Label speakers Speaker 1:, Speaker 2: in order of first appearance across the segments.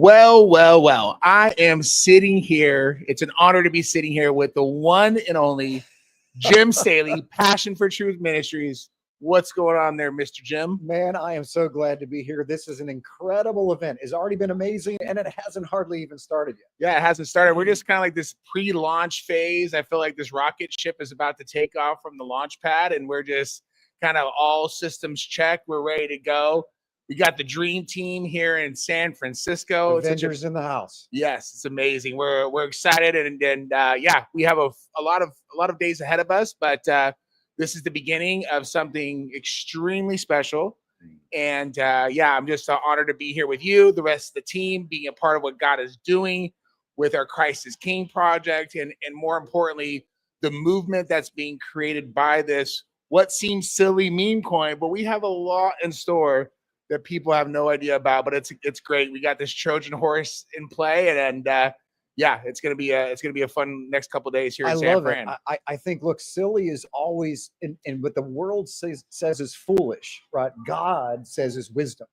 Speaker 1: Well. I am sitting here. It's an honor to be sitting here with the one and only Jim Staley, Passion for Truth Ministries. What's going on there, Mr. Jim?
Speaker 2: Man, I am so glad to be here. This is an incredible event. It's already been amazing, and it hasn't hardly even started yet.
Speaker 1: Yeah, it hasn't started. We're just kind of like this pre-launch phase. I feel like this rocket ship is about to take off from the launch pad, and we're just kind of all systems checked. We're ready to go. We got the dream team here in San Francisco.
Speaker 2: Avengers in the house.
Speaker 1: Yes, it's amazing. We're excited, and yeah, we have a lot of days ahead of us, but this is the beginning of something extremely special. And yeah, I'm just honored to be here with you, the rest of the team, being a part of what God is doing with our Christ is King project, and more importantly, the movement that's being created by this what seems silly meme coin, but we have a lot in store that people have no idea about, but it's great. We got this Trojan horse in play, and yeah, it's gonna be a fun next couple of days here in San Fran.
Speaker 2: I think, look, silly is always, and what the world says is foolish, right? God says is wisdom,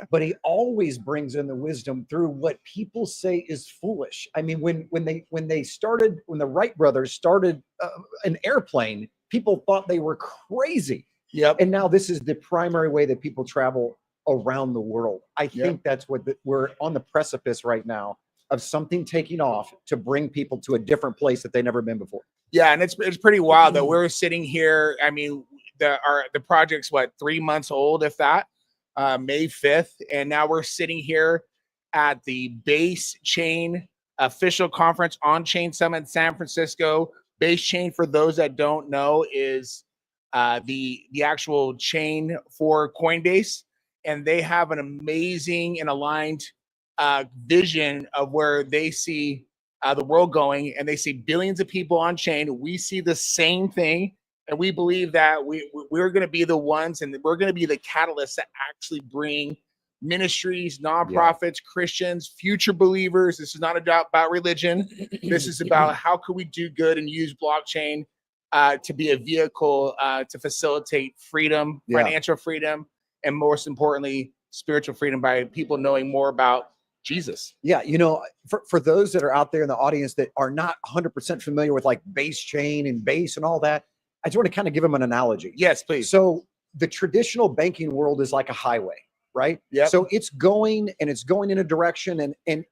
Speaker 2: but He always brings in the wisdom through what people say is foolish. I mean, when the Wright brothers started an airplane, people thought they were crazy.
Speaker 1: Yep.
Speaker 2: And now this is the primary way that people travel around the world. I think that's what we're on the precipice right now of something taking off to bring people to a different place that they've never been before.
Speaker 1: Yeah, and it's pretty wild that we're sitting here. I mean, the project's what, 3 months old, if that, May 5th, and now we're sitting here at the Base Chain official conference OnChain Summit in San Francisco. Base Chain, for those that don't know, is the actual chain for Coinbase, and they have an amazing and aligned vision of where they see the world going, and they see billions of people on chain. We see the same thing, and we believe that we're going to be the ones, and we're going to be the catalysts that actually bring ministries, nonprofits, Christians, future believers. This is not about religion. This is about how can we do good and use blockchain to be a vehicle to facilitate freedom, financial freedom, and most importantly, spiritual freedom by people knowing more about Jesus.
Speaker 2: Yeah, you know, for those that are out there in the audience that are not 100% familiar with like Base Chain and Base and all that, I just want to kind of give them an analogy.
Speaker 1: Yes, please.
Speaker 2: So the traditional banking world is like a highway, right?
Speaker 1: Yeah.
Speaker 2: So it's going in a direction, and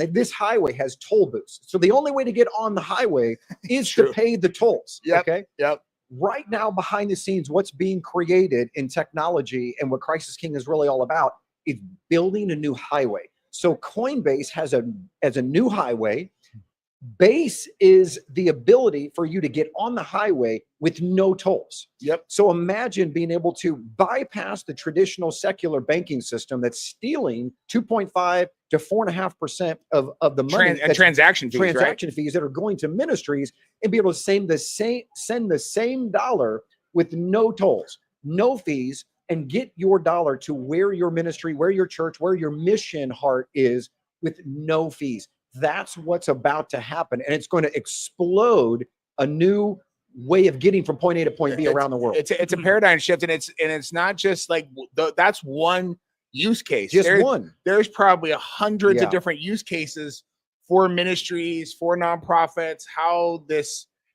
Speaker 2: this highway has toll booths. So the only way to get on the highway is to pay the tolls. Okay.
Speaker 1: Yep.
Speaker 2: Right now, behind the scenes, what's being created in technology and what Christ is King is really all about is building a new highway. So Coinbase has a new highway. Base is the ability for you to get on the highway with no tolls.
Speaker 1: Yep.
Speaker 2: So imagine being able to bypass the traditional secular banking system that's stealing 2.5 to 4.5% of the money,
Speaker 1: transaction
Speaker 2: fees that are going to ministries, and be able to send the same dollar with no tolls, no fees, and get your dollar to where your ministry, where your church, where your mission heart is with no fees. That's what's about to happen, and it's going to explode a new way of getting from point A to point B around the world.
Speaker 1: It's a paradigm shift, and it's not just like that's one use case. There's probably hundreds of different use cases for ministries, for nonprofits. How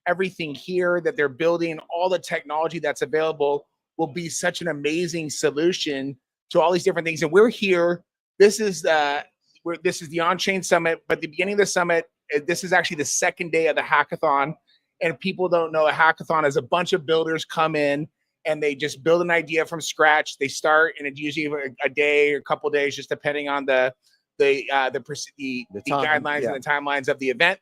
Speaker 1: everything here that they're building, all the technology that's available, will be such an amazing solution to all these different things. And we're here. This is the OnChain Summit, but at the beginning of the summit, this is actually the second day of the hackathon. And people don't know, a hackathon is a bunch of builders come in and they just build an idea from scratch. They start, and it's usually a day or a couple of days, just depending on the guidelines and the timelines of the event.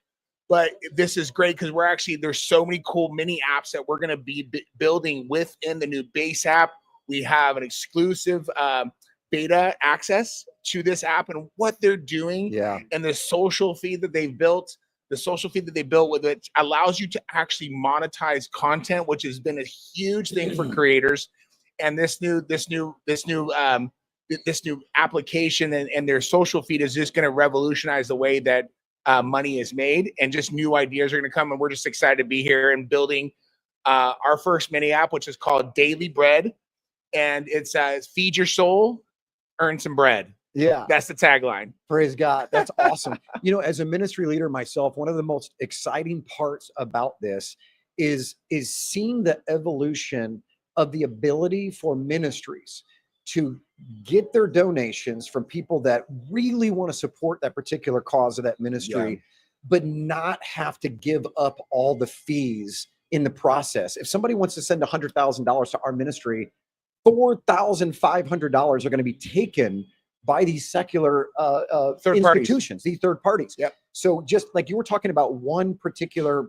Speaker 1: But this is great because there's so many cool mini apps that we're going to be building within the new Base app. We have an exclusive beta access to this app and what they're doing, and the social feed that they've built. The social feed that they built with it allows you to actually monetize content, which has been a huge thing for creators. And this new application and their social feed is just going to revolutionize the way that money is made, and just new ideas are going to come. And we're just excited to be here and building our first mini app, which is called Daily Bread, and it's feed your soul, earn some bread.
Speaker 2: Yeah.
Speaker 1: That's the tagline.
Speaker 2: Praise God. That's awesome. You know, as a ministry leader myself, one of the most exciting parts about this is seeing the evolution of the ability for ministries to get their donations from people that really want to support that particular cause of that ministry, but not have to give up all the fees in the process. If somebody wants to send $100,000 to our ministry, $4,500 are going to be taken by these secular
Speaker 1: third
Speaker 2: institutions, these third parties.
Speaker 1: Yep.
Speaker 2: So just like you were talking about one particular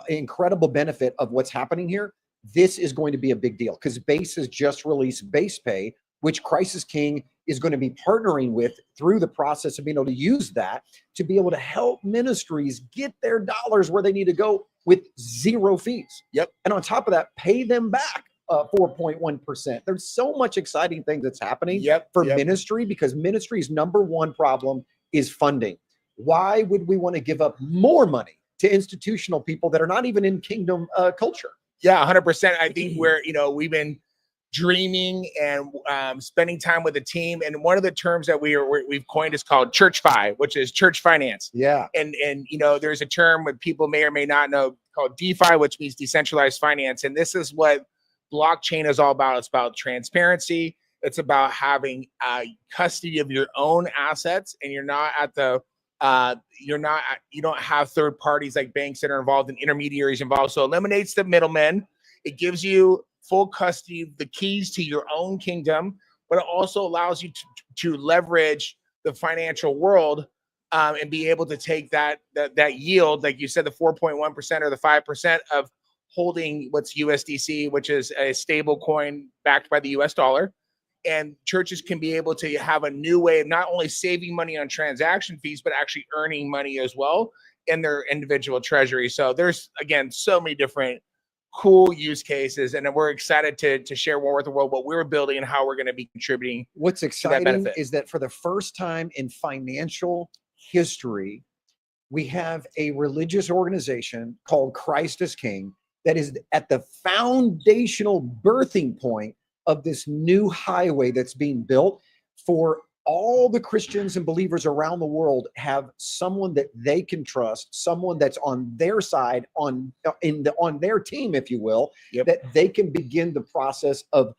Speaker 2: incredible benefit of what's happening here, this is going to be a big deal because Base has just released Base Pay, which Christ is King is going to be partnering with through the process of being able to use that to be able to help ministries get their dollars where they need to go with zero fees.
Speaker 1: Yep.
Speaker 2: And on top of that, pay them back 4.1%. There's so much exciting things that's happening for ministry, because ministry's number one problem is funding. Why would we want to give up more money to institutional people that are not even in kingdom culture?
Speaker 1: Yeah, 100%. I think we've been dreaming and spending time with the team. And one of the terms that we've coined is called church fi, which is church finance.
Speaker 2: Yeah.
Speaker 1: And there's a term that people may or may not know called DeFi, which means decentralized finance. And this is what blockchain is all about. It's about transparency. It's about having custody of your own assets, and you're not at the you don't have third parties like banks that are involved and intermediaries involved. So it eliminates the middlemen. It gives you full custody of the keys to your own kingdom, but it also allows you to leverage the financial world and be able to take that yield, like you said, the 4.1% or the 5% of holding what's USDC, which is a stable coin backed by the US dollar. And churches can be able to have a new way of not only saving money on transaction fees, but actually earning money as well in their individual treasury. So there's, again, so many different cool use cases, and we're excited to share more with the world what we're building and how we're going to be contributing.
Speaker 2: What's exciting is that for the first time in financial history, we have a religious organization called Christ is King that is at the foundational birthing point of this new highway that's being built for all the Christians and believers around the world. Have someone that they can trust, someone that's on their side, on their team, if you will, that they can begin the process of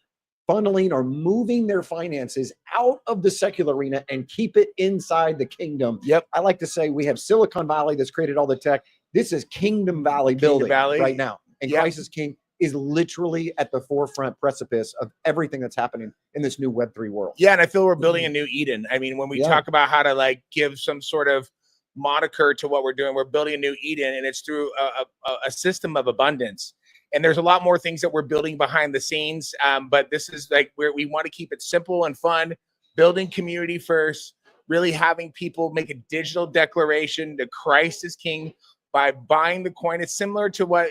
Speaker 2: funneling or moving their finances out of the secular arena and keep it inside the kingdom. I like to say we have Silicon Valley that's created all the tech. This is Kingdom Valley building right now. And Christ is King is literally at the forefront precipice of everything that's happening in this new Web3 world. Yeah,
Speaker 1: and I feel we're building a new Eden. I mean, when we talk about how to like give some sort of moniker to what we're doing, we're building a new Eden, and it's through a system of abundance. And there's a lot more things that we're building behind the scenes, but this is like where we want to keep it simple and fun, building community first, really having people make a digital declaration that Christ is King by buying the coin. It's similar to what,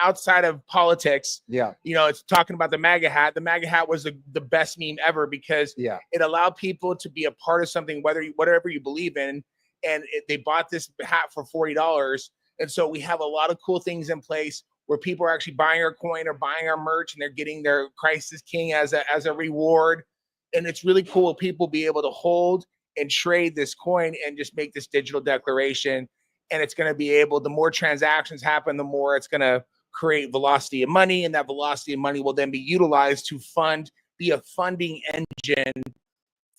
Speaker 1: outside of politics, it's talking about the MAGA hat. The MAGA hat was the best meme ever because it allowed people to be a part of something, whatever you believe in. And they bought this hat for $40. And so we have a lot of cool things in place where people are actually buying our coin or buying our merch, and they're getting their Christ is King as a reward. And it's really cool. People be able to hold and trade this coin and just make this digital declaration. And it's going to be able, the more transactions happen, the more it's going to create velocity of money, and that velocity of money will then be utilized to be a funding engine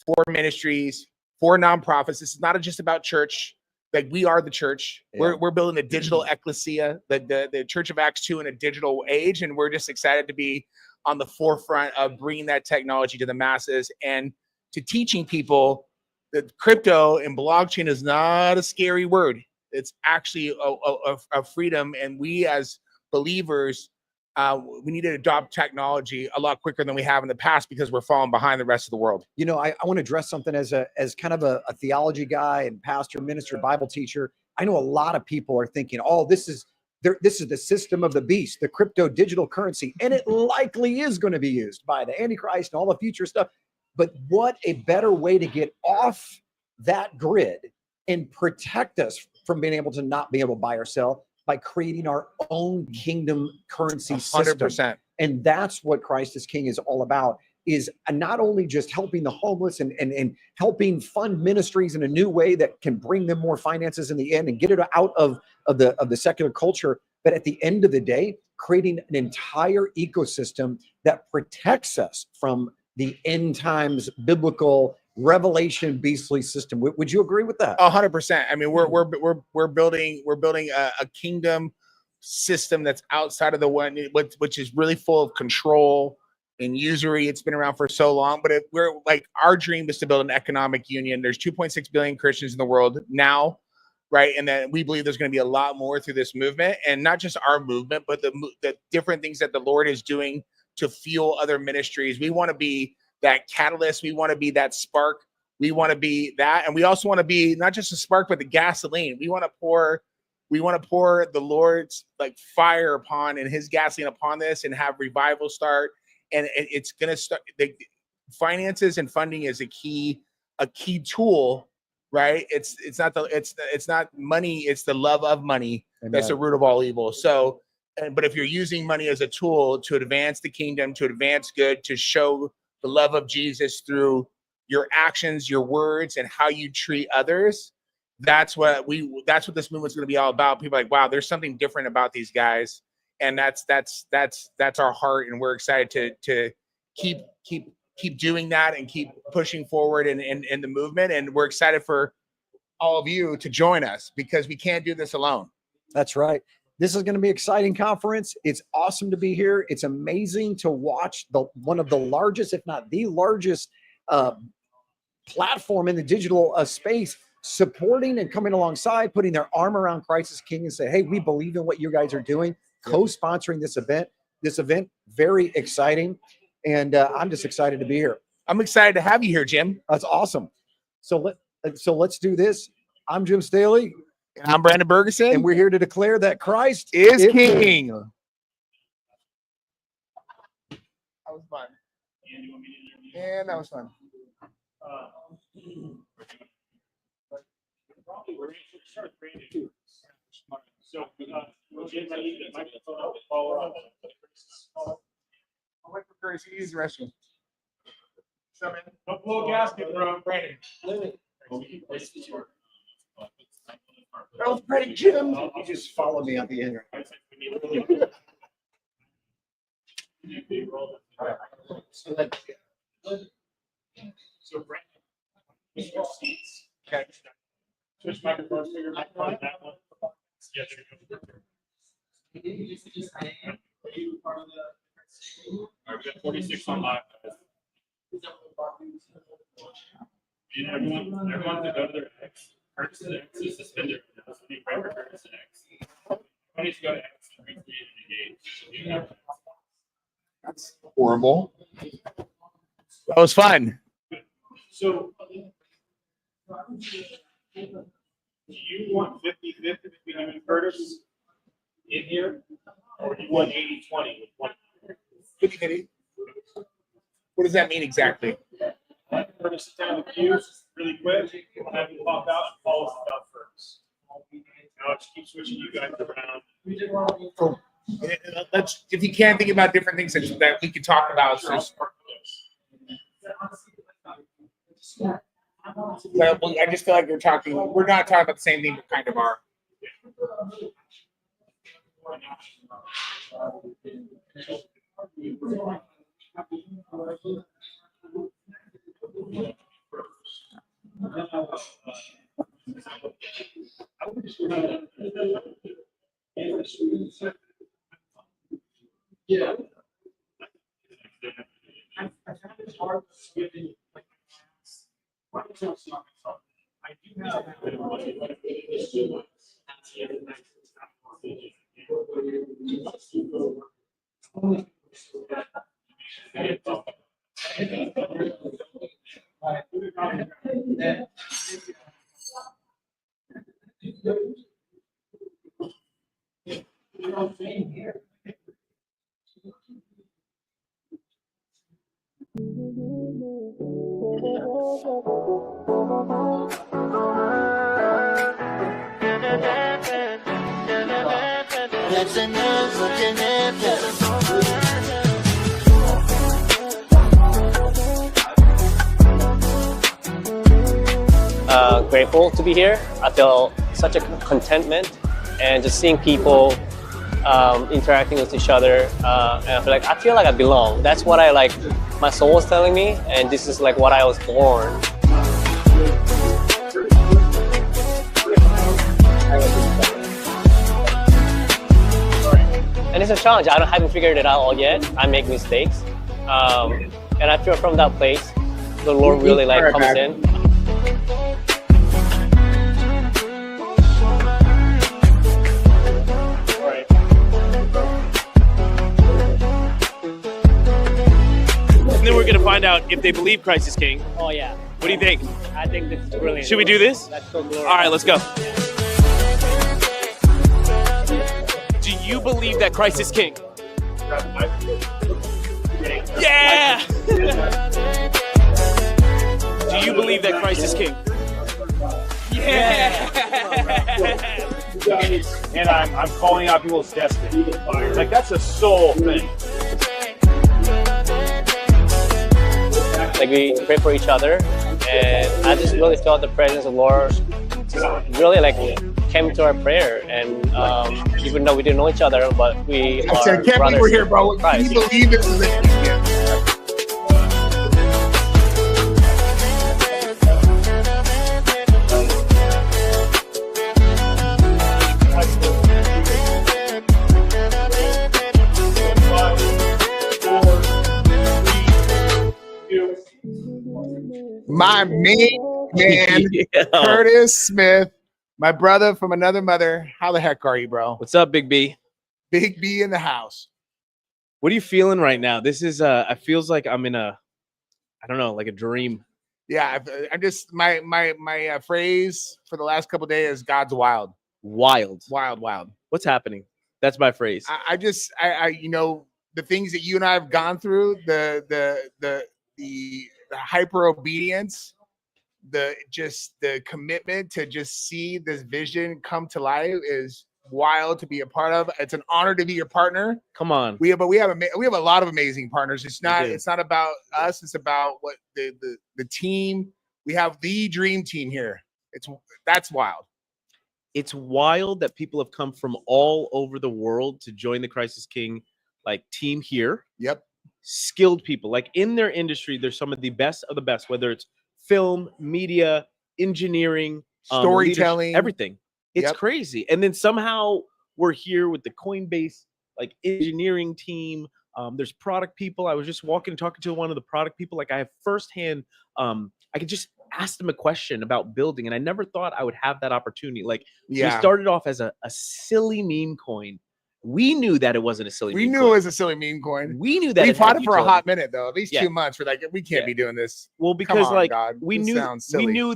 Speaker 1: for ministries, for nonprofits. This is not just about church. Like, we are the church. We're building a digital ecclesia, the Church of Acts 2 in a digital age, and we're just excited to be on the forefront of bringing that technology to the masses and to teaching people that crypto and blockchain is not a scary word. It's actually a freedom, and we as believers, we need to adopt technology a lot quicker than we have in the past because we're falling behind the rest of the world.
Speaker 2: I want to address something as kind of a theology guy and pastor, minister, Bible teacher. I know a lot of people are thinking, oh, this is the system of the beast, the crypto digital currency, and it likely is going to be used by the Antichrist and all the future stuff. But what a better way to get off that grid and protect us from being able to not be able to buy or sell by creating our own kingdom currency
Speaker 1: 100%.
Speaker 2: system. And that's what Christ is King is all about, is not only just helping the homeless and helping fund ministries in a new way that can bring them more finances in the end and get it out of the secular culture, but at the end of the day, creating an entire ecosystem that protects us from the end times biblical revelation beastly system. Would you agree with that?
Speaker 1: 100%. I mean, we're building a kingdom system that's outside of the one, which is really full of control and usury. It's been around for so long, but we're like, our dream is to build an economic union. There's 2.6 billion Christians in the world now, right? And then we believe there's going to be a lot more through this movement, and not just our movement, but the different things that the Lord is doing to fuel other ministries. We want to be that catalyst. We want to be that spark. We want to be that, and we also want to be not just a spark, but the gasoline. We want to pour the Lord's like fire upon and His gasoline upon this, and have revival start. And it's gonna start. The finances and funding is a key tool, right? It's not money. It's the love of money. Amen. That's the root of all evil. So, but if you're using money as a tool to advance the kingdom, to advance good, to show the love of Jesus through your actions, your words, and how you treat others, that's what this movement's going to be all about. People are like, wow, there's something different about these guys, and that's our heart, and we're excited to keep doing that and keep pushing forward in the movement. And we're excited for all of you to join us, because we can't do this alone.
Speaker 2: That's right. This is going to be an exciting conference. It's awesome to be here. It's amazing to watch one of the largest, if not the largest, platform in the digital space supporting and coming alongside, putting their arm around Christ as King and say, hey, we believe in what you guys are doing, co-sponsoring this event. Very exciting. And I'm just excited to be here.
Speaker 1: I'm excited to have you here, Jim.
Speaker 2: That's awesome. So let's do this. I'm Jim Staley.
Speaker 1: And I'm Brandon Bergeson.
Speaker 2: And we're here to declare that Christ
Speaker 1: is King. That was fun. And that was fun.
Speaker 3: So, Jim, I need the microphone up. I'll
Speaker 1: wait for Curtis to use the restroom.
Speaker 3: Don't blow a gasket, bro. Brandon.
Speaker 1: That was pretty, Jim.
Speaker 2: You just follow me on the internet.
Speaker 3: So, Brandon, okay. Switch microphones for your microphone. That one. Yeah, there you go. All right, we got 46 on live. And everyone to go to their X. Curtis and X is suspended. That's when you pray for Curtis and X. I need to go to X and recreate an engage.
Speaker 1: That's horrible. That was fun.
Speaker 3: So, do you want 50-50 between you and Curtis in here? Or do you want 80-20 with one?
Speaker 1: 50-50. What does that mean exactly?
Speaker 3: Curtis sit down with you really quick. We'll have you pop out and follow us out first. Now just keep switching you guys around.
Speaker 1: Oh, let's, if you can, think about different things that we could talk about. So, I just feel like we're not talking about the same thing, but kind of are.
Speaker 3: Yeah. I found it hard to I do have
Speaker 4: grateful to be here. I feel such a contentment, and just seeing people interacting with each other, and I feel like I belong. That's what I like. My soul is telling me, and this is like what I was born. And it's a challenge. I haven't figured it out all yet. I make mistakes, and I feel from that place, the Lord really like comes in.
Speaker 5: And then we're gonna find out if they believe Christ is King.
Speaker 4: Oh yeah.
Speaker 5: What do you think?
Speaker 4: I think this is brilliant.
Speaker 5: Should we do this?
Speaker 4: That's so glorious.
Speaker 5: All right, let's go. Do you believe that Christ is King? Yeah! Do you believe that Christ is King? Yeah!
Speaker 6: And I'm calling out people's destiny. Like, that's a soul thing.
Speaker 4: Like, we pray for each other, and I just really felt the presence of the Lord really like came to our prayer. And even though we didn't know each other, but we are
Speaker 1: I can't believe we're here, bro. Can you believe this is it? My main man, Curtis Smith, my brother from another mother. How the heck are you, bro?
Speaker 5: What's up, Big B?
Speaker 1: Big B in the house.
Speaker 5: What are you feeling right now? This is it feels like I'm in I don't know, like a dream.
Speaker 1: Yeah, I'm just my phrase for the last couple of days is God's wild.
Speaker 5: Wild.
Speaker 1: What's
Speaker 5: happening? That's my phrase.
Speaker 1: I you know, the things that you and I have gone through, the hyper obedience, the commitment to just see this vision come to life is wild to be a part of. It's an honor to be your partner.
Speaker 5: Come on.
Speaker 1: We have a lot of amazing partners. It's not about us, it's about what the team. We have the dream team here. That's wild.
Speaker 5: It's wild that people have come from all over the world to join the Christ is King team here.
Speaker 1: Yep.
Speaker 5: Skilled people, like in their industry, they're some of the best, whether it's film, media, engineering,
Speaker 1: storytelling,
Speaker 5: everything. It's crazy. And then somehow we're here with the Coinbase engineering team. There's product people. I was just talking to one of the product people. I have firsthand, I could just ask them a question about building, and I never thought I would have that opportunity. We started off as a silly meme coin. We knew that it wasn't a silly meme coin.
Speaker 1: It was a silly meme coin.
Speaker 5: We knew that.
Speaker 1: We fought it for a hot minute, though, at least 2 months. We're we can't be doing this.
Speaker 5: Well, because
Speaker 1: God,
Speaker 5: we knew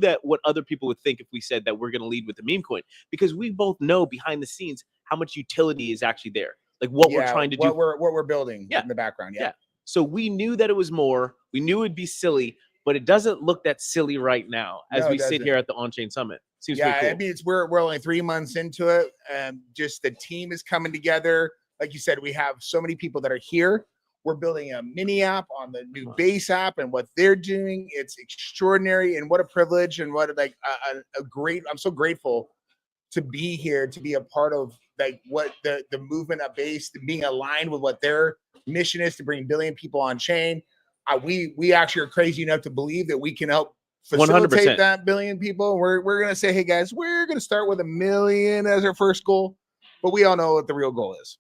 Speaker 5: that what other people would think if we said that we're going to lead with the meme coin, because we both know behind the scenes how much utility is actually there. What we're trying to do.
Speaker 1: What we're building in the background. Yeah.
Speaker 5: So we knew that it was more. We knew it'd be silly, but it doesn't look that silly right now as we sit here at the OnChain Summit. Seems pretty cool.
Speaker 1: I mean, we're only 3 months into it, and just the team is coming together. Like you said, we have so many people that are here. We're building a mini app on the new base app, and what they're doing, it's extraordinary. And what a privilege, and what a great. I'm so grateful to be here, to be a part of what the movement of base, being aligned with what their mission is to bring billion people on chain. We actually are crazy enough to believe that we can help facilitate
Speaker 5: 100%.
Speaker 1: that billion people. We're gonna say, hey guys, we're gonna start with 1 million as our first goal, but we all know what the real goal is.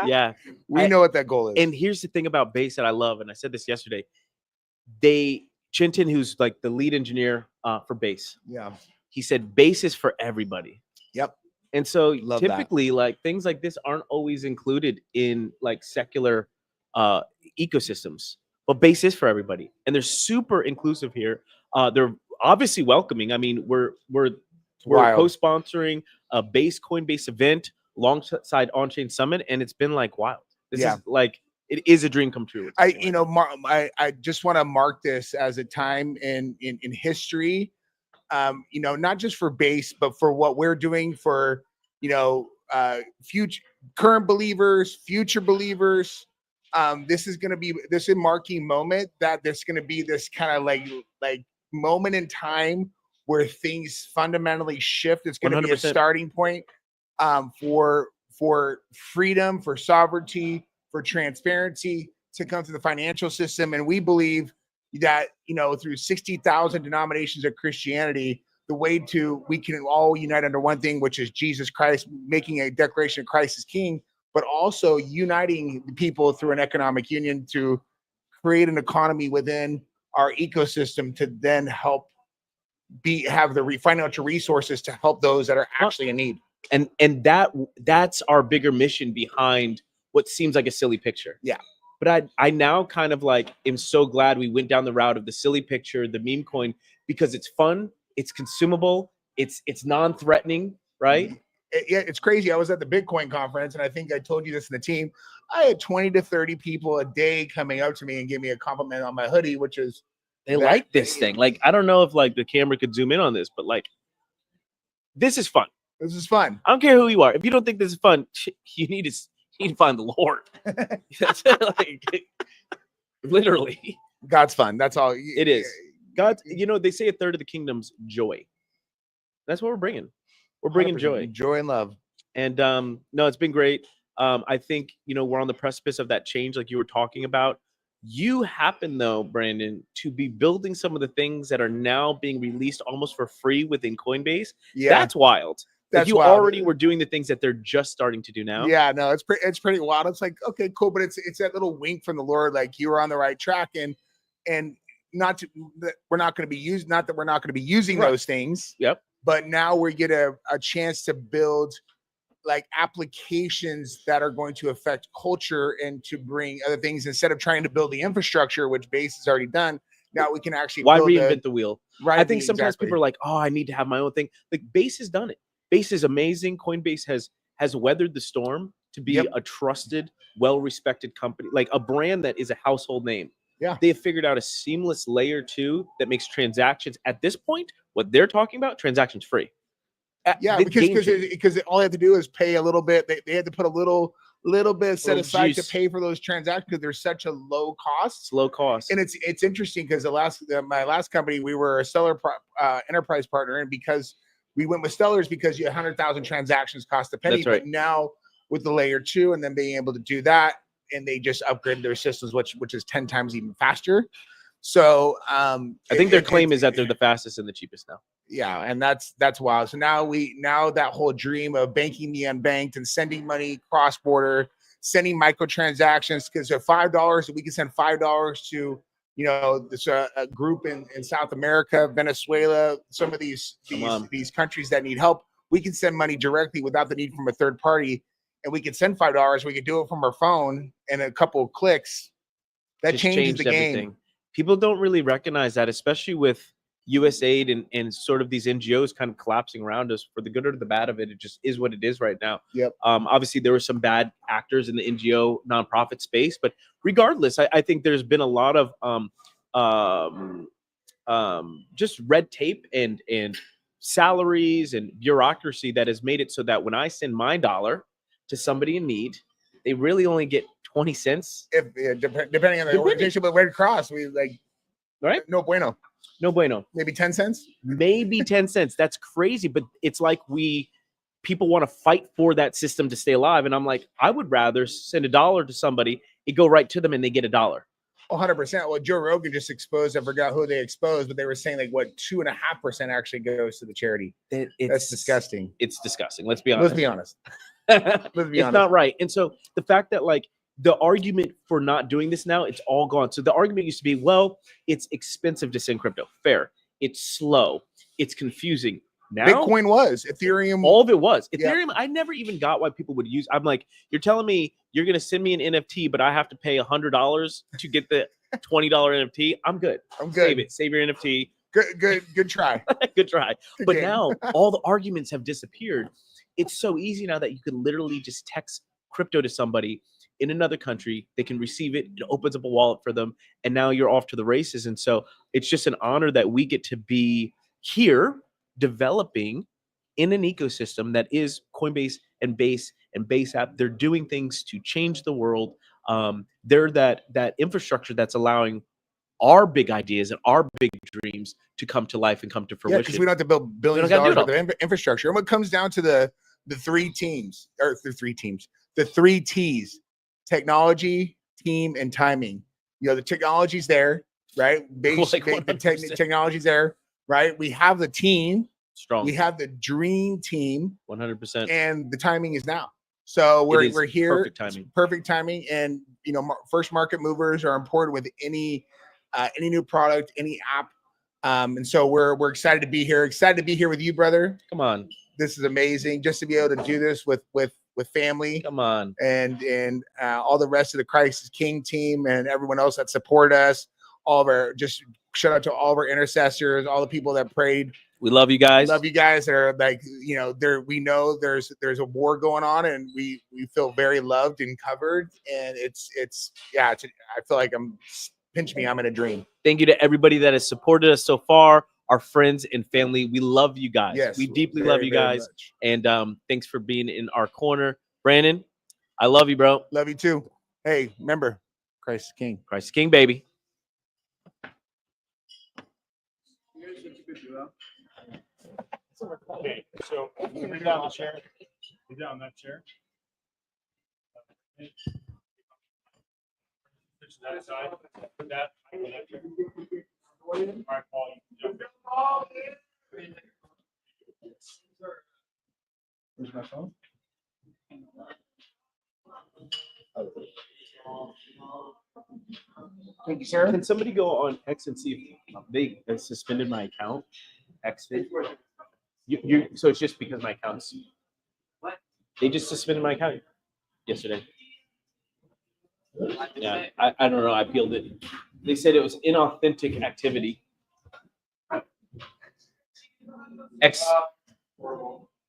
Speaker 5: Yeah,
Speaker 1: we know what that goal is.
Speaker 5: And here's the thing about base that I love, and I said this yesterday. Chintan, who's the lead engineer for base, he said base is for everybody.
Speaker 1: Yep.
Speaker 5: And so typically things like this aren't always included in secular ecosystems, but base is for everybody, and they're super inclusive here. They're obviously welcoming. I mean, we're co-sponsoring a base Coinbase event alongside OnChain Summit, and it's been wild. This is it is a dream come true.
Speaker 1: I just want to mark this as a time in history, not just for base, but for what we're doing for current believers, future believers. This is going to be this marking moment that there's going to be this kind of moment in time where things fundamentally shift. It's going to be a
Speaker 5: 100%.
Speaker 1: starting point for freedom, for sovereignty, for transparency to come through the financial system. And we believe that, through 60,000 denominations of Christianity, the way we can all unite under one thing, which is Jesus Christ, making a declaration of Christ as King, but also uniting the people through an economic union to create an economy within our ecosystem to then help have the financial resources to help those that are actually in need.
Speaker 5: And that's our bigger mission behind what seems like a silly picture.
Speaker 1: Yeah.
Speaker 5: But I now kind of am so glad we went down the route of the silly picture, the meme coin, because it's fun, it's consumable, it's non-threatening, right?
Speaker 1: It's crazy. I was at the Bitcoin conference, and I think I told you this in the team. I had 20 to 30 people a day coming up to me and give me a compliment on my hoodie, which is
Speaker 5: they like this thing. I don't know if the camera could zoom in on this, but this is fun.
Speaker 1: This is fun.
Speaker 5: I don't care who you are. If you don't think this is fun, you need to find the Lord. That's literally.
Speaker 1: God's fun. That's all.
Speaker 5: It is. God, they say a third of the kingdom's joy. That's what we're bringing. We're bringing
Speaker 1: joy and love.
Speaker 5: And no, it's been great. I think, we're on the precipice of that change like you were talking about. You happen, though, Brandon, to be building some of the things that are now being released almost for free within Coinbase. Yeah. That's wild.
Speaker 1: That's
Speaker 5: you
Speaker 1: wild.
Speaker 5: Already were doing the things that they're just starting to do now.
Speaker 1: Yeah, no, it's pretty wild. It's like, okay, cool, but it's that little wink from the Lord, like you were on the right track, and we're not going to be using those things.
Speaker 5: Yep.
Speaker 1: But now we get a chance to build applications that are going to affect culture and to bring other things instead of trying to build the infrastructure, which Base has already done. Now we can actually
Speaker 5: reinvent the wheel.
Speaker 1: Right.
Speaker 5: I think sometimes people are like, oh, I need to have my own thing. Base has done it. Base is amazing. Coinbase has weathered the storm to be a trusted, well-respected company, like a brand that is a household name.
Speaker 1: Yeah.
Speaker 5: They have figured out a seamless layer 2 that makes transactions at this point, what they're talking about, transactions free.
Speaker 1: Yeah, because all they have to do is pay a little bit. They had to put a little bit set aside to pay for those transactions because they're such a low cost.
Speaker 5: It's low cost.
Speaker 1: And it's interesting because my last company, we were a Stellar enterprise partner, and because we went with Stellars because you 100,000 transactions cost a penny.
Speaker 5: That's right.
Speaker 1: But now with the layer 2 and then being able to do that, and they just upgraded their systems, which is 10 times even faster. So
Speaker 5: I think their claim is that they're the fastest and the cheapest now.
Speaker 1: Yeah, and that's wild. So now that whole dream of banking the unbanked and sending money cross border, sending microtransactions, because at $5 we can send $5 to this a group in South America, Venezuela, some of these countries that need help. We can send money directly without the need from a third party, and we can send $5. We can do it from our phone in a couple of clicks. That just changes the game.
Speaker 5: Everything. People don't really recognize that, especially with USAID and sort of these NGOs kind of collapsing around us. For the good or the bad of it, it just is what it is right now.
Speaker 1: Yep.
Speaker 5: Obviously, there were some bad actors in the NGO nonprofit space, but regardless, I think there's been a lot of just red tape and salaries and bureaucracy that has made it so that when I send my dollar to somebody in need, they really only get 20 cents.
Speaker 1: Depending on the organization, but Red Cross, we
Speaker 5: right?
Speaker 1: No bueno.
Speaker 5: No bueno.
Speaker 1: Maybe 10 cents?
Speaker 5: Maybe 10 cents. That's crazy. But it's like people want to fight for that system to stay alive. And I'm like, I would rather send $1 to somebody, it go right to them and they get $1.
Speaker 1: 100%. Well, Joe Rogan just exposed, I forgot who they exposed, but they were saying 2.5% actually goes to the charity. That's disgusting.
Speaker 5: It's disgusting. Let's be honest.
Speaker 1: It's
Speaker 5: not right. And so the fact that the argument for not doing this now, it's all gone. So the argument used to be, well, it's expensive to send crypto. Fair. It's slow. It's confusing. Now,
Speaker 1: Bitcoin was. Ethereum.
Speaker 5: All of it was. Ethereum, I never even got why people would use. I'm like, you're telling me you're going to send me an NFT, but I have to pay $100 to get the $20 NFT? I'm good. Save it. Save your NFT.
Speaker 1: Good try.
Speaker 5: Good try. But now all the arguments have disappeared. It's so easy now that you can literally just text crypto to somebody in another country. They can receive it. It opens up a wallet for them. And now you're off to the races. And so it's just an honor that we get to be here developing in an ecosystem that is Coinbase and Base app. They're doing things to change the world. They're that infrastructure that's allowing our big ideas and our big dreams to come to life and come to
Speaker 1: Yeah,
Speaker 5: fruition.
Speaker 1: because we don't have to build billions of
Speaker 5: gotta do
Speaker 1: dollars
Speaker 5: it
Speaker 1: worth of infrastructure. And what comes down to the three teams, or the three T's: technology, team, and timing. You know, the technology's there, right? The technology's there, right? We have the team,
Speaker 5: Strong.
Speaker 1: we have the dream team,
Speaker 5: 100%,
Speaker 1: and the timing is now. So we're here.
Speaker 5: Perfect timing.
Speaker 1: And you know, first market movers are important with any new product, any app. And so we're excited to be here. Excited to be here with you, brother.
Speaker 5: Come on.
Speaker 1: This is amazing. Just to be able to do this with family.
Speaker 5: Come on.
Speaker 1: And all the rest of the Christ is King team and everyone else that support us. All of our, just shout out to all of our intercessors, all the people that prayed.
Speaker 5: We love you guys.
Speaker 1: Love you guys. They're like, you know, we know there's a war going on, and we feel very loved and covered. And I feel like pinch me, I'm in a dream.
Speaker 5: Thank you to everybody that has supported us so far, our friends and family. We love you guys.
Speaker 1: Yes,
Speaker 5: we deeply love you guys. And thanks for being in our corner. Brandon, I love you, bro.
Speaker 1: Love you too. Hey, remember, Christ is King.
Speaker 5: Christ is King, baby.
Speaker 3: Okay, so bring down the chair. Get down that chair. Push that side. Put that on that chair. All right, Paul, you can jump in.
Speaker 1: Where's my phone? Thank you, sir.
Speaker 5: Can somebody go on X and see if they suspended my account? X. So it's just because my account's. What? They just suspended my account yesterday. Yeah, I don't know. I peeled it. They said it was inauthentic activity. X.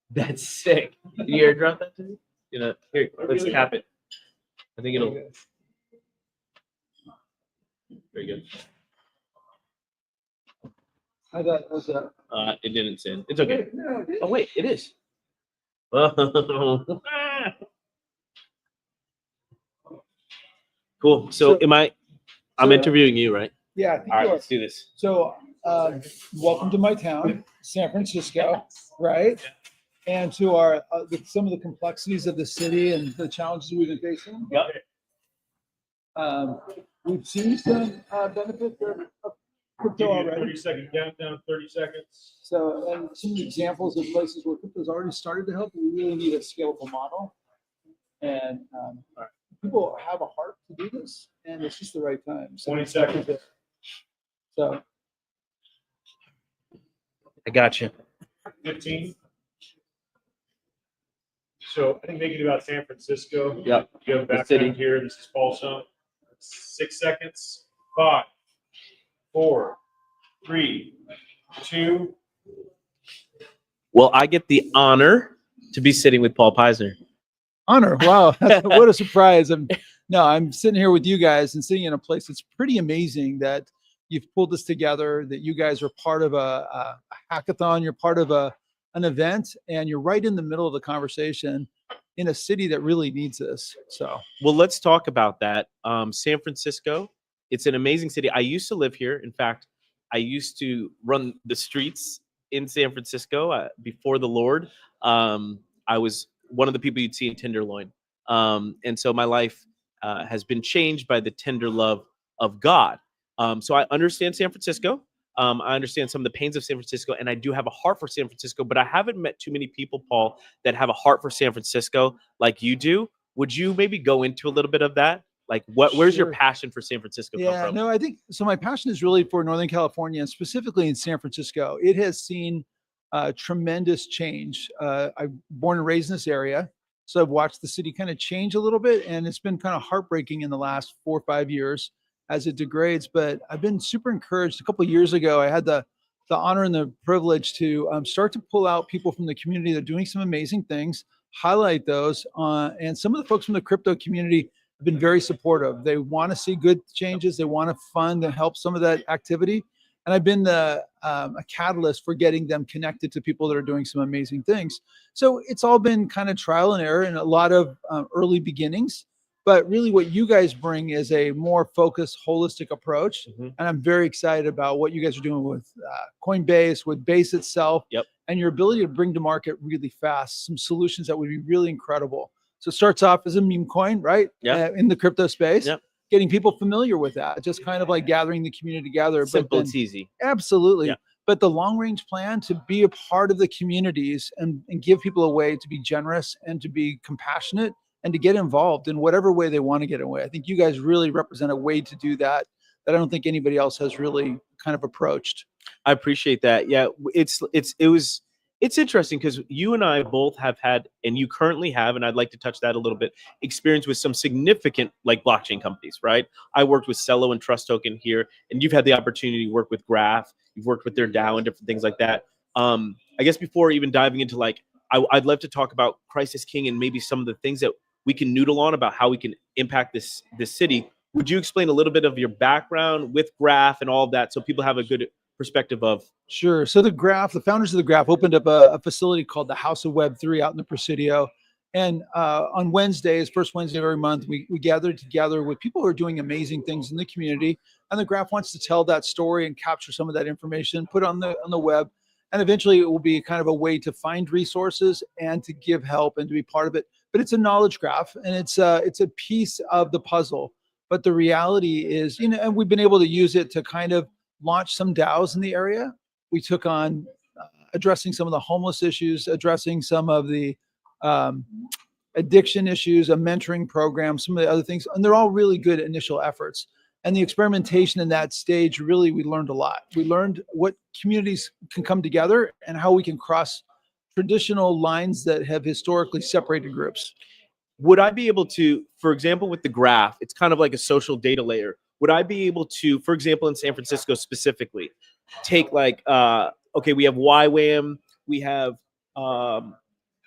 Speaker 5: That's sick. Can you airdrop that to me? You know, here, let's tap it. I think it'll. Very good.
Speaker 7: How's that?
Speaker 5: It didn't send. It's okay. Oh wait, it is. Cool. So I'm interviewing you, right?
Speaker 7: Yeah.
Speaker 5: All right, let's do this.
Speaker 7: So, welcome to my town, San Francisco, right? And to our some of the complexities of the city and the challenges we've been facing.
Speaker 5: Yep.
Speaker 7: We've seen some benefits of crypto already.
Speaker 3: 30-second countdown. 30 seconds.
Speaker 7: So, and some examples of places where crypto's already started to help. We really need a scalable model, and people have a heart to do this, and it's just the right time. So
Speaker 3: 20 seconds.
Speaker 7: So
Speaker 5: I got you.
Speaker 3: 15. So I think making it about San Francisco.
Speaker 5: Yep.
Speaker 3: You have a
Speaker 5: The
Speaker 3: background
Speaker 5: city.
Speaker 3: here. This is Paul's home. 6 seconds. 5, 4, 3, 2.
Speaker 5: Well, I get the honor to be sitting with Paul Peisner.
Speaker 7: honor. Wow. What a surprise. I'm sitting here with you guys and sitting in a place that's pretty amazing that you've pulled this together, that you guys are part of a hackathon, you're part of an event, and you're right in the middle of the conversation in a city that really needs this. So,
Speaker 5: well, let's talk about that. San Francisco, it's an amazing city. I used to live here. In fact, I used to run the streets in San Francisco before the Lord. I was one of the people you'd see in Tenderloin. And so my life has been changed by the tender love of God. So I understand San Francisco. I understand some of the pains of San Francisco, and I do have a heart for San Francisco, but I haven't met too many people, Paul, that have a heart for San Francisco like you do. Would you maybe go into a little bit of that? Like, where's your passion for San Francisco come from?
Speaker 7: No, I think so. My passion is really for Northern California, and specifically in San Francisco. It has seen tremendous change. I'm born and raised in this area, so I've watched the city kind of change a little bit, and it's been kind of heartbreaking in the last 4 or 5 years as it degrades. But I've been super encouraged. A couple of years ago, I had the honor and the privilege to start to pull out people from the community that are doing some amazing things, highlight those, and some of the folks from the crypto community have been very supportive. They want to see good changes. They want to fund and help some of that activity. And I've been a catalyst for getting them connected to people that are doing some amazing things. So it's all been kind of trial and error and a lot of early beginnings. But really what you guys bring is a more focused, holistic approach.
Speaker 5: Mhm.
Speaker 7: And I'm very excited about what you guys are doing with Coinbase, with Base itself,
Speaker 5: Yep.
Speaker 7: and your ability to bring to market really fast some solutions that would be really incredible. So it starts off as a meme coin, right?
Speaker 5: Yeah.
Speaker 7: In the crypto space,
Speaker 5: Yep.
Speaker 7: getting people familiar with that, just kind of like gathering the community together.
Speaker 5: Simple,
Speaker 7: but then,
Speaker 5: it's easy.
Speaker 7: absolutely.
Speaker 5: Yeah.
Speaker 7: But the long range plan to be a part of the communities and give people a way to be generous and to be compassionate and to get involved in whatever way they want to get away. I think you guys really represent a way to do that that I don't think anybody else has really kind of approached.
Speaker 5: I appreciate that. Yeah, it's interesting because you and I both have had, and you currently have, and I'd like to touch that a little bit, experience with some significant like blockchain companies, right? I worked with Cello and Trust Token here, and you've had the opportunity to work with Graph. You've worked with their DAO and different things like that. I guess before even diving into like, I'd love to talk about Crisis King and maybe some of the things that we can noodle on about how we can impact this city. Would you explain a little bit of your background with Graph and all of that so people have a good perspective of?
Speaker 7: Sure. So the founders of the Graph opened up a facility called the House of Web3 out in the Presidio. And on Wednesdays, first Wednesday of every month, we gather together with people who are doing amazing things in the community. And the Graph wants to tell that story and capture some of that information, put it on the web. And eventually it will be kind of a way to find resources and to give help and to be part of it. But it's a knowledge graph, and it's a piece of the puzzle. But the reality is, and we've been able to use it to kind of launch some DAOs in the area. We took on addressing some of the homeless issues, addressing some of the addiction issues, a mentoring program, some of the other things. And they're all really good initial efforts. And the experimentation in that stage, really, we learned a lot. We learned what communities can come together and how we can cross traditional lines that have historically separated groups.
Speaker 5: Would I be able to, for example, with the Graph, it's kind of like a social data layer. Would I be able to, for example, in San Francisco specifically, take like, okay, we have YWAM, we have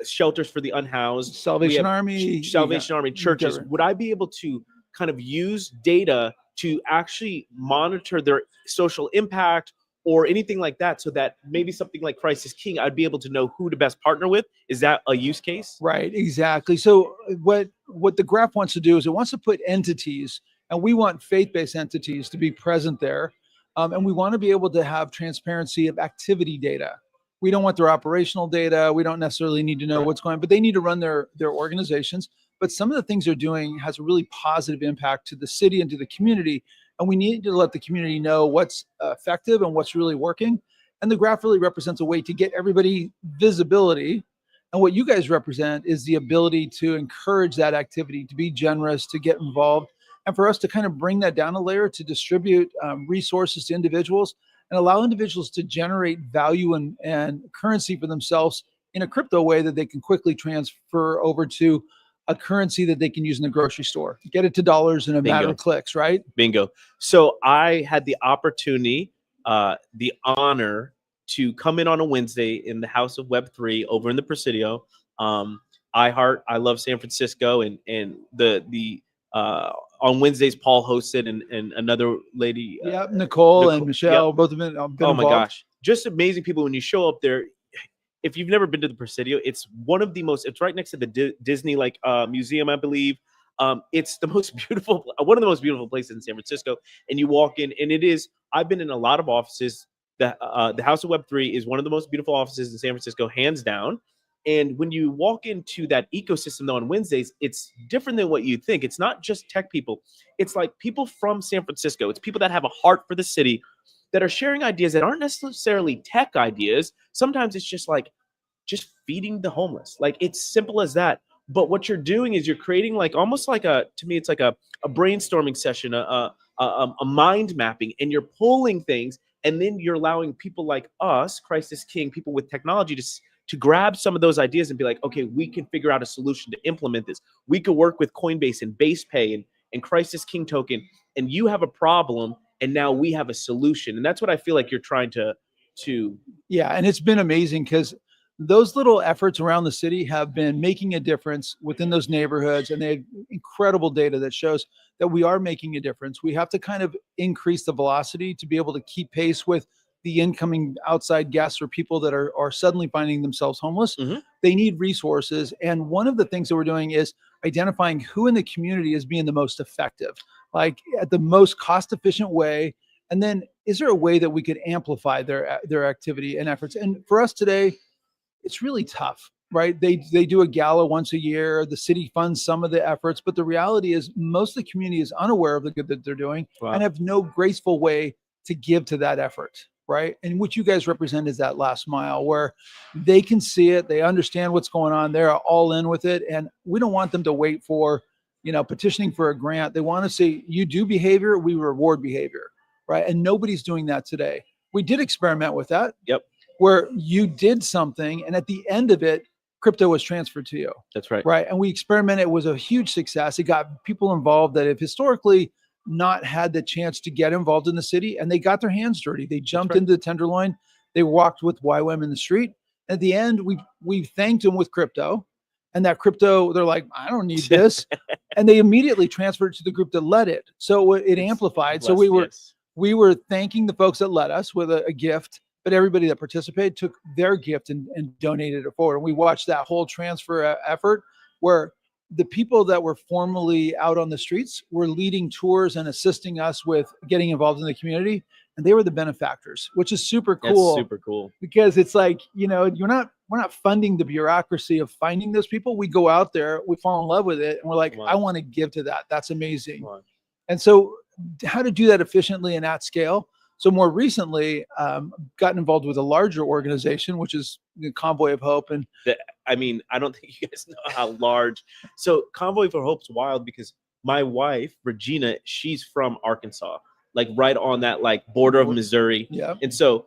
Speaker 5: shelters for the unhoused,
Speaker 7: Salvation Army,
Speaker 5: Army, churches. Would I be able to kind of use data to actually monitor their social impact or anything like that, so that maybe something like Crisis King, I'd be able to know who to best partner with? Is that a use case?
Speaker 7: Right, exactly. So what the Graph wants to do is it wants to put entities, and we want faith-based entities to be present there. And we want to be able to have transparency of activity data. We don't want their operational data. We don't necessarily need to know what's going on, but they need to run their organizations. But some of the things they're doing has a really positive impact to the city and to the community. And we need to let the community know what's effective and what's really working. And the Graph really represents a way to get everybody visibility. And what you guys represent is the ability to encourage that activity, to be generous, to get involved, and for us to kind of bring that down a layer to distribute resources to individuals and allow individuals to generate value and currency for themselves in a crypto way that they can quickly transfer over to a currency that they can use in the grocery store. Get it to dollars in a matter of clicks, right?
Speaker 5: Bingo. So I had the opportunity, the honor to come in on a Wednesday in the House of Web3 over in the Presidio. I love San Francisco, and the on Wednesdays Paul hosted and another lady.
Speaker 7: Yeah, Nicole and Michelle, both have been
Speaker 5: oh
Speaker 7: involved.
Speaker 5: my gosh, just amazing people. When you show up there, if you've never been to the Presidio, it's one of the most. It's right next to the Disney museum, I believe. It's the most beautiful, one of the most beautiful places in San Francisco. And you walk in, and it is. I've been in a lot of offices. The House of Web3 is one of the most beautiful offices in San Francisco, hands down. And when you walk into that ecosystem though on Wednesdays, it's different than what you think. It's not just tech people. It's like people from San Francisco. It's people that have a heart for the city that are sharing ideas that aren't necessarily tech ideas. Sometimes it's just like just feeding the homeless. Like it's simple as that. But what you're doing is you're creating like almost like to me, it's like a brainstorming session, a mind mapping, and you're pulling things, and then you're allowing people like us, Crisis King, people with technology to grab some of those ideas and be like, okay, we can figure out a solution to implement this. We could work with Coinbase and Base Pay and Crisis King token, and you have a problem, and now we have a solution. And that's what I feel like you're trying to.
Speaker 7: Yeah, and it's been amazing because those little efforts around the city have been making a difference within those neighborhoods, and they have incredible data that shows that we are making a difference. We have to kind of increase the velocity to be able to keep pace with the incoming outside guests or people that are suddenly finding themselves homeless. They need resources. And one of the things that we're doing is identifying who in the community is being the most effective, like at the most cost efficient way. And then is there a way that we could amplify their activity and efforts? And for us today, it's really tough, right? They do a gala once a year. The city funds some of the efforts, but the reality is most of the community is unaware of the good that they're doing and have no graceful way to give to that effort, right? And what you guys represent is that last mile where they can see it, they understand what's going on, they're all in with it, and we don't want them to wait for, petitioning for a grant. They want to say, you do behavior, we reward behavior, right? And nobody's doing that today. We did experiment with that.
Speaker 5: Yep.
Speaker 7: Where you did something and at the end of it, crypto was transferred to you.
Speaker 5: That's right.
Speaker 7: Right. And we experimented. It was a huge success. It got people involved that have historically not had the chance to get involved in the city, and they got their hands dirty. They jumped into the Tenderloin. They walked with YWAM in the street. At the end, we thanked them with crypto, and that crypto, they're like, I don't need this. And they immediately transferred it to the group that led it. So it amplified. So we were thanking the folks that led us with a gift, but everybody that participated took their gift and donated it forward. And we watched that whole transfer effort where the people that were formerly out on the streets were leading tours and assisting us with getting involved in the community. And they were the benefactors, which is super cool.
Speaker 5: That's super cool.
Speaker 7: Because it's like, we're not funding the bureaucracy of finding those people. We go out there, we fall in love with it, and we're like, I want to give to that. That's amazing. And so how to do that efficiently and at scale. So more recently, gotten involved with a larger organization, which is the Convoy of Hope. And
Speaker 5: I don't think you guys know how large. So Convoy for Hope's wild because my wife, Regina, she's from Arkansas, like right on that border of Missouri.
Speaker 7: Yeah.
Speaker 5: And so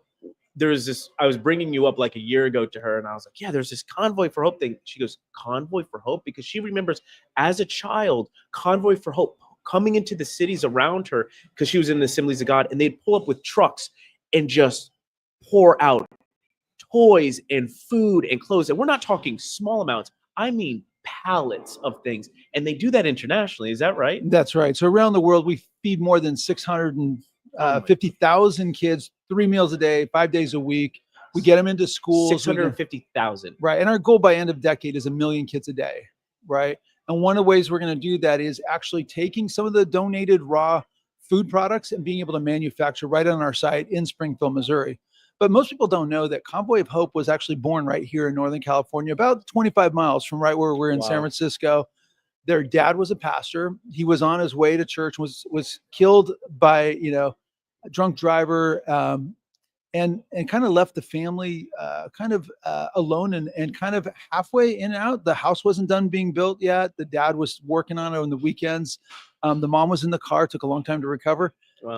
Speaker 5: there's this, I was bringing you up like a year ago to her, and I was like, yeah, there's this Convoy for Hope thing. She goes, Convoy for Hope? Because she remembers as a child, Convoy for Hope coming into the cities around her because she was in the Assemblies of God, and they'd pull up with trucks and just pour out toys and food and clothes. And we're not talking small amounts. I mean pallets of things. And they do that internationally. Is that right?
Speaker 7: That's right. So around the world, we feed more than 650,000 kids, 3 meals a day, 5 days a week. We get them into schools.
Speaker 5: 650,000.
Speaker 7: Right. And our goal by end of decade is 1 million kids a day. Right. And one of the ways we're going to do that is actually taking some of the donated raw food products and being able to manufacture right on our site in Springfield, Missouri. But most people don't know that Convoy of Hope was actually born right here in Northern California, about 25 miles from right where we're in San Francisco. Their dad was a pastor. He was on his way to church, was killed by, a drunk driver, and kind of left the family alone and kind of halfway in and out. The house wasn't done being built yet. The dad was working on it on the weekends. The mom was in the car, took a long time to recover.
Speaker 5: Wow.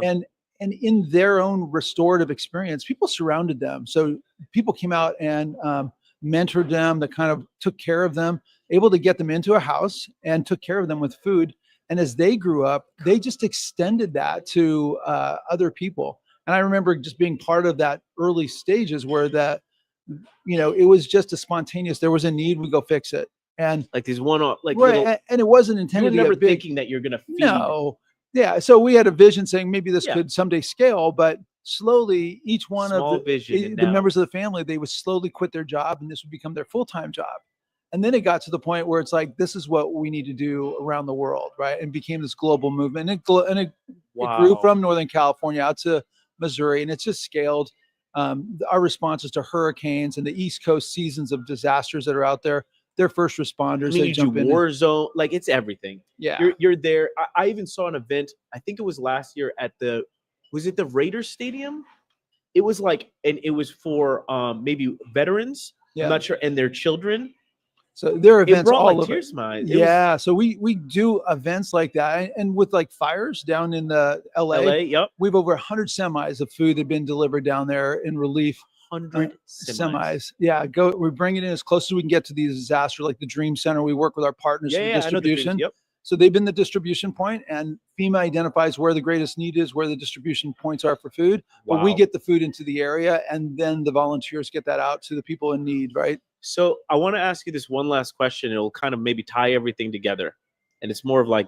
Speaker 7: And in their own restorative experience, people surrounded them. So people came out and mentored them, that kind of took care of them, able to get them into a house and took care of them with food. And as they grew up, they just extended that to other people. And I remember just being part of that early stages where that, it was just a spontaneous, there was a need, we go fix it. And
Speaker 5: like these one-off,
Speaker 7: right, and it wasn't intended to
Speaker 5: never
Speaker 7: get big.
Speaker 5: Thinking that you're going to feed.
Speaker 7: No. Yeah. So we had a vision saying maybe this could someday scale, but slowly each one of the members of the family, they would slowly quit their job and this would become their full-time job. And then it got to the point where it's like, this is what we need to do around the world, right? And became this global movement. And it grew from Northern California out to Missouri, and it's just scaled. Our responses to hurricanes and the East Coast seasons of disasters that are out there, they're first responders. They jump in.
Speaker 5: War zone, it's everything.
Speaker 7: Yeah,
Speaker 5: you're there. I even saw an event. I think it was last year at was it the Raiders Stadium? It was and it was for maybe veterans.
Speaker 7: Yeah.
Speaker 5: I'm not sure, and their children.
Speaker 7: So there are events all over.
Speaker 5: Tears to my eyes.
Speaker 7: Yeah, so we do events like that, and with fires down in the LA.
Speaker 5: Yep.
Speaker 7: We've over 100 semis of food that have been delivered down there in relief.
Speaker 5: 100 semis.
Speaker 7: Yeah, we bring it in as close as we can get to these disasters, like the Dream Center. We work with our partners for distribution.
Speaker 5: Yep.
Speaker 7: So they've been the distribution point, and FEMA identifies where the greatest need is, where the distribution points are for food.
Speaker 5: Wow.
Speaker 7: But we get the food into the area, and then the volunteers get that out to the people in need, right?
Speaker 5: So I want to ask you this one last question. It'll kind of maybe tie everything together. And it's more of I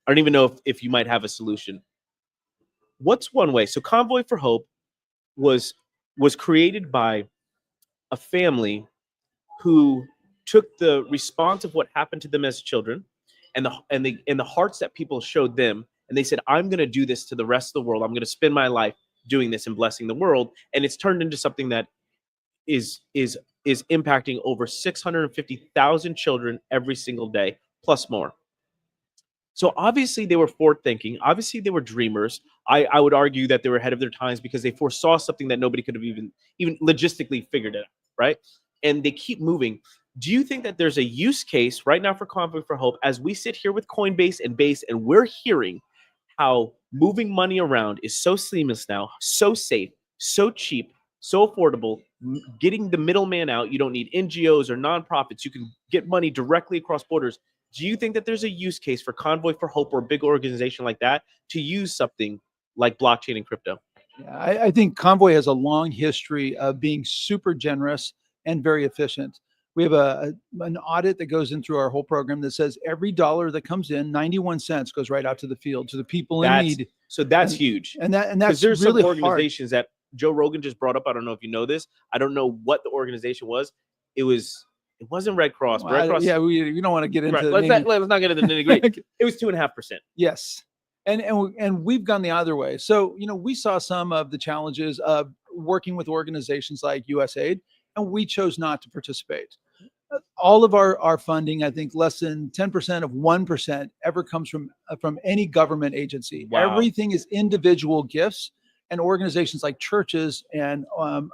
Speaker 5: don't even know if you might have a solution. What's one way? So Convoy for Hope was was created by a family who took the response of what happened to them as children and the hearts that people showed them, and they said, I'm going to do this to the rest of the world. I'm going to spend my life doing this and blessing the world. And it's turned into something that is impacting over 650,000 children every single day, plus more. So obviously they were forward thinking. Obviously they were dreamers. I would argue that they were ahead of their times because they foresaw something that nobody could have even logistically figured it out, right? And they keep moving. Do you think that there's a use case right now for Convoy for Hope as we sit here with Coinbase and Base, and we're hearing how moving money around is so seamless now, so safe, so cheap, so affordable, getting the middleman out. You don't need NGOs or nonprofits. You can get money directly across borders. Do you think that there's a use case for Convoy for Hope or a big organization like that to use something like blockchain and crypto?
Speaker 7: Yeah, I think Convoy has a long history of being super generous and very efficient. We have an audit that goes in through our whole program that says every dollar that comes in, 91 cents goes right out to the field, to the people in need.
Speaker 5: So that's huge.
Speaker 7: And that's
Speaker 5: there's
Speaker 7: really
Speaker 5: some organizations that Joe Rogan just brought up. I don't know if you know this. I don't know what the organization was. It wasn't Red Cross.
Speaker 7: Well,
Speaker 5: Red Cross.
Speaker 7: Yeah, we don't want to get into.
Speaker 5: Right. Let's not get into the nitty-gritty. It was 2.5%.
Speaker 7: Yes, and we've gone the other way. So we saw some of the challenges of working with organizations like USAID, and we chose not to participate. All of our funding, I think less than 10% of 1% ever comes from any government agency.
Speaker 5: Wow.
Speaker 7: Everything is individual gifts, and organizations like churches and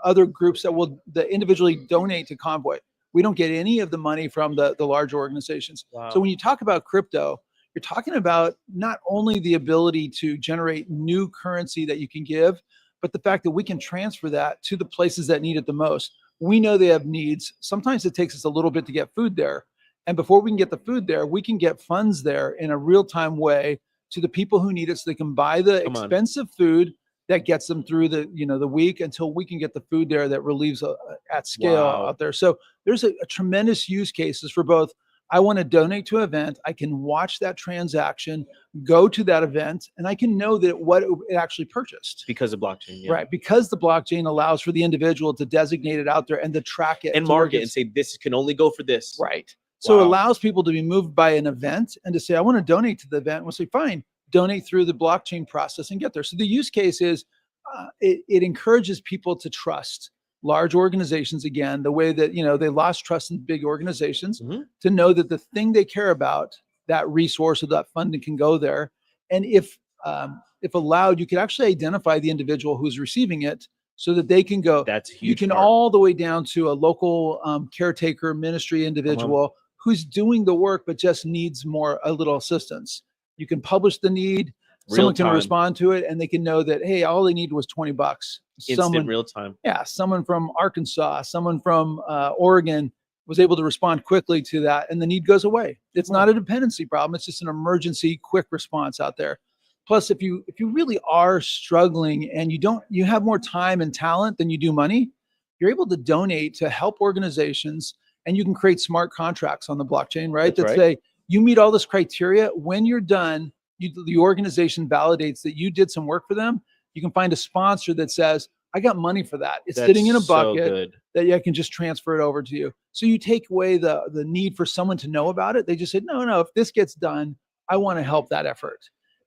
Speaker 7: other groups that individually donate to Convoy. We don't get any of the money from the large organizations.
Speaker 5: Wow.
Speaker 7: So when you talk about crypto, you're talking about not only the ability to generate new currency that you can give, but the fact that we can transfer that to the places that need it the most. We know they have needs. Sometimes it takes us a little bit to get food there. And before we can get the food there, we can get funds there in a real-time way to the people who need it so they can buy the expensive food that gets them through the week until we can get the food there that relieves at scale out there. So there's a tremendous use cases for both. I want to donate to an event. I can watch that transaction, go to that event, and I can know that what it actually purchased.
Speaker 5: Because of blockchain. Yeah.
Speaker 7: Right. Because the blockchain allows for the individual to designate it out there and to track it.
Speaker 5: And mark it and say, this can only go for this.
Speaker 7: Right. So it allows people to be moved by an event and to say, I want to donate to the event. We'll say, fine, donate through the blockchain process and get there. So the use case is it encourages people to trust large organizations again, the way that, they lost trust in big organizations, to know that the thing they care about, that resource or that funding can go there. And if allowed, you can actually identify the individual who's receiving it so that they can go.
Speaker 5: That's huge.
Speaker 7: You can all the way down to a local caretaker ministry individual who's doing the work, but just needs a little assistance. You can publish the need. Someone can respond to it, and they can know that, hey, all they need was $20.
Speaker 5: Instant real time.
Speaker 7: Yeah, someone from Arkansas, someone from Oregon was able to respond quickly to that, and the need goes away. It's not a dependency problem. It's just an emergency, quick response out there. Plus, if you really are struggling and you have more time and talent than you do money, you're able to donate to help organizations, and you can create smart contracts on the blockchain, right? That say you meet all this criteria. When you're done, the organization validates that you did some work for them. You can find a sponsor that says, I got money for that. It's sitting in a bucket that I can just transfer it over to you. So you take away the need for someone to know about it. They just said, no, if this gets done, I want to help that effort.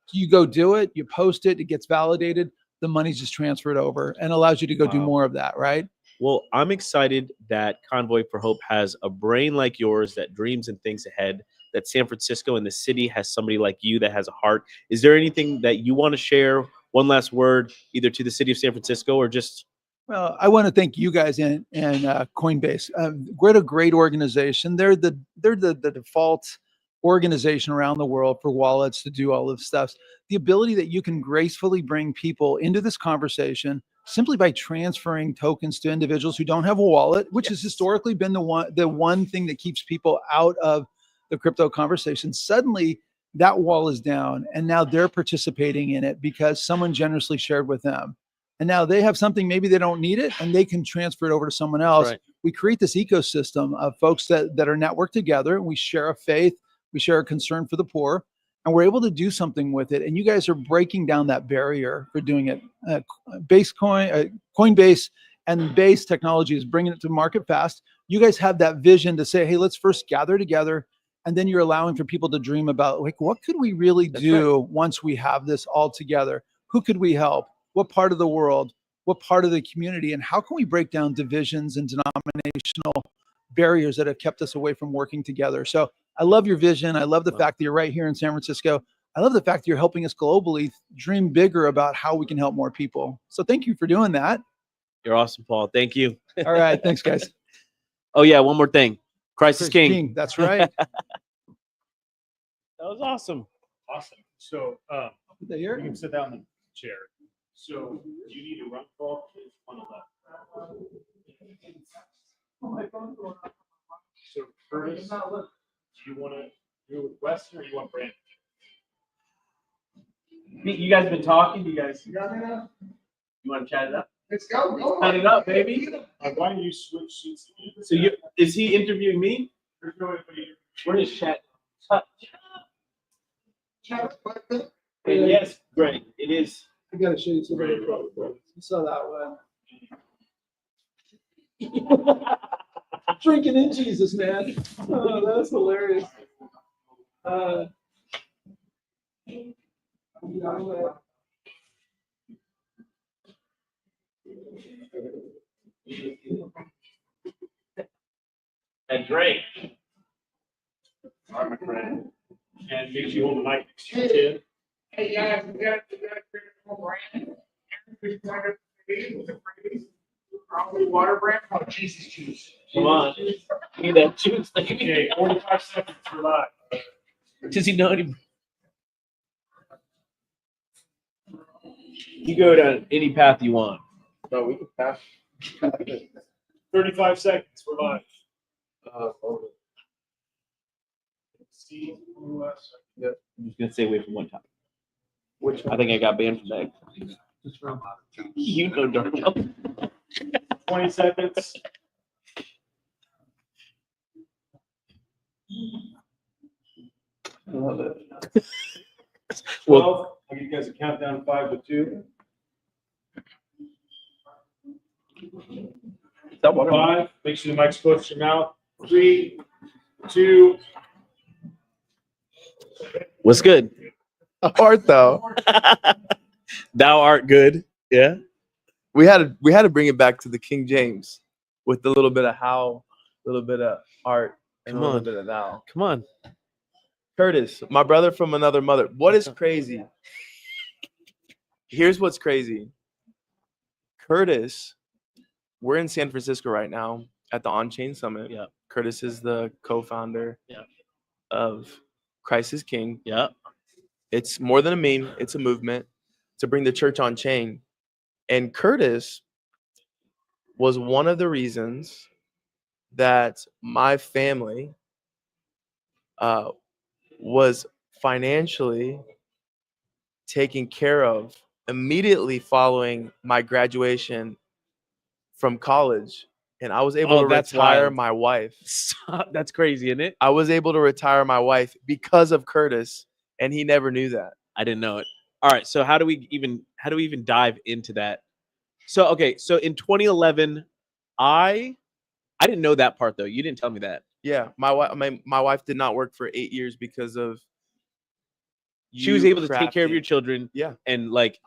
Speaker 7: So you go do it, you post it, it gets validated, the money's just transferred over and allows you to go do more of that, right?
Speaker 5: Well, I'm excited that Convoy for Hope has a brain like yours that dreams and thinks ahead, that San Francisco and the city has somebody like you that has a heart. Is there anything that you want to share? One last word, either to the city of San Francisco or just...
Speaker 7: Well, I want to thank you guys and Coinbase. We're a great organization. They're the default organization around the world for wallets to do all this stuff. The ability that you can gracefully bring people into this conversation simply by transferring tokens to individuals who don't have a wallet, which has historically been the one thing that keeps people out of the crypto conversation. Suddenly that wall is down, and now they're participating in it because someone generously shared with them. And now they have something, maybe they don't need it, and they can transfer it over to someone else. Right. We create this ecosystem of folks that are networked together, and we share a faith, we share a concern for the poor, and we're able to do something with it. And you guys are breaking down that barrier for doing it. Coinbase and Base Technology is bringing it to market fast. You guys have that vision to say, hey, let's first gather together. And then you're allowing for people to dream about, like, what could we really do once we have this all together? Who could we help? What part of the world? What part of the community? And how can we break down divisions and denominational barriers that have kept us away from working together? So I love your vision. I love the fact that you're right here in San Francisco. I love the fact that you're helping us globally dream bigger about how we can help more people. So thank you for doing that.
Speaker 5: You're awesome, Paul. Thank you.
Speaker 7: All right. Thanks, guys.
Speaker 5: Oh, yeah. One more thing. Christ is King.
Speaker 7: That's right.
Speaker 5: That was awesome.
Speaker 3: Awesome. So
Speaker 7: They hear?
Speaker 3: you can sit down in the chair. So you need to run call on the left. So Curtis, do you want to do it with Weston or you want Brandon?
Speaker 5: You guys been talking? You guys, you want to chat it up?
Speaker 1: Let's go.
Speaker 5: Chat it up, baby.
Speaker 3: Why don't you switch seats again?
Speaker 5: So is he interviewing me?
Speaker 3: There's no anybody.
Speaker 5: We're just chat. And yes, great. It is.
Speaker 7: I gotta show you something. You saw that one. Drinking in Jesus, man. Oh, that's hilarious.
Speaker 3: And Drake. All right, my friend. And make sure you hold the mic next to your chin.
Speaker 1: Hey guys, we got more brand. Probably water brand. Oh, Jesus juice.
Speaker 5: Come on. Need that juice.
Speaker 3: Okay, 45 seconds for live.
Speaker 5: Does he know any? You go down any path you want.
Speaker 2: No, we can pass.
Speaker 3: 35 seconds for live. See who else?
Speaker 5: I'm just gonna stay away from one topic.
Speaker 2: Which
Speaker 5: I think I got banned from that. You know, Darnell.
Speaker 3: 20 seconds.
Speaker 5: I love it.
Speaker 3: 12. I'll give you guys a countdown 5 to 2.
Speaker 5: Is that what
Speaker 3: 5. Make sure the mic's close to your mouth. 3, 2.
Speaker 5: What's good?
Speaker 8: Art though.
Speaker 5: Thou art good. Yeah.
Speaker 8: We had to bring it back to the King James with a little bit of how, a little bit of art, and
Speaker 5: Come
Speaker 8: a little
Speaker 5: on.
Speaker 8: bit of thou.
Speaker 5: Come on.
Speaker 8: Curtis, my brother from another mother. What is crazy? Here's what's crazy. Curtis, we're in San Francisco right now at the OnChain Summit.
Speaker 5: Yeah.
Speaker 8: Curtis is the co-founder of Christ is King.
Speaker 5: Yeah.
Speaker 8: It's more than a meme. It's a movement to bring the church on chain. And Curtis was one of the reasons that my family was financially taken care of immediately following my graduation from college. And I was able to retire
Speaker 5: wild.
Speaker 8: my wife.
Speaker 5: Stop. That's crazy, isn't it?
Speaker 8: I was able to retire my wife because of Curtis, and he never knew that.
Speaker 5: I didn't know it. All right. So how do we even dive into that? So okay. So in 2011, I didn't know that part though. You didn't tell me that.
Speaker 8: Yeah, my wife did not work for 8 years because of
Speaker 5: She was able to take care of your children.
Speaker 8: Yeah.
Speaker 5: And like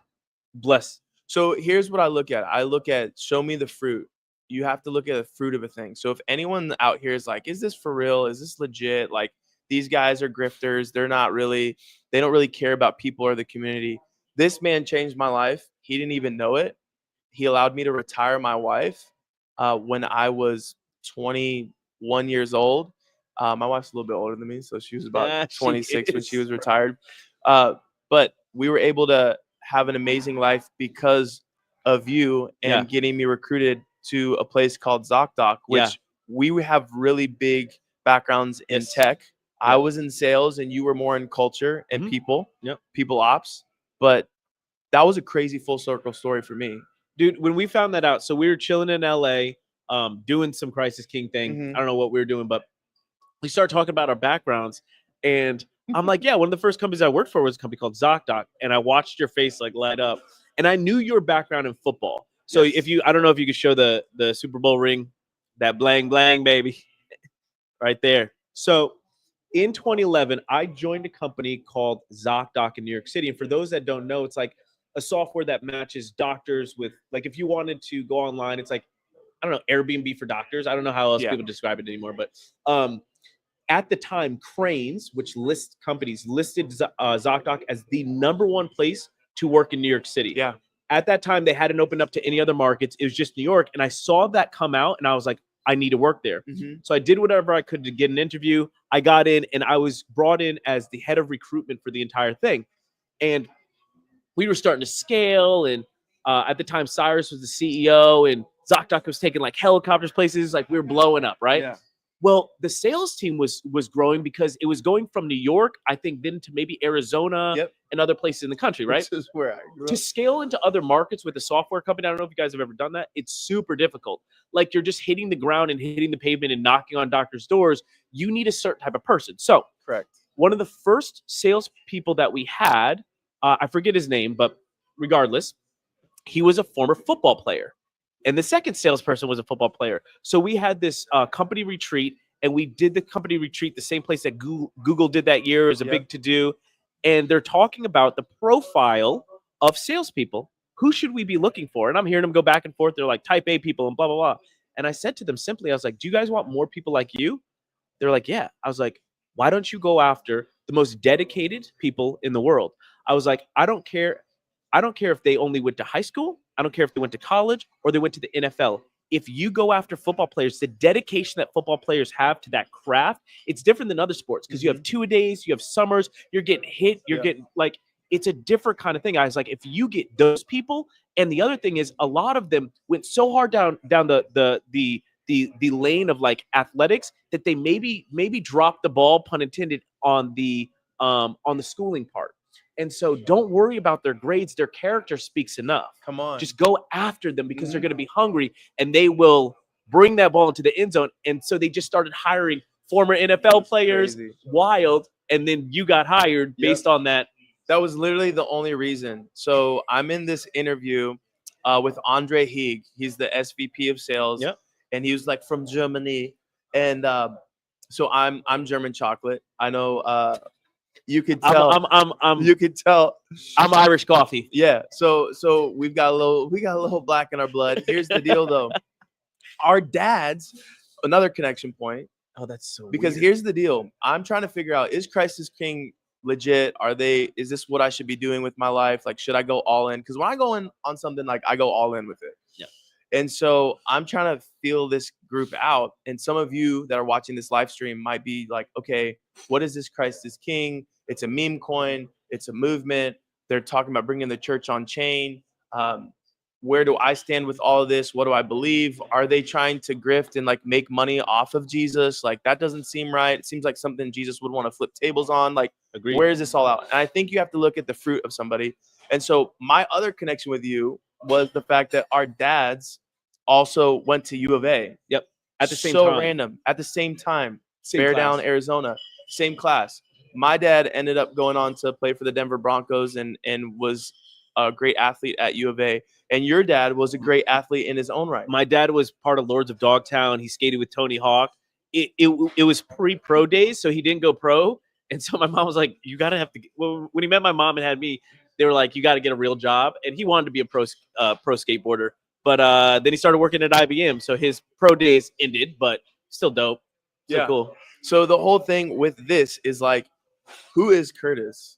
Speaker 5: bless.
Speaker 8: So here's what I look at. I look at show me the fruit. You have to look at the fruit of a thing. So if anyone out here is like, is this for real? Is this legit? Like these guys are grifters. They don't really care about people or the community. This man changed my life. He didn't even know it. He allowed me to retire my wife when I was 21 years old. My wife's a little bit older than me, so she was about 26 when she was retired. But we were able to have an amazing life because of you and getting me recruited to a place called ZocDoc, which we have really big backgrounds in tech. I was in sales and you were more in culture and people ops. But that was a crazy full circle story for me.
Speaker 5: Dude, when we found that out, so we were chilling in LA, doing some Crisis King thing. I don't know what we were doing, but we started talking about our backgrounds. And I'm like, yeah, one of the first companies I worked for was a company called ZocDoc. And I watched your face like light up. And I knew your background in football. So if you, I don't know if you could show the Super Bowl ring, that blang blang baby, right there. So in 2011, I joined a company called ZocDoc in New York City. And for those that don't know, it's like a software that matches doctors with, like, if you wanted to go online, it's like, I don't know, Airbnb for doctors. I don't know how else people describe it anymore, but at the time, Cranes, which list companies, listed ZocDoc as the #1 place to work in New York City.
Speaker 8: Yeah.
Speaker 5: At that time, they hadn't opened up to any other markets. It was just New York. And I saw that come out and I was like, I need to work there. So I did whatever I could to get an interview. I got in and I was brought in as the head of recruitment for the entire thing. And we were starting to scale. And at the time, Cyrus was the CEO and ZocDoc was taking like helicopters places. Like we were blowing up, right?
Speaker 8: Yeah.
Speaker 5: Well, the sales team was growing because it was going from New York, I think, then to maybe Arizona and other places in the country, right?
Speaker 8: This is where I grew
Speaker 5: to
Speaker 8: up.
Speaker 5: Scale into other markets with a software company. I don't know if you guys have ever done that. It's super difficult. Like you're just hitting the ground and hitting the pavement and knocking on doctors' doors. You need a certain type of person. So
Speaker 8: Correct.
Speaker 5: one of the first salespeople that we had, I forget his name, but regardless, he was a former football player. And the second salesperson was a football player. So we had this company retreat, and we did the company retreat the same place that Google did that year. It was a big to-do. And they're talking about the profile of salespeople. Who should we be looking for? And I'm hearing them go back and forth. They're like type A people and blah, blah, blah. And I said to them simply, I was like, do you guys want more people like you? They're like, yeah. I was like, why don't you go after the most dedicated people in the world? I was like, I don't care if they only went to high school. I don't care if they went to college or they went to the NFL. If you go after football players, the dedication that football players have to that craft, it's different than other sports because you have 2-a-days, you have summers, you're getting hit, you're getting like, it's a different kind of thing. I was like, if you get those people, and the other thing is a lot of them went so hard down the lane of like athletics that they maybe dropped the ball, pun intended, on the schooling part. And so don't worry about their grades. Their character speaks enough.
Speaker 8: Come on.
Speaker 5: Just go after them because they're going to be hungry and they will bring that ball into the end zone. And so they just started hiring former NFL players, wild, and then you got hired based on that.
Speaker 8: That was literally the only reason. So I'm in this interview with Andre Heeg. He's the SVP of sales.
Speaker 5: Yep.
Speaker 8: And he was like from Germany. And so I'm German chocolate. I know you could tell. You could tell.
Speaker 5: I'm Irish coffee.
Speaker 8: Yeah. So we got a little black in our blood. Here's the deal though. Our dads, another connection point.
Speaker 5: Oh, that's so
Speaker 8: because
Speaker 5: weird.
Speaker 8: Here's the deal. I'm trying to figure out, is Christ is King legit? Is this what I should be doing with my life? Like, should I go all in? Because when I go in on something, like I go all in with it.
Speaker 5: Yeah.
Speaker 8: And so I'm trying to feel this group out. And some of you that are watching this live stream might be like, okay, what is this Christ is King? It's a meme coin. It's a movement. They're talking about bringing the church OnChain. Where do I stand with all of this? What do I believe? Are they trying to grift and like make money off of Jesus? Like that doesn't seem right. It seems like something Jesus would want to flip tables on. Like,
Speaker 5: Agreed.
Speaker 8: Where is this all out? And I think you have to look at the fruit of somebody. And so my other connection with you was the fact that our dads also went to U of A.
Speaker 5: Yep. At the same
Speaker 8: so
Speaker 5: time.
Speaker 8: Random. At the same time.
Speaker 5: Same
Speaker 8: Bear
Speaker 5: class.
Speaker 8: Down, Arizona. Same class. My dad ended up going on to play for the Denver Broncos and was a great athlete at U of A. And your dad was a great athlete in his own right.
Speaker 5: My dad was part of Lords of Dogtown. He skated with Tony Hawk. It was pre-pro days, so he didn't go pro. And so my mom was like, you got to have to – well, when he met my mom and had me, they were like, you got to get a real job. And he wanted to be a pro skateboarder. But then he started working at IBM. So his pro days ended, but still dope. So cool.
Speaker 8: So the whole thing with this is like, who is Curtis?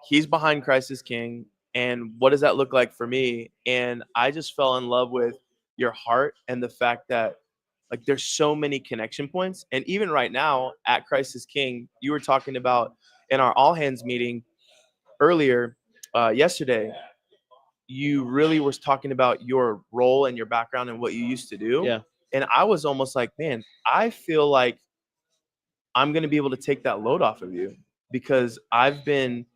Speaker 8: He's behind Christ is King. And what does that look like for me? And I just fell in love with your heart and the fact that like there's so many connection points. And even right now at Christ is King, you were talking about in our all hands meeting earlier yesterday, you really was talking about your role and your background and what you used to do.
Speaker 5: Yeah.
Speaker 8: And I was almost like, man, I feel like I'm going to be able to take that load off of you because I've been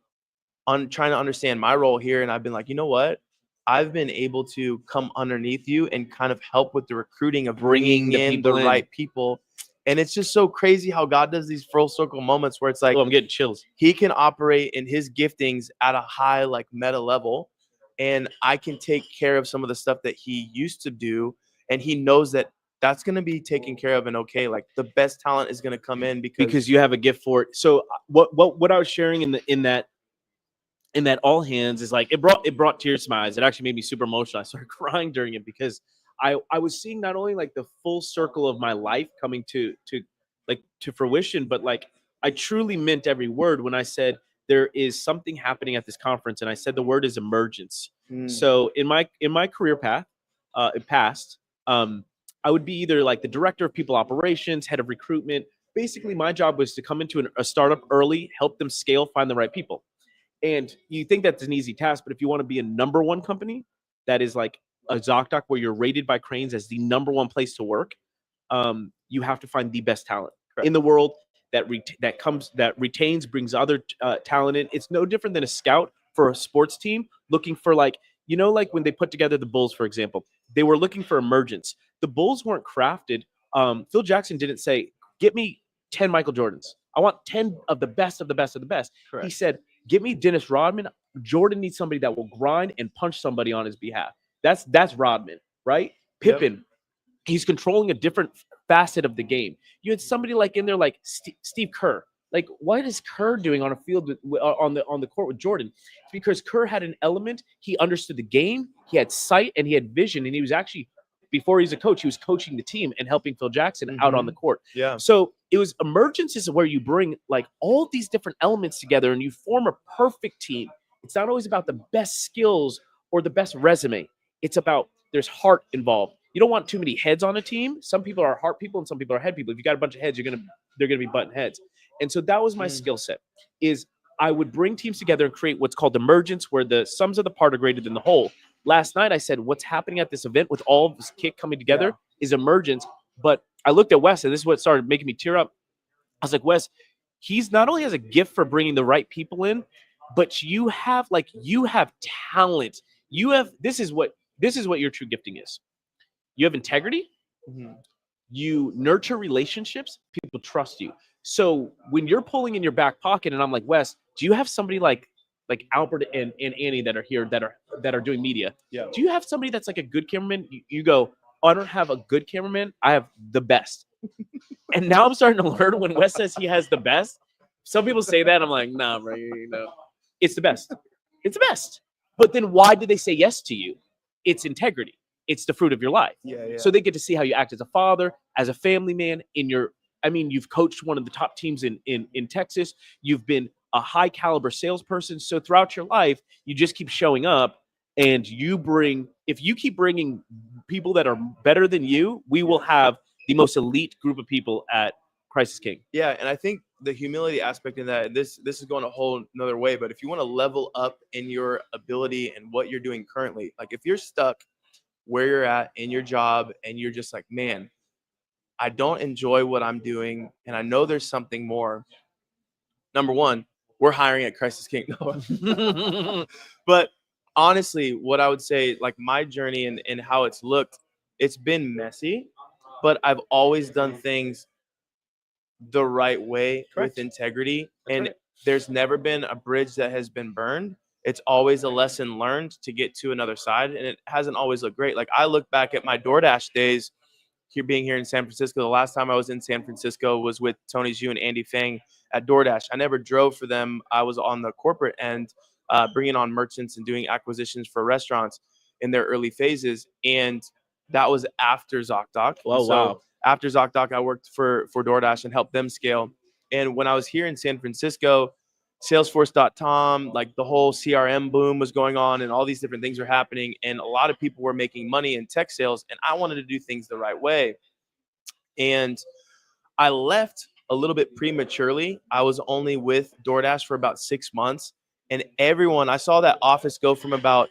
Speaker 8: trying to understand my role here. And I've been like, you know what? I've been able to come underneath you and kind of help with the recruiting of bringing in the right people. And it's just so crazy how God does these full circle moments where it's like,
Speaker 5: I'm getting chills.
Speaker 8: He can operate in his giftings at a high, like meta level. and I can take care of some of the stuff that he used to do, and he knows that that's going to be taken care of and okay. Like the best talent is going to come in
Speaker 5: because you have a gift for it. So what I was sharing in that all hands is like it brought tears to my eyes. It actually made me super emotional. I started crying during it because I was seeing not only like the full circle of my life coming to fruition, but like I truly meant every word when I said there is something happening at this conference, and I said the word is emergence. So in my career path, past, I would be either like the director of people operations, head of recruitment. Basically, my job was to come into a startup early, help them scale, find the right people. And you think that's an easy task, but if you want to be a number one company that is like a ZocDoc where you're rated by Cranes as the number one place to work, you have to find the best talent in the world that retains, brings other talent in. It's no different than a scout for a sports team looking for like when they put together the Bulls, for example, they were looking for emergence. The Bulls weren't crafted. Phil Jackson didn't say, "Get me 10 Michael Jordans. I want 10 of the best of the best of the best." Correct. He said, "Give me Dennis Rodman. Jordan needs somebody that will grind and punch somebody on his behalf." That's Rodman, right? Pippen, he's controlling a different facet of the game. You had somebody like in there like Steve Kerr. Like, what is Kerr doing on a field on the court with Jordan? It's because Kerr had an element. He understood the game. He had sight and he had vision, and he was actually, before he's a coach, he was coaching the team and helping Phil Jackson out on the court.
Speaker 8: Yeah.
Speaker 5: So it was emergence is where you bring like all these different elements together and you form a perfect team. It's not always about the best skills or the best resume. It's about there's heart involved. You don't want too many heads on a team. Some people are heart people and some people are head people. If you got a bunch of heads, they're gonna be button heads. And so that was my skill set. Is I would bring teams together and create what's called emergence, where the sums of the part are greater than the whole. Last night I said what's happening at this event with all of this kick coming together is emergence. But I looked at Wes, and this is what started making me tear up. I was like, Wes, he's not only has a gift for bringing the right people in, but you have talent. This is what your true gifting is. You have integrity. You nurture relationships. People trust you. So when you're pulling in your back pocket, and I'm like, Wes, do you have somebody like Albert and Annie that are here that are doing media?
Speaker 8: Yeah.
Speaker 5: Do you have somebody that's like a good cameraman? You go, oh, I don't have a good cameraman. I have the best. And now I'm starting to learn when Wes says he has the best. Some people say that. I'm like, nah, bro, it's the best. It's the best. But then why did they say yes to you? It's integrity. It's the fruit of your life.
Speaker 8: Yeah.
Speaker 5: So they get to see how you act as a father, as a family man. You've coached one of the top teams in Texas. You've been a high caliber salesperson. So throughout your life, you just keep showing up, and if you keep bringing people that are better than you, we will have the most elite group of people at Crisis King.
Speaker 8: Yeah, and I think the humility aspect in that, this is going a whole another way, but if you want to level up in your ability and what you're doing currently, like if you're stuck where you're at in your job and you're just like, man, I don't enjoy what I'm doing and I know there's something more. Number one, we're hiring at Crisis King. But honestly, what I would say, like my journey and how it's looked, it's been messy, but I've always done things the right way. Correct. With integrity. That's and right. There's never been a bridge that has been burned. It's always a lesson learned to get to another side. And it hasn't always looked great. Like I look back at my DoorDash days being here in San Francisco. The last time I was in San Francisco was with Tony Zhu and Andy Fang at DoorDash. I never drove for them. I was on the corporate end, bringing on merchants and doing acquisitions for restaurants in their early phases. And that was after ZocDoc.
Speaker 5: Oh, so wow.
Speaker 8: After ZocDoc, I worked for DoorDash and helped them scale. And when I was here in San Francisco, Salesforce.com, like the whole CRM boom was going on and all these different things were happening. And a lot of people were making money in tech sales. And I wanted to do things the right way. And I left a little bit prematurely. I was only with DoorDash for about 6 months. And I saw that office go from about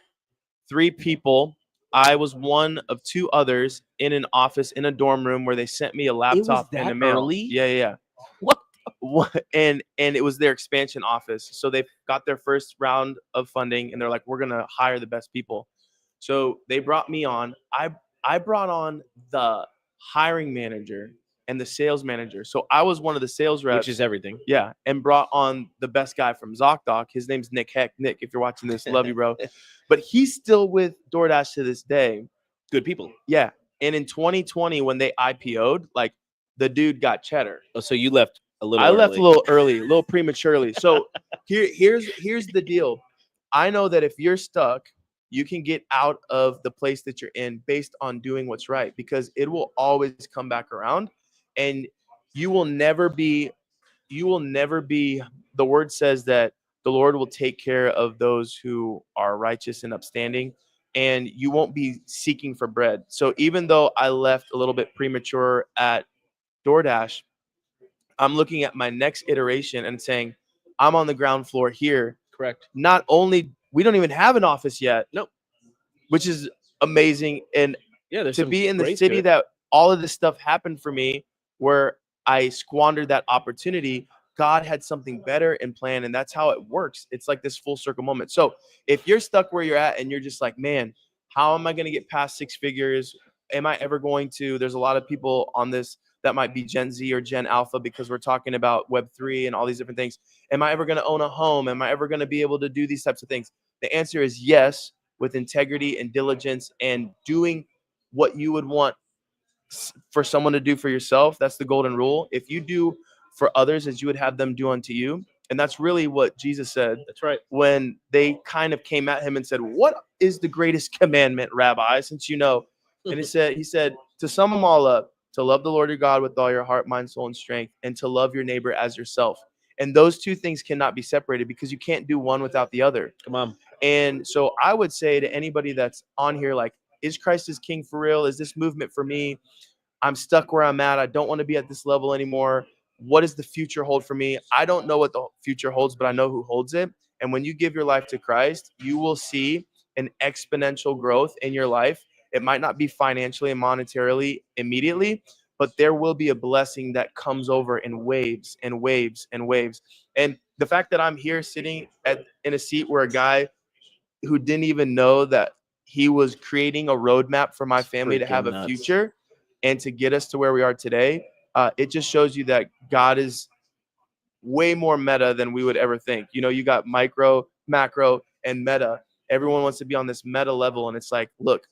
Speaker 8: 3 people. I was one of 2 others in an office in a dorm room where they sent me a laptop in the mail.
Speaker 5: Early?
Speaker 8: Yeah. What? And it was their expansion office. So they got their first round of funding and they're like, we're going to hire the best people. So they brought me on. I brought on the hiring manager and the sales manager. So I was one of the sales reps.
Speaker 5: Which is everything.
Speaker 8: Yeah, and brought on the best guy from ZocDoc. His name's Nick Heck. Nick, if you're watching this, love you, bro. But he's still with DoorDash to this day.
Speaker 5: Good people.
Speaker 8: Yeah, and in 2020 when they IPO'd, like the dude got cheddar.
Speaker 5: Oh, so you left a little.
Speaker 8: I left a little early, a little prematurely. So here's the deal. I know that if you're stuck, you can get out of the place that you're in based on doing what's right, because it will always come back around, and you will never be. The word says that the Lord will take care of those who are righteous and upstanding, and you won't be seeking for bread. So even though I left a little bit premature at DoorDash, I'm looking at my next iteration and saying, I'm on the ground floor here.
Speaker 5: Correct.
Speaker 8: Not only, we don't even have an office yet.
Speaker 5: Nope.
Speaker 8: Which is amazing. And to be in the city that all of this stuff happened for me, where I squandered that opportunity, God had something better in plan. And that's how it works. It's like this full circle moment. So if you're stuck where you're at and you're just like, man, how am I going to get past 6 figures? Am I ever going to? There's a lot of people on this that might be Gen Z or Gen Alpha, because we're talking about Web3 and all these different things. Am I ever going to own a home? Am I ever going to be able to do these types of things? The answer is yes, with integrity and diligence and doing what you would want for someone to do for yourself. That's the golden rule. If you do for others as you would have them do unto you. And that's really what Jesus said.
Speaker 5: That's right.
Speaker 8: When they kind of came at him and said, what is the greatest commandment, Rabbi, since you know? And he said, to sum them all up, to love the Lord your God with all your heart, mind, soul, and strength, and to love your neighbor as yourself. And those two things cannot be separated, because you can't do one without the other.
Speaker 5: Come on.
Speaker 8: And so I would say to anybody that's on here, like, is Christ is King for real? Is this movement for me? I'm stuck where I'm at. I don't want to be at this level anymore. What does the future hold for me? I don't know what the future holds, but I know who holds it. And when you give your life to Christ, you will see an exponential growth in your life. It might not be financially and monetarily immediately, but there will be a blessing that comes over in waves and waves and waves. And the fact that I'm here sitting in a seat where a guy who didn't even know that he was creating a roadmap for my family to have a future and to get us to where we are today, it just shows you that God is way more meta than we would ever think. You know, you got micro, macro, and meta. Everyone wants to be on this meta level. And it's like, look,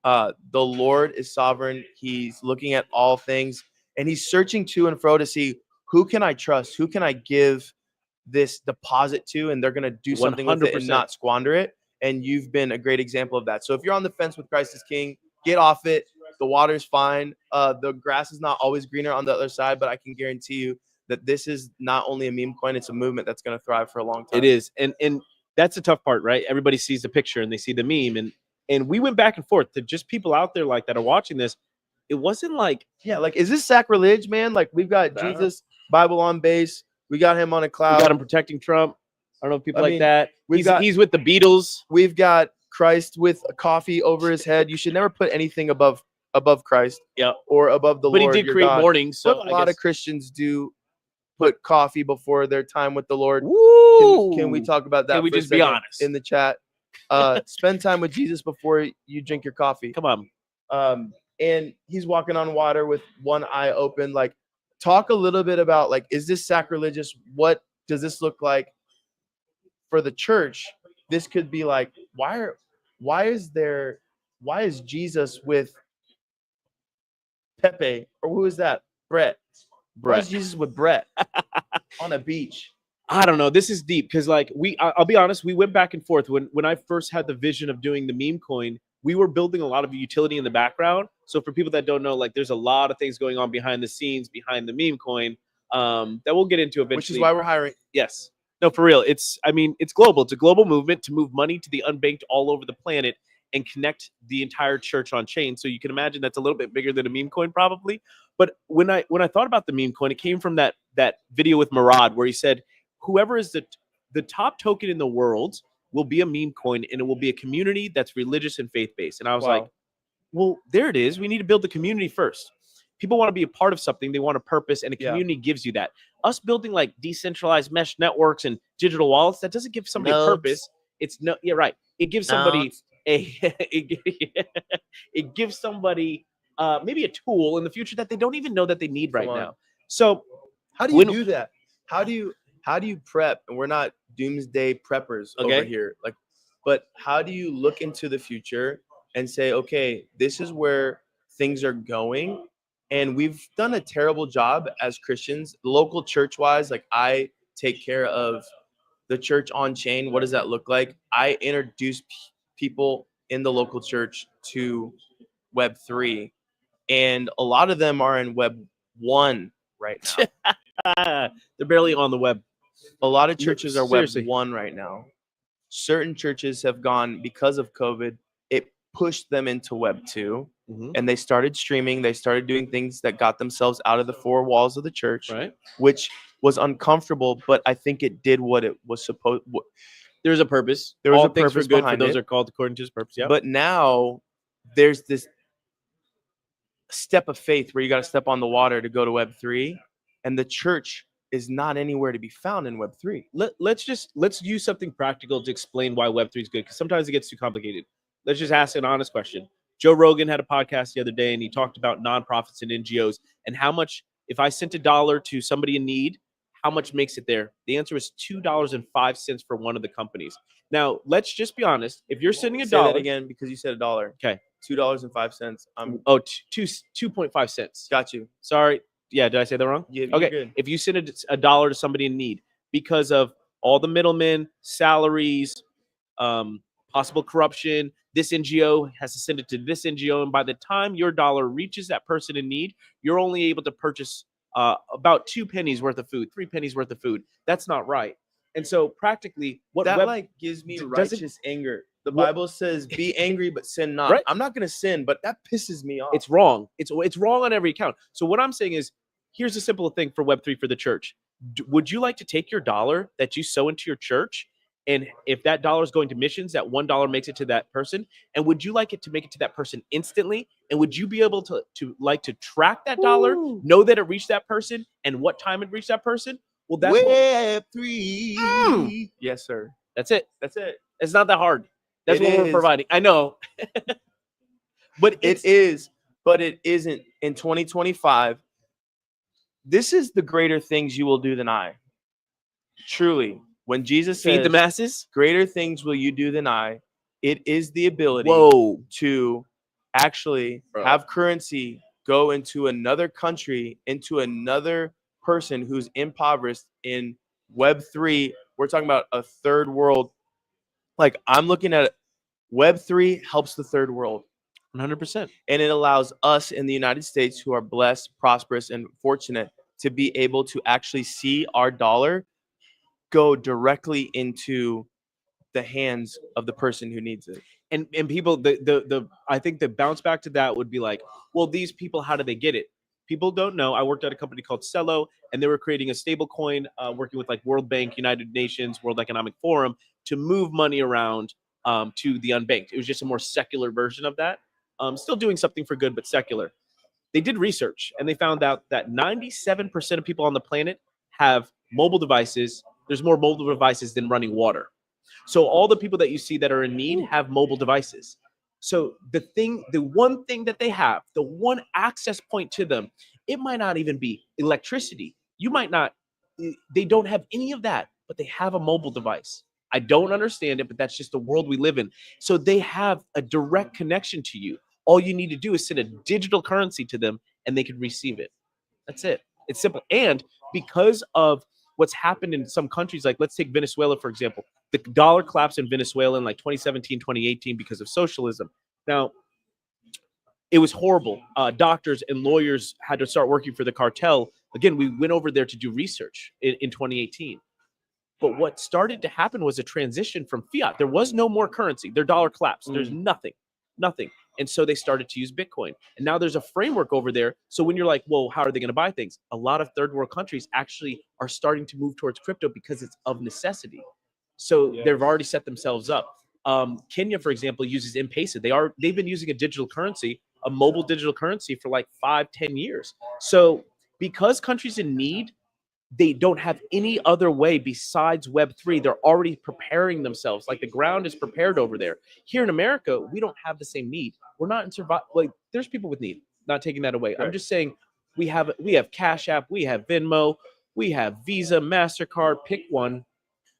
Speaker 8: the Lord is sovereign. He's looking at all things, and he's searching to and fro to see, who can I trust? Who can I give this deposit to? And they're going to do something 100%. With it and not squander it. And you've been a great example of that. So if you're on the fence with Christ is King, get off it. The water's fine. The grass is not always greener on the other side, but I can guarantee you that this is not only a meme coin, it's a movement that's going to thrive for a long time.
Speaker 5: It is. And that's the tough part, right? Everybody sees the picture and they see the meme. And we went back and forth to just people out there like that are watching this. It wasn't like,
Speaker 8: yeah, like, is this sacrilege, man? Like, we've got Jesus, Bible on base. We got him on a cloud.
Speaker 5: We got him protecting Trump. I don't know, people like that. He's with the Beatles.
Speaker 8: We've got Christ with a coffee over his head. You should never put anything above Christ, or above the Lord.
Speaker 5: But he did create mornings, so
Speaker 8: a lot of Christians do put coffee before their time with the Lord. Can we talk about that?
Speaker 5: Can we just be honest
Speaker 8: in the chat? Spend time with Jesus before you drink your coffee.
Speaker 5: Come on.
Speaker 8: And he's walking on water with one eye open. Like, talk a little bit about, like, is this sacrilegious? What does this look like for the church? This could be like, why is Jesus with Pepe, or who is that? Brett. Why is Jesus with Brett on a beach?
Speaker 5: I don't know. This is deep, because like I'll be honest, we went back and forth. When I first had the vision of doing the meme coin, we were building a lot of utility in the background. So for people that don't know, like, there's a lot of things going on behind the scenes, behind the meme coin, that we'll get into eventually.
Speaker 8: Which is why we're hiring.
Speaker 5: Yes. No, for real. It's global. It's a global movement to move money to the unbanked all over the planet and connect the entire church on chain. So you can imagine that's a little bit bigger than a meme coin probably. But when I thought about the meme coin, it came from that video with Murad where he said, whoever is the top token in the world will be a meme coin, and it will be a community that's religious and faith-based. And I was like, well, there it is. We need to build the community first. People want to be a part of something. They want a purpose, and a community gives you that. Us building like decentralized mesh networks and digital wallets, that doesn't give somebody a purpose. It gives somebody it gives somebody maybe a tool in the future that they don't even know that they need right now. So
Speaker 8: how do you do that? How do you prep? And we're not doomsday preppers over here. Like, but how do you look into the future and say, okay, this is where things are going? And we've done a terrible job as Christians, local church wise. Like, I take care of the church OnChain. What does that look like? I introduce people in the local church to Web3, and a lot of them are in Web1 right now.
Speaker 5: They're barely on the web.
Speaker 8: A lot of churches are Web1 right now. Certain churches have gone, because of COVID, it pushed them into Web2, and they started streaming. They started doing things that got themselves out of the four walls of the church, which was uncomfortable, but I think it did what it was supposed.
Speaker 5: There's a purpose.
Speaker 8: There was
Speaker 5: All
Speaker 8: a purpose
Speaker 5: things for good,
Speaker 8: behind
Speaker 5: for those
Speaker 8: it.
Speaker 5: are called according to his purpose. Yeah.
Speaker 8: But now there's this step of faith where you got to step on the water to go to Web3, and the church is not anywhere to be found in Web3.
Speaker 5: Let's use something practical to explain why Web3 is good, because sometimes it gets too complicated. Let's just ask an honest question. Joe Rogan had a podcast the other day, and he talked about nonprofits and NGOs and how much, if I sent $1 to somebody in need, how much makes it there? The answer is $2.05 for one of the companies. Now, let's just be honest. If you're sending $1,
Speaker 8: say that again, because you said $1.
Speaker 5: Okay,
Speaker 8: $2.05.
Speaker 5: $2.5 cents.
Speaker 8: Got you.
Speaker 5: Sorry. Yeah, did I say that wrong?
Speaker 8: Yeah,
Speaker 5: okay.
Speaker 8: Good.
Speaker 5: If you send $1 to somebody in need, because of all the middlemen, salaries, possible corruption, this NGO has to send it to this NGO, and by the time your dollar reaches that person in need, you're only able to purchase about 2 pennies worth of food, 3 pennies worth of food. That's not right. And so practically, what
Speaker 8: that gives me righteous anger. The Bible says, "Be angry, but sin not."
Speaker 5: Right?
Speaker 8: I'm not going to sin, but that pisses me off.
Speaker 5: It's wrong. It's wrong on every account. So what I'm saying is, here's a simple thing for Web3 for the church. Would you like to take your dollar that you sow into your church, and if that dollar is going to missions, that $1 makes it to that person, and would you like it to make it to that person instantly? And would you be able to track that dollar, know that it reached that person, and what time it reached that person? Well, that's
Speaker 8: Web3. Yes, sir.
Speaker 5: That's it.
Speaker 8: That's it.
Speaker 5: It's not that hard. That's what we're providing. I know. But
Speaker 8: it is, but it isn't. In 2025, this is the greater things you will do than I. Truly, when Jesus says,
Speaker 5: feed the masses,
Speaker 8: greater things will you do than I, it is the ability to actually have currency go into another country, into another person who's impoverished in Web3. We're talking about a third world. Like, I'm looking at it, Web3 helps the third world.
Speaker 5: 100%.
Speaker 8: And it allows us in the United States, who are blessed, prosperous, and fortunate, to be able to actually see our dollar go directly into the hands of the person who needs it.
Speaker 5: And people, I think the bounce back to that would be like, well, these people, how do they get it? People don't know. I worked at a company called Cello, and they were creating a stable coin, working with like World Bank, United Nations, World Economic Forum to move money around to the unbanked. It was just a more secular version of that. Still doing something for good, but secular. They did research, and they found out that 97% of people on the planet have mobile devices. There's more mobile devices than running water. So all the people that you see that are in need have mobile devices. So the one thing that they have, the one access point to them, it might not even be electricity. They don't have any of that, but they have a mobile device. I don't understand it, but that's just the world we live in. So they have a direct connection to you. All you need to do is send a digital currency to them, and they can receive it. That's it. It's simple. And because of what's happened in some countries, like let's take Venezuela, for example. The dollar collapsed in Venezuela in like 2017, 2018 because of socialism. Now, it was horrible. Doctors and lawyers had to start working for the cartel. Again, we went over there to do research in 2018. But what started to happen was a transition from fiat. There was no more currency. Their dollar collapsed. There's nothing. And so they started to use Bitcoin. And now there's a framework over there. So when you're like, well, how are they going to buy things? A lot of third world countries actually are starting to move towards crypto because it's of necessity. So they've already set themselves up. Kenya, for example, uses M-Pesa. They've been using a digital currency, a mobile digital currency for like 5-10 years. So because countries in need they don't have any other way besides Web3. They're already preparing themselves. Like the ground is prepared over there. Here in America, we don't have the same need. We're not in survival. Like there's people with need. Not taking that away. I'm just saying we have Cash App, we have Venmo, we have Visa, MasterCard. Pick one,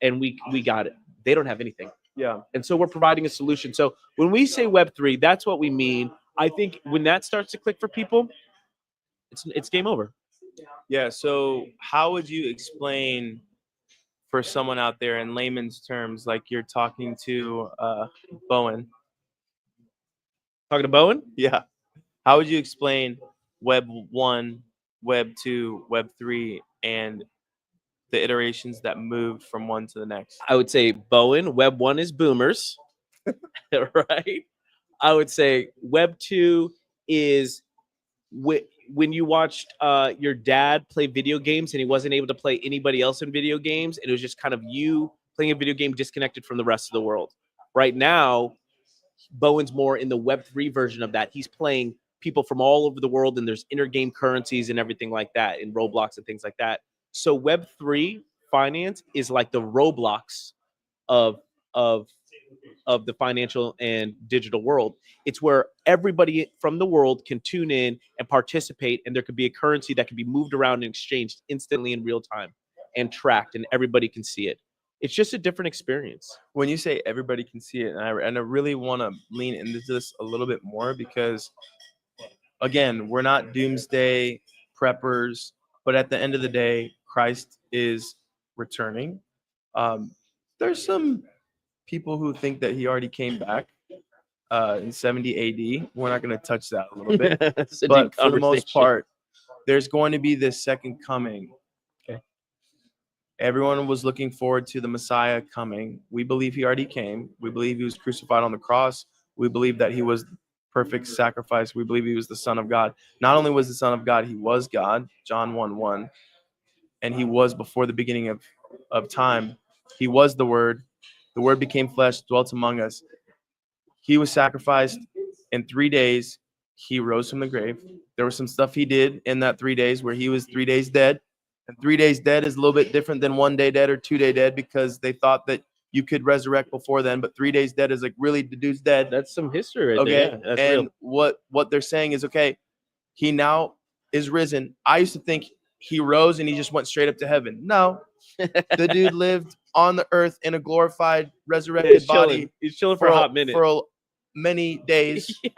Speaker 5: and we got it. They don't have anything.
Speaker 8: Yeah.
Speaker 5: And so we're providing a solution. So when we say Web3, that's what we mean. I think when that starts to click for people, it's game over.
Speaker 8: Yeah. So how would you explain for someone out there in layman's terms, like you're talking to Bowen?
Speaker 5: Talking to Bowen?
Speaker 8: Yeah. How would you explain Web 1, Web 2, Web 3, and the iterations that moved from one to the next?
Speaker 5: I would say Bowen, Web 1 is boomers, right? I would say Web 2 is when you watched your dad play video games and he wasn't able to play anybody else in video games, and it was just kind of you playing a video game disconnected from the rest of the world. Right now, Bowen's more in the Web3 version of that. He's playing people from all over the world, and there's inter-game currencies and everything like that in Roblox and things like that. So Web3 finance is like the Roblox of the financial and digital world. It's where everybody from the world can tune in and participate, and there could be a currency that can be moved around and exchanged instantly in real time and tracked, and everybody can see it. It's just a different experience.
Speaker 8: When you say everybody can see it, and I really want to lean into this a little bit more, because again, we're not doomsday preppers, but at the end of the day, Christ is returning. There's some people who think that he already came back in 70 AD. We're not going to touch that a little bit, but for the most part, there's going to be this second coming.
Speaker 5: Okay.
Speaker 8: Everyone was looking forward to the Messiah coming. We believe he already came. We believe he was crucified on the cross. We believe that he was perfect sacrifice. We believe he was the Son of God. Not only was the Son of God, he was God, John 1:1, and he was before the beginning of time. He was the Word. The Word became flesh, dwelt among us. He was sacrificed. In 3 days, he rose from the grave. There was some stuff he did in that 3 days where he was 3 days dead. And 3 days dead is a little bit different than 1 day dead or 2 day dead, because they thought that you could resurrect before then. But 3 days dead is like really the dude's dead.
Speaker 5: That's some history right
Speaker 8: Okay.
Speaker 5: there. Yeah, that's
Speaker 8: and
Speaker 5: real.
Speaker 8: what they're saying is, okay, he now is risen. I used to think he rose and he just went straight up to heaven. No, the dude lived on the earth in a glorified, resurrected body.
Speaker 5: He's chilling for a hot minute.
Speaker 8: For many days.
Speaker 5: Yeah.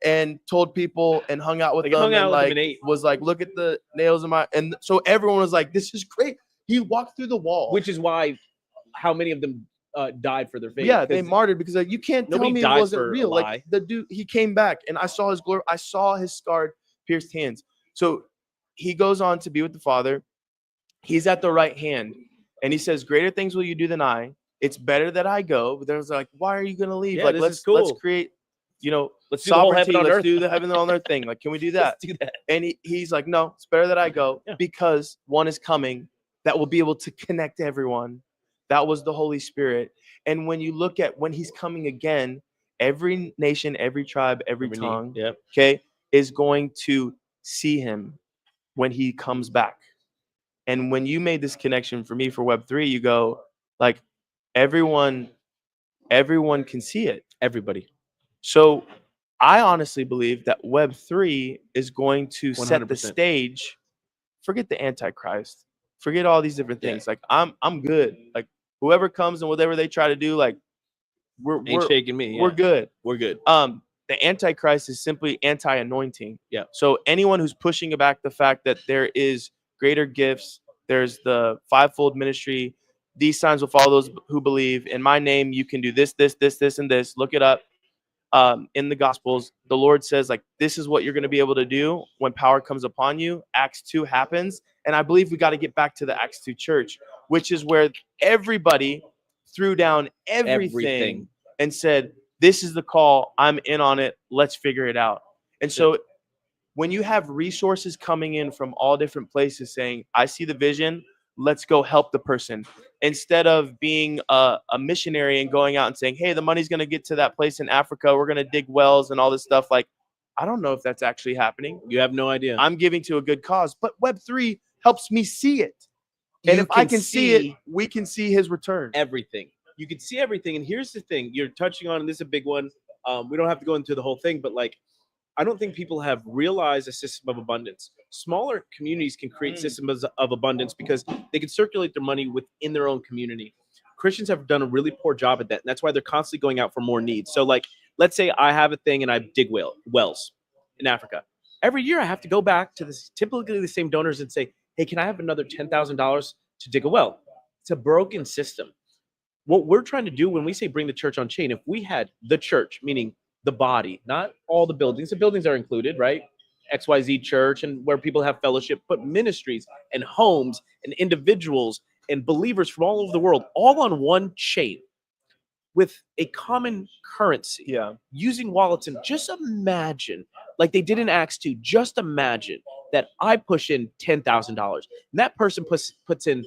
Speaker 8: And told people and hung out with them,
Speaker 5: hung out
Speaker 8: and
Speaker 5: with them and ate.
Speaker 8: was like, look at the nails in my, and so everyone was like, this is great. He walked through the wall.
Speaker 5: Which is why how many of them died for their faith.
Speaker 8: Yeah, they martyred, because like, you can't tell me it wasn't real.
Speaker 5: Like
Speaker 8: like the dude, he came back, and I saw his glory. I saw his scarred, pierced hands. So he goes on to be with the Father. He's at the right hand, and he says, greater things will you do than I. It's better that I go. But there's like, why are you going to leave?
Speaker 5: Yeah,
Speaker 8: like,
Speaker 5: let's
Speaker 8: let's create,
Speaker 5: let's do the whole heaven on
Speaker 8: let's
Speaker 5: earth.
Speaker 8: do the heaven on earth thing. Like, can we do that?
Speaker 5: Let's do that.
Speaker 8: And he's like, no, it's better that I go,
Speaker 5: Yeah.
Speaker 8: because one is coming that will be able to connect everyone. That was the Holy Spirit. And when you look at when he's coming again, every nation, every tribe, every tongue, okay, is going to see him when he comes back. And when you made this connection for me for Web3, you go like, everyone can see it.
Speaker 5: Everybody.
Speaker 8: So I honestly believe that Web3 is going to set the
Speaker 5: 100%.
Speaker 8: stage. Forget the Antichrist. Forget all these different things. Like, I'm good. Like, whoever comes and whatever they try to do, like, we're
Speaker 5: shaking me.
Speaker 8: We're good.
Speaker 5: We're good.
Speaker 8: The Antichrist is simply anti-anointing.
Speaker 5: Yeah.
Speaker 8: So anyone who's pushing back the fact that there is greater gifts, there's the fivefold ministry, these signs will follow those who believe. In my name, you can do this, this, this, this, and this. Look it up. In the Gospels, the Lord says, like, this is what you're going to be able to do when power comes upon you. Acts 2 happens. And I believe we got to get back to the Acts 2 church, which is where everybody threw down everything. And said, this is the call. I'm in on it. Let's figure it out. And so when you have resources coming in from all different places saying, I see the vision, let's go help the person. Instead of being a missionary and going out and saying, hey, the money's going to get to that place in Africa. We're going to dig wells and all this stuff. Like, I don't know if that's actually happening.
Speaker 5: You have no idea.
Speaker 8: I'm giving to a good cause. But Web3 helps me see it. And
Speaker 5: you
Speaker 8: if I can see it, we can see his return.
Speaker 5: everything. You can see everything. And here's the thing you're touching on, and this is a big one. We don't have to go into the whole thing, but like, I don't think people have realized a system of abundance. Smaller communities can create systems of abundance because they can circulate their money within their own community. Christians have done a really poor job at that. And that's why they're constantly going out for more needs. So like, let's say I have a thing and I dig wells in Africa. Every year I have to go back to this, typically the same donors, and say, hey, can I have another $10,000 to dig a well? It's a broken system. What we're trying to do when we say bring the church on chain, if we had the church, meaning the body, not all the buildings are included, right? XYZ church and where people have fellowship, but ministries and homes and individuals and believers from all over the world, all on one chain with a common currency, using wallets. And just imagine, like they did in Acts 2, just imagine that I push in $10,000 and that person puts in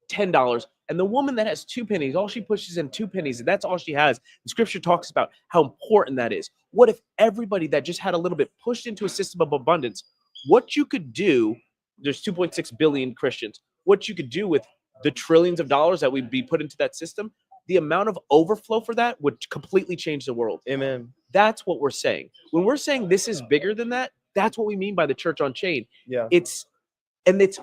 Speaker 5: $10, and the woman that has 2 pennies, all she pushes in 2 pennies, and that's all she has. The scripture talks about how important that is. What if everybody that just had a little bit pushed into a system of abundance? What you could do, there's 2.6 billion Christians, what you could do with the trillions of dollars that would be put into that system, the amount of overflow for that would completely change the world.
Speaker 8: Amen.
Speaker 5: That's what we're saying. When we're saying this is bigger than that, that's what we mean by the church on chain.
Speaker 8: Yeah.
Speaker 5: It's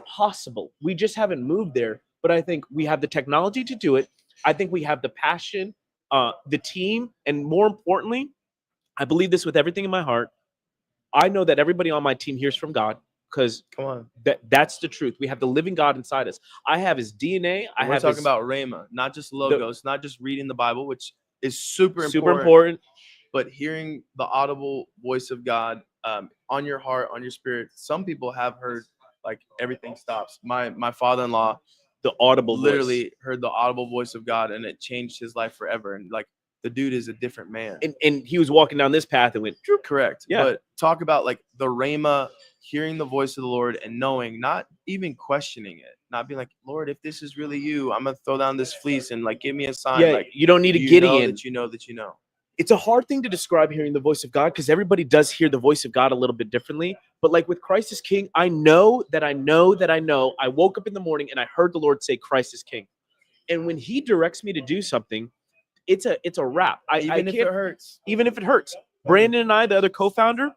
Speaker 5: possible. We just haven't moved there. But I think we have the technology to do it. I think we have the passion, the team, and more importantly, I believe this with everything in my heart. I know that everybody on my team hears from God, because that's the truth. We have the living God inside us. I have his DNA.
Speaker 8: We're talking about Rhema, not just logos, not just reading the Bible, which is super important, but hearing the audible voice of God on your heart, on your spirit. Some people have heard like everything stops. My father-in-law,
Speaker 5: the audible
Speaker 8: literally heard the audible voice of God, and it changed his life forever. And like the dude is a different man.
Speaker 5: And he was walking down this path and went,
Speaker 8: correct.
Speaker 5: Yeah.
Speaker 8: But talk about like the Rhema, hearing the voice of the Lord and knowing, not even questioning it, not being like, Lord, if this is really you, I'm gonna throw down this fleece and like give me a sign.
Speaker 5: Yeah,
Speaker 8: like
Speaker 5: you don't need a Gideon.
Speaker 8: That you know.
Speaker 5: It's a hard thing to describe hearing the voice of God, because everybody does hear the voice of God a little bit differently. But like with Christ is King, I know. I woke up in the morning and I heard the Lord say Christ is King. And when he directs me to do something, it's a wrap.
Speaker 8: Even if it hurts.
Speaker 5: Even if it hurts. Brandon and I, the other co-founder,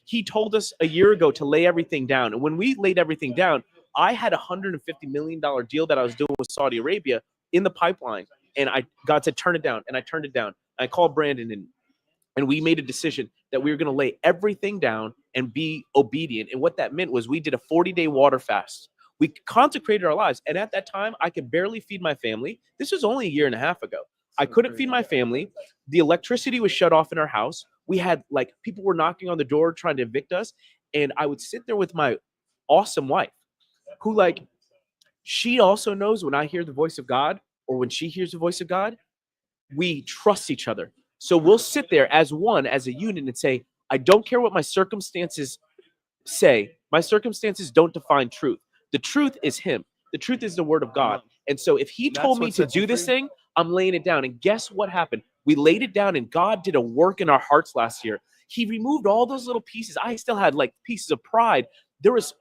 Speaker 5: he told us a year ago to lay everything down. And when we laid everything down, I had a $150 million deal that I was doing with Saudi Arabia in the pipeline. And God said, turn it down. And I turned it down. I called Brandon and we made a decision that we were going to lay everything down and be obedient. And what that meant was we did a 40-day water fast. We consecrated our lives. And at that time, I could barely feed my family. This was only a year and a half ago. I couldn't feed my family. The electricity was shut off in our house. We had like people were knocking on the door trying to evict us. And I would sit there with my awesome wife, who like, she also knows when I hear the voice of God or when she hears the voice of God, we trust each other. So we'll sit there as one, as a unit, and say, I don't care what my circumstances say. My circumstances don't define truth. The truth is him. The truth is the word of God. And so if he told me to do this thing, I'm laying it down. And guess what happened? We laid it down and God did a work in our hearts last year. He removed all those little pieces. I still had like pieces of pride. There was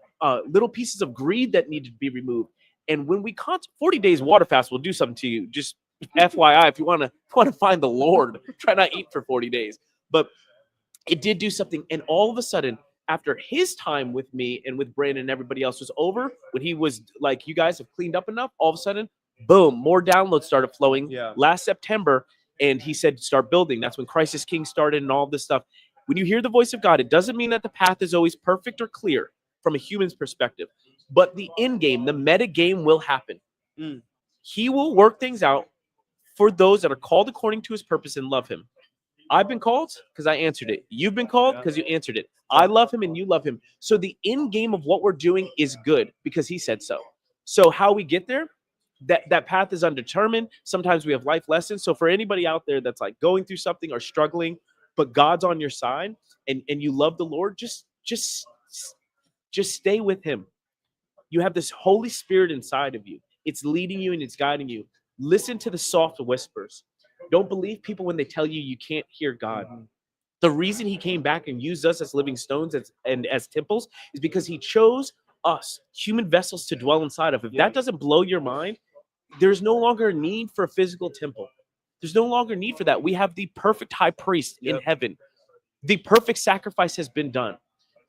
Speaker 5: little pieces of greed that needed to be removed. And when we 40 days water fast will do something to you. Just FYI, if you want to find the Lord, try not eat for 40 days. But it did do something. And all of a sudden, after his time with me and with Brandon and everybody else was over, when he was like, you guys have cleaned up enough, all of a sudden, boom, more downloads started flowing last September. And he said, start building. That's when Christ is King started and all this stuff. When you hear the voice of God, it doesn't mean that the path is always perfect or clear from a human's perspective. But the end game, the meta game will happen. He will work things out for those that are called according to his purpose and love him. I've been called because I answered it. You've been called because you answered it. I love him and you love him. So the end game of what we're doing is good because he said so. So how we get there, that path is undetermined. Sometimes we have life lessons. So for anybody out there that's like going through something or struggling, but God's on your side and you love the Lord, just stay with him. You have this Holy Spirit inside of you. It's leading you and it's guiding you. Listen to the soft whispers. Don't believe people when they tell you you can't hear God. The reason he came back and used us as living stones and as temples is because he chose us, human vessels to dwell inside of. If that doesn't blow your mind, there's no longer a need for a physical temple. There's no longer need for that. We have the perfect high priest in heaven. The perfect sacrifice has been done.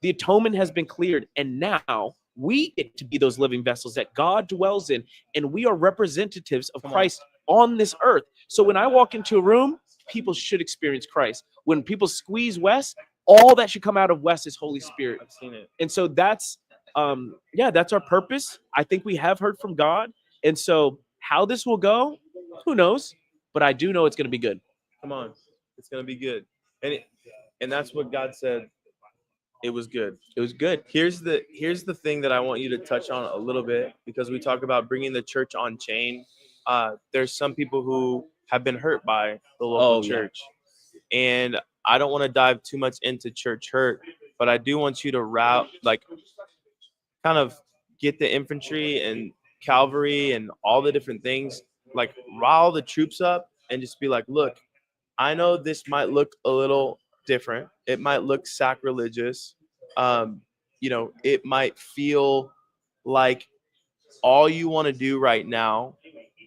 Speaker 5: The atonement has been cleared. And now we get to be those living vessels that God dwells in. And we are representatives of Christ on this earth. So when I walk into a room, people should experience Christ. When people squeeze Wes, all that should come out of Wes is Holy Spirit.
Speaker 8: I've seen it.
Speaker 5: And so that's that's our purpose. I think we have heard from God. And so how this will go, who knows? But I do know it's going to be good.
Speaker 8: Come on, it's gonna be good, and that's what God said. It was good.
Speaker 5: It was good.
Speaker 8: Here's the thing that I want you to touch on a little bit, because we talk about bringing the church on chain. There's some people who have been hurt by the local church, and I don't want to dive too much into church hurt, but I do want you to kind of get the infantry and cavalry and all the different things, like rile the troops up and just be like, look, I know this might look a little different. It might look sacrilegious. It might feel like all you want to do right now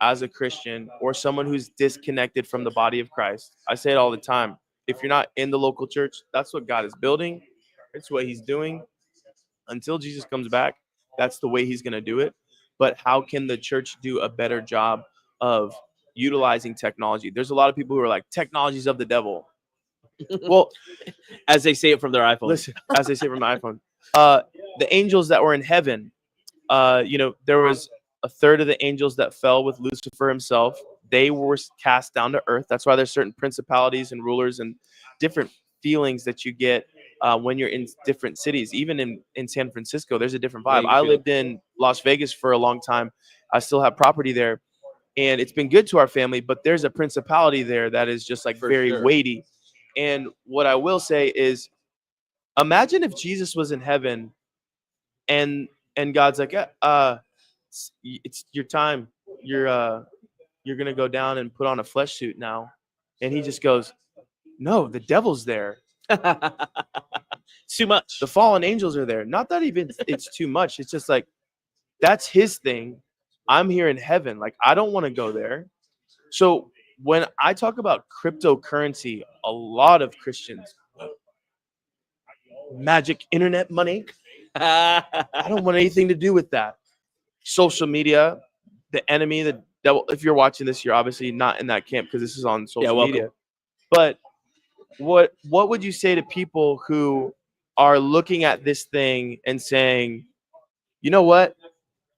Speaker 8: as a Christian or someone who's disconnected from the body of Christ. I say it all the time. If you're not in the local church, that's what God is building. It's what he's doing. Until Jesus comes back, that's the way he's going to do it. But how can the church do a better job of utilizing technology? There's a lot of people who are like, technology's of the devil. Well,
Speaker 5: as they say it from their iPhone.
Speaker 8: Listen, as they say from my iPhone. The angels that were in heaven, there was a third of the angels that fell with Lucifer himself. They were cast down to earth. That's why there's certain principalities and rulers and different feelings that you get when you're in different cities. Even in San Francisco, there's a different vibe. I lived in Las Vegas for a long time. I still have property there, and it's been good to our family, but there's a principality there that is just like very weighty. And what I will say is, imagine if Jesus was in heaven and God's like, it's your time. You're going to go down and put on a flesh suit now. And he just goes, no, the devil's there.
Speaker 5: It's too much.
Speaker 8: The fallen angels are there. Not that even it's too much. It's just like, that's his thing. I'm here in heaven. Like, I don't want to go there. So when I talk about cryptocurrency, a lot of Christians, magic internet money, I don't want anything to do with that. Social media, the enemy, the devil. If you're watching this, you're obviously not in that camp because this is on social media. But what would you say to people who are looking at this thing and saying, you know what?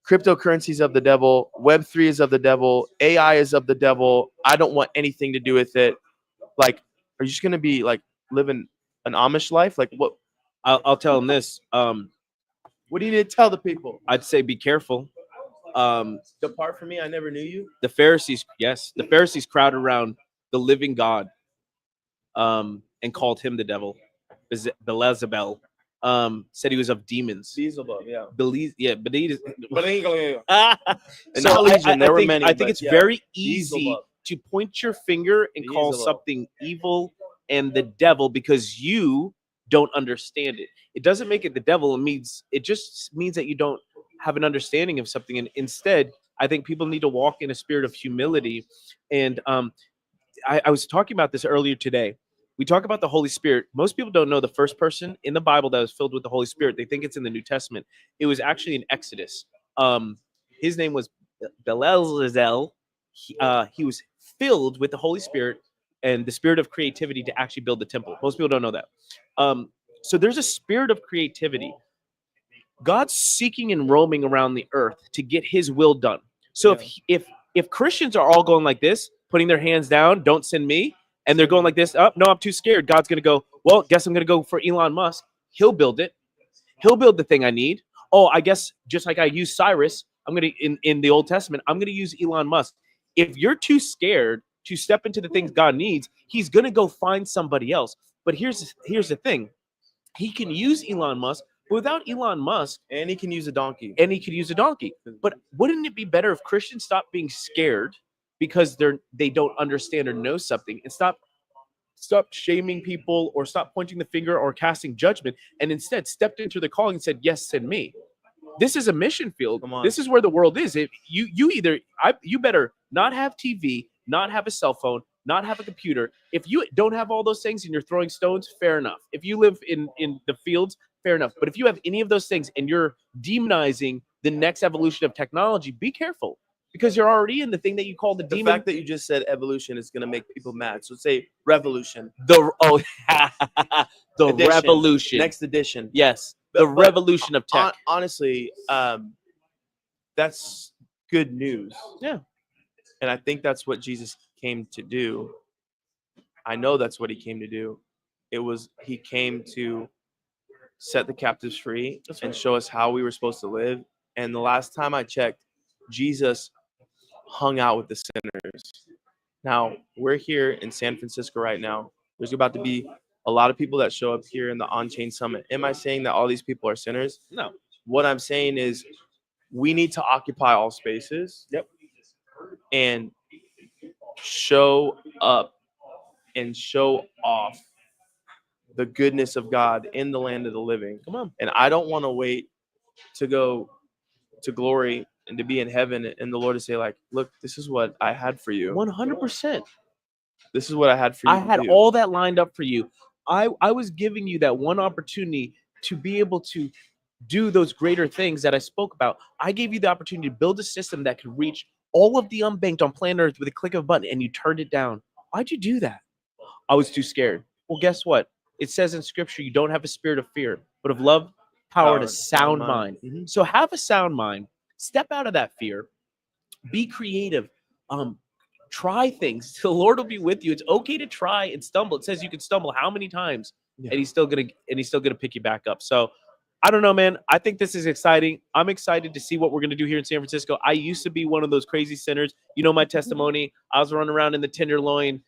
Speaker 8: Cryptocurrency is of the devil. Web3 is of the devil. AI is of the devil. I don't want anything to do with it. Like, are you just going to be like living an Amish life? Like, what?
Speaker 5: I'll tell them this.
Speaker 8: What do you need to tell the people?
Speaker 5: I'd say be careful.
Speaker 8: Depart from me, I never knew you.
Speaker 5: The Pharisees crowded around the living God and called him the devil. Beelzebul. Said he was of demons.
Speaker 8: Beelzebub, yeah.
Speaker 5: I think it's very easy to point your finger and call something evil and the devil because you don't understand it. It doesn't make it the devil. It just means that you don't have an understanding of something. And instead, I think people need to walk in a spirit of humility. And I was talking about this earlier today. We talk about the Holy Spirit. Most people don't know the first person in the Bible that was filled with the Holy Spirit. They think it's in the New Testament. It was actually in Exodus. His name was Beelzebul. He was filled with the Holy Spirit and the spirit of creativity to actually build the temple. Most people don't know that. So there's a spirit of creativity. God's seeking and roaming around the earth to get his will done. So if Christians are all going like this, putting their hands down, don't send me, and they're going like this, no, I'm too scared. God's going to go, well, guess I'm going to go for Elon Musk. He'll build it. He'll build the thing I need. Oh, I guess just like I used Cyrus, I'm going to, in the Old Testament, I'm going to use Elon Musk. If you're too scared to step into the things God needs, he's going to go find somebody else. But here's the thing. He can use Elon Musk, but without Elon Musk,
Speaker 8: and he can use a donkey.
Speaker 5: But wouldn't it be better if Christians stopped being scared because they don't understand or know something, and stop shaming people or stop pointing the finger or casting judgment, and instead stepped into the calling and said, yes, send me. this is a mission field.
Speaker 8: Come on.
Speaker 5: This is where the world is. You better not have TV, not have a cell phone, not have a computer. If you don't have all those things and you're throwing stones, fair enough. If you live in the fields, fair enough. But if you have any of those things and you're demonizing the next evolution of technology, be careful, because you're already in the thing that you call the
Speaker 8: The
Speaker 5: demon.
Speaker 8: fact that you just said evolution is going to make people mad. So say revolution.
Speaker 5: The
Speaker 8: Edition.
Speaker 5: revolution.
Speaker 8: Next edition.
Speaker 5: Yes,
Speaker 8: But-
Speaker 5: the
Speaker 8: but
Speaker 5: revolution of tech.
Speaker 8: Honestly, that's good news.
Speaker 5: Yeah.
Speaker 8: And I think that's what Jesus came to do. I know that's what he came to do. He came to set the captives free and show us how we were supposed to live. And the last time I checked, Jesus hung out with the sinners. Now, we're here in San Francisco right now. There's about to be a lot of people that show up here in the OnChain Summit. Am I saying that all these people are sinners?
Speaker 5: No.
Speaker 8: What I'm saying is we need to occupy all spaces.
Speaker 5: Yep.
Speaker 8: And show up and show off the goodness of God in the land of the living.
Speaker 5: Come on.
Speaker 8: And I don't want to wait to go to glory and to be in heaven and the Lord to say, like, look, this is what I had for you.
Speaker 5: 100%.
Speaker 8: This is what I had for you.
Speaker 5: I had
Speaker 8: to do.
Speaker 5: all that lined up for you. I was giving you that one opportunity to be able to do those greater things that I spoke about. I gave you the opportunity to build a system that could reach all of the unbanked on planet Earth with a click of a button, and you turned it down. Why'd you do that? I was too scared. Well, guess what? It says in scripture, you don't have a spirit of fear, but of love, power, and a sound mind.
Speaker 8: Mhm.
Speaker 5: So have a sound mind. Step out of that fear. Be creative. Try things. The Lord will be with you. It's okay to try and stumble. It says you can stumble how many times,
Speaker 8: Yeah.
Speaker 5: and he's still gonna pick you back up. So I don't know, man. I think this is exciting. I'm excited to see what we're gonna do here in San Francisco. I used to be one of those crazy sinners. You know my testimony. I was running around in the Tenderloin.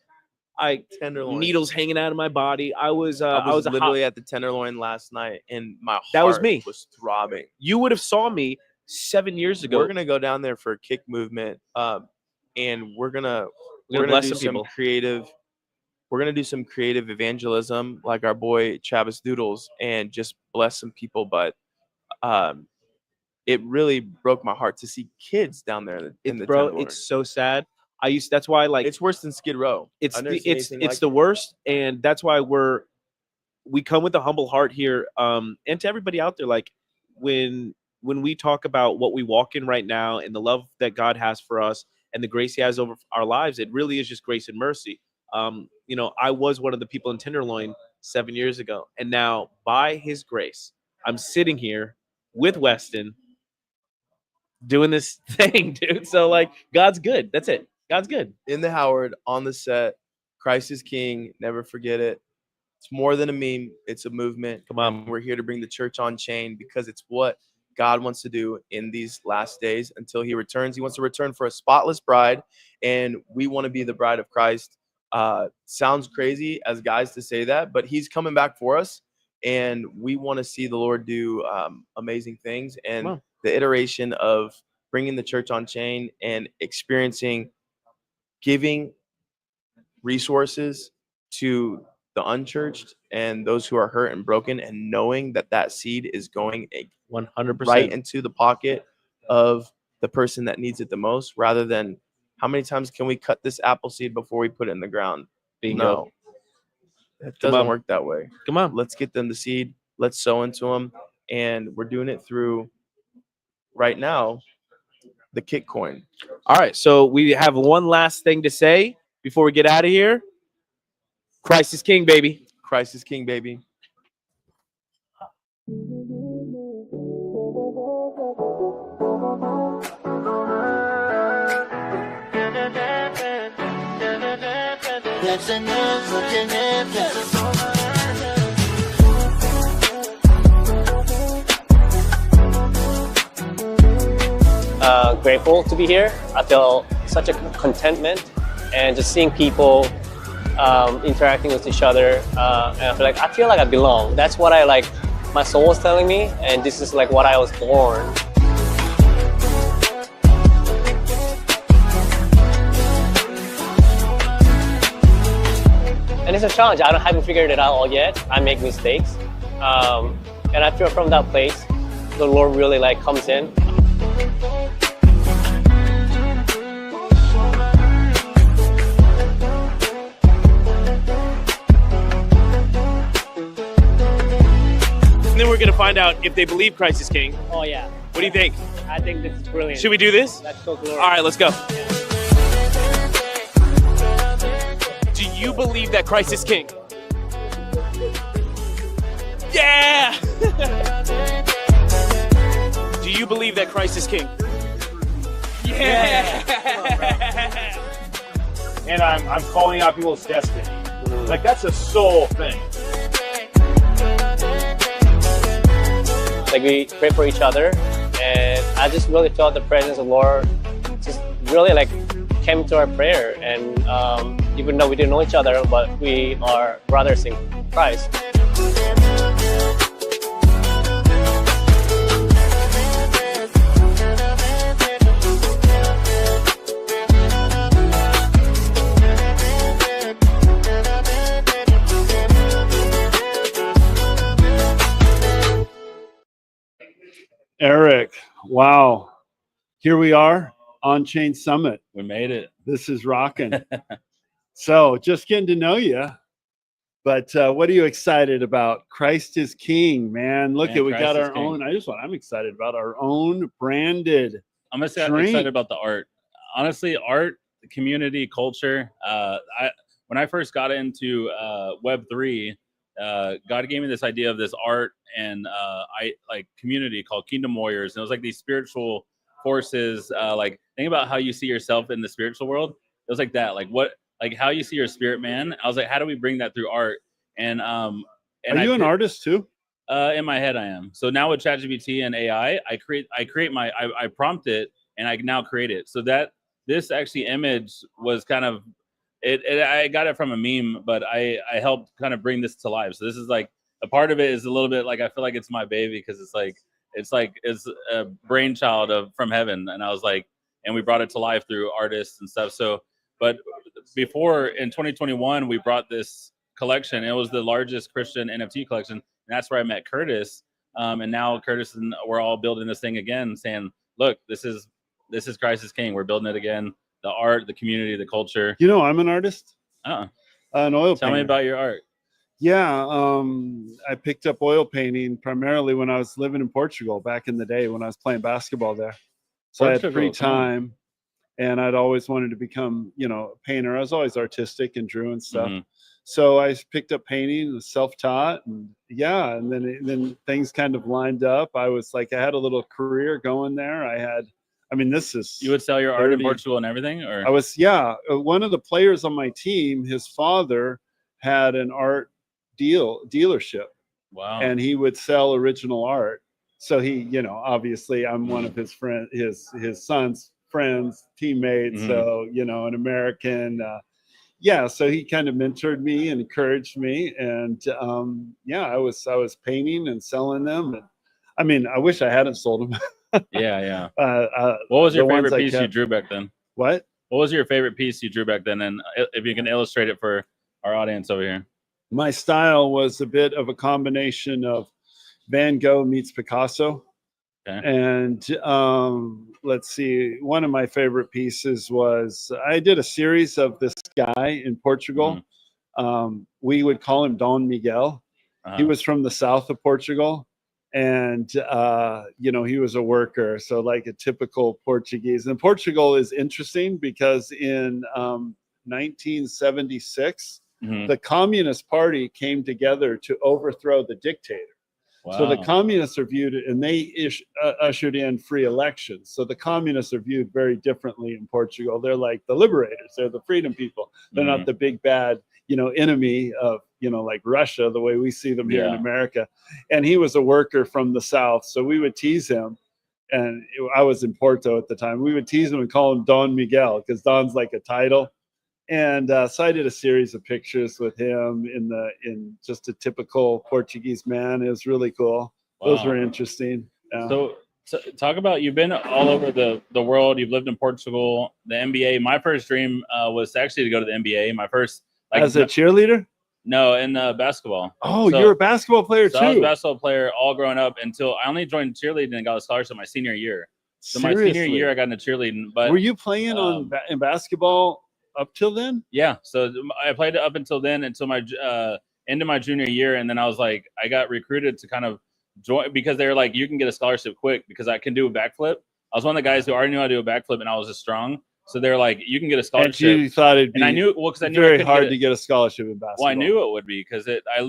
Speaker 8: Tenderloin.
Speaker 5: Needles hanging out of my body. I was
Speaker 8: literally at the Tenderloin last night, and my heart
Speaker 5: That was me.
Speaker 8: was throbbing.
Speaker 5: You would have saw me 7 years ago.
Speaker 8: We're gonna go down there for a kick movement, and we're gonna
Speaker 5: bless
Speaker 8: do
Speaker 5: some people.
Speaker 8: creative. We're gonna do some creative evangelism, like our boy Travis Doodles, and just bless some people. But it really broke my heart to see kids down there in the Tenderloin.
Speaker 5: It's so sad. That's why
Speaker 8: It's worse than Skid Row.
Speaker 5: It's
Speaker 8: I've never
Speaker 5: the
Speaker 8: seen
Speaker 5: it's
Speaker 8: anything like
Speaker 5: the
Speaker 8: it.
Speaker 5: worst, and that's why we come with a humble heart here. And to everybody out there, like when we talk about what we walk in right now and the love that God has for us and the grace He has over our lives, it really is just grace and mercy. I was one of the people in Tenderloin 7 years ago, and now by His grace, I'm sitting here with Weston doing this thing, dude. So like, God's good. That's it. God's good.
Speaker 8: In the Howard, on the set, Christ is King. Never forget it. It's more than a meme. It's a movement.
Speaker 5: Come on.
Speaker 8: We're here to bring the church on chain because it's what God wants to do in these last days until He returns. He wants to return for a spotless bride, and we want to be the bride of Christ. Sounds crazy as guys to say that, but He's coming back for us, and we want to see the Lord do amazing things. And the iteration of bringing the church on chain and experiencing giving resources to the unchurched and those who are hurt and broken, and knowing that that seed is going
Speaker 5: 100%
Speaker 8: right into the pocket of the person that needs it the most, rather than how many times can we cut this apple seed before we put it in the ground?
Speaker 5: Bingo.
Speaker 8: No, it doesn't work that way.
Speaker 5: Come on.
Speaker 8: Let's get them the seed. Let's sow into them. And we're doing it through, right now, the Kick coin.
Speaker 5: All right. So we have one last thing to say before we get out of here. Christ is King, baby.
Speaker 8: Christ is King, baby.
Speaker 4: Grateful to be here. I feel such a contentment, and just seeing people interacting with each other, and I feel like I belong. That's what my soul was telling me, and this is like what I was born. And it's a challenge. I haven't figured it out all yet. I make mistakes, and I feel from that place, the Lord really like comes in.
Speaker 5: And then we're gonna find out if they believe Christ is king.
Speaker 4: Oh yeah.
Speaker 5: What do you think?
Speaker 4: I think this is brilliant.
Speaker 5: Should we do this?
Speaker 4: Let's go, glory.
Speaker 5: All right, let's go. Do you believe that Christ is king? Yeah! Do you believe that Christ is king? Yeah!
Speaker 6: And I'm calling out people's destiny. Like, that's a soul thing.
Speaker 4: Like we pray for each other, and I just really felt the presence of the Lord just really like came to our prayer. And even though we didn't know each other, but we are brothers in Christ.
Speaker 9: Eric, wow. Here we are, OnChain Summit.
Speaker 10: We made it.
Speaker 9: This is rocking. So just getting to know you. But what are you excited about? Christ is King, man. Look
Speaker 10: Man,
Speaker 9: at, we
Speaker 10: Christ
Speaker 9: got
Speaker 10: is
Speaker 9: our
Speaker 10: King.
Speaker 9: own. I'm excited about our own branded.
Speaker 10: I'm gonna say I'm
Speaker 9: drink.
Speaker 10: excited about the art. Honestly, art, the community, culture. When I first got into Web3, God gave me this idea of this art and community called Kingdom Warriors, and it was like these spiritual forces. Like think about how you see yourself in the spiritual world. It was like that, like how you see your spirit man. I was like, how do we bring that through art? And
Speaker 9: Are you an artist too?
Speaker 10: In my head, I am. So now with ChatGPT and AI, I prompt it and I now create it. So that this actually image was kind of I got it from a meme, but I helped kind of bring this to life. So this is like a part of it is a little bit like I feel like it's my baby because it's a brainchild from heaven, and I was like, and we brought it to life through artists and stuff. So, but before in 2021, we brought this collection. It was the largest Christian NFT collection, and that's where I met Curtis. And now Curtis and we're all building this thing again, saying, look, this is Christ is King. We're building it again. The art, the community, the culture.
Speaker 9: You know, I'm an artist.
Speaker 10: An
Speaker 9: oil
Speaker 10: Tell me
Speaker 9: painter.
Speaker 10: about your art.
Speaker 9: Yeah, I picked up oil painting primarily when I was living in Portugal back in the day when I was playing basketball there. So I had free
Speaker 10: Portugal, cool.
Speaker 9: time, and I'd always wanted to become, a painter. I was always artistic and drew and stuff.
Speaker 10: Mhm.
Speaker 9: So I picked up painting, was self-taught, and and then things kind of lined up. I was like, I had a little career going there. This is
Speaker 10: You would sell your art in
Speaker 9: 30
Speaker 10: Portugal and everything, or
Speaker 9: I was, one of the players on my team, his father had an art dealership,
Speaker 10: wow.
Speaker 9: and he would sell original art. So he, obviously I'm one of his friend, his son's friends, teammates.
Speaker 10: Mhm.
Speaker 9: So, an American, so he kind of mentored me and encouraged me. And I was painting and selling them. And I wish I hadn't sold them.
Speaker 10: Yeah.
Speaker 9: What
Speaker 10: What was your favorite piece you drew back then?
Speaker 9: What?
Speaker 10: What was your favorite piece you drew back then? And if you can illustrate it for our audience over here.
Speaker 9: My style was a bit of a combination of Van Gogh meets Picasso.
Speaker 10: Okay.
Speaker 9: And let's see, one of my favorite pieces was I did a series of this guy in Portugal. We would call him Don Miguel. He was from the south of Portugal. And, he was a worker. So like a typical Portuguese. And Portugal is interesting because in 1976, the Communist Party came together to overthrow the dictator.
Speaker 10: Wow.
Speaker 9: So the communists are viewed, and they ushered in free elections. So the communists are viewed very differently in Portugal. They're like the liberators. They're the freedom people. They're not the big bad, enemy of, like Russia, the way we see them here in America. And he was a worker from the South. So we would tease him. And I was in Porto at the time. We would tease him and call him Don Miguel because Don's like a title. And so I did a series of pictures with him in just a typical Portuguese man. It was really cool.
Speaker 10: Wow.
Speaker 9: Those were interesting. Yeah.
Speaker 10: So talk about, you've been all over the world. You've lived in Portugal, the NBA. My first dream was actually to go to the NBA. My first,
Speaker 9: as a cheerleader?
Speaker 10: No, in basketball.
Speaker 9: Oh,
Speaker 10: So-
Speaker 9: you're a basketball player
Speaker 10: So I was a
Speaker 9: too.
Speaker 10: basketball player all growing up until I only joined cheerleading and got a scholarship my senior year. So my senior
Speaker 9: Seriously?
Speaker 10: year, I got into cheerleading. But
Speaker 9: Were you playing in basketball up till then?
Speaker 10: yeah, so I played it up until then, until my end of my junior year, and then I was like, I got recruited to kind of join because they were like, you can get a scholarship quick because I can do a backflip. I was one of the guys who already knew how to do a backflip, and I was just strong. So they're like, you can get a scholarship.
Speaker 9: And you thought it'd be
Speaker 10: and I knew because I knew
Speaker 9: very
Speaker 10: I
Speaker 9: hard to get a scholarship in basketball.
Speaker 10: Well, I knew it would be because I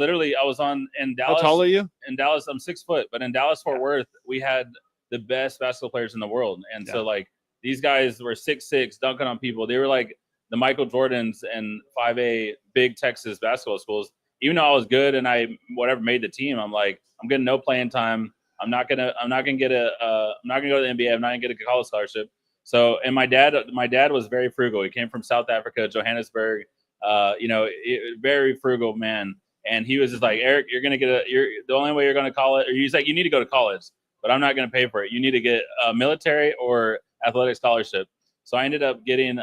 Speaker 10: was on in Dallas.
Speaker 9: How tall are you?
Speaker 10: In Dallas, I'm 6 foot, but in Dallas Fort Worth, we had the best basketball players in the world, and so like these guys were 6'6", dunking on people. They were like the Michael Jordans and 5A big Texas basketball schools. Even though I was good and I made the team, I'm like, I'm getting no playing time. I'm not gonna go to the NBA. I'm not gonna get a college scholarship. So, and my dad was very frugal. He came from South Africa, Johannesburg. Very frugal man. And he was just like, Eric, the only way you're going to college, or he's like, you need to go to college, but I'm not going to pay for it. You need to get a military or athletic scholarship. So I ended up getting,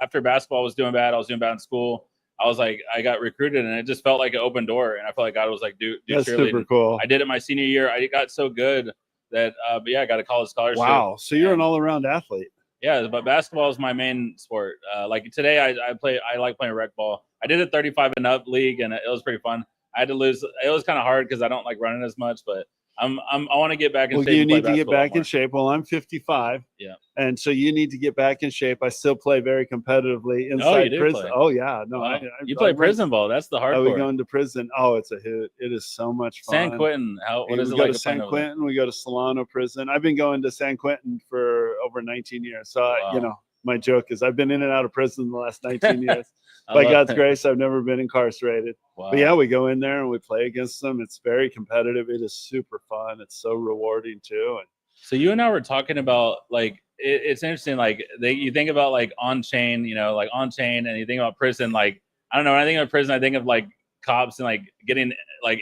Speaker 10: after basketball was doing bad, I was doing bad in school. I was like, I got recruited, and it just felt like an open door. And I felt like God was like, do
Speaker 9: That's
Speaker 10: cheerleading.
Speaker 9: super cool.
Speaker 10: I did it my senior year. I got so good that, I got a college scholarship.
Speaker 9: Wow. So you're an all-around athlete.
Speaker 10: Yeah, but basketball is my main sport. Like today, I like playing rec ball. I did a 35 and up league, and it was pretty fun. I had to lose. It was kind of hard because I don't like running as much, but I want to get back in shape.
Speaker 9: You need to get back in shape. Well, I'm 55.
Speaker 10: Yeah.
Speaker 9: And so you need to get back in shape. I still play very competitively inside prison.
Speaker 10: Play.
Speaker 9: Oh yeah. No,
Speaker 10: wow. You play prison ball. That's the hardcore.
Speaker 9: Oh, we going to prison. Oh, it's a hoot. It is so much fun.
Speaker 10: San Quentin. What is it like?
Speaker 9: We go to San Quentin. We go to Solano prison. I've been going to San Quentin for over 19 years. So, my joke is I've been in and out of prison the last 19 years. By God's grace, I've never been incarcerated.
Speaker 10: Wow.
Speaker 9: But yeah, we go in there and we play against them. It's very competitive. It is super fun. It's so rewarding too. And
Speaker 10: so you and I were talking about like it's interesting. Like you think about like OnChain, like OnChain, and you think about prison. Like I don't know. When I think of prison, I think of like cops and like getting like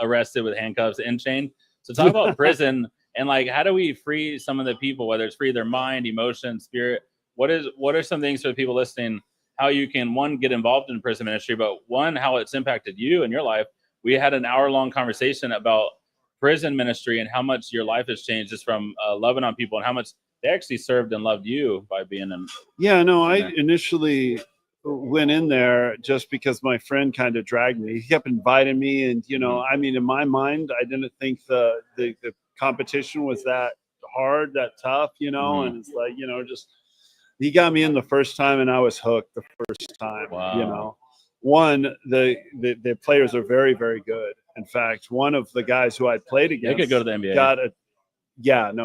Speaker 10: arrested with handcuffs in chain. So talk about prison and like how do we free some of the people, whether it's free their mind, emotion, spirit. What are some things for the people listening? How you can, one, get involved in prison ministry, but one, how it's impacted you and your life. We had an hour-long conversation about prison ministry and how much your life has changed just from loving on people and how much they actually served and loved you by being in.
Speaker 9: Yeah, no, I initially went in there just because my friend kind of dragged me. He kept inviting me, and I mean, in my mind, I didn't think the competition was that hard, that tough, and it's like, just. He got me in the first time, and I was hooked the first time.
Speaker 10: Wow.
Speaker 9: One, the players are very, very good. In fact, one of the guys who I played against
Speaker 10: could go to the NBA.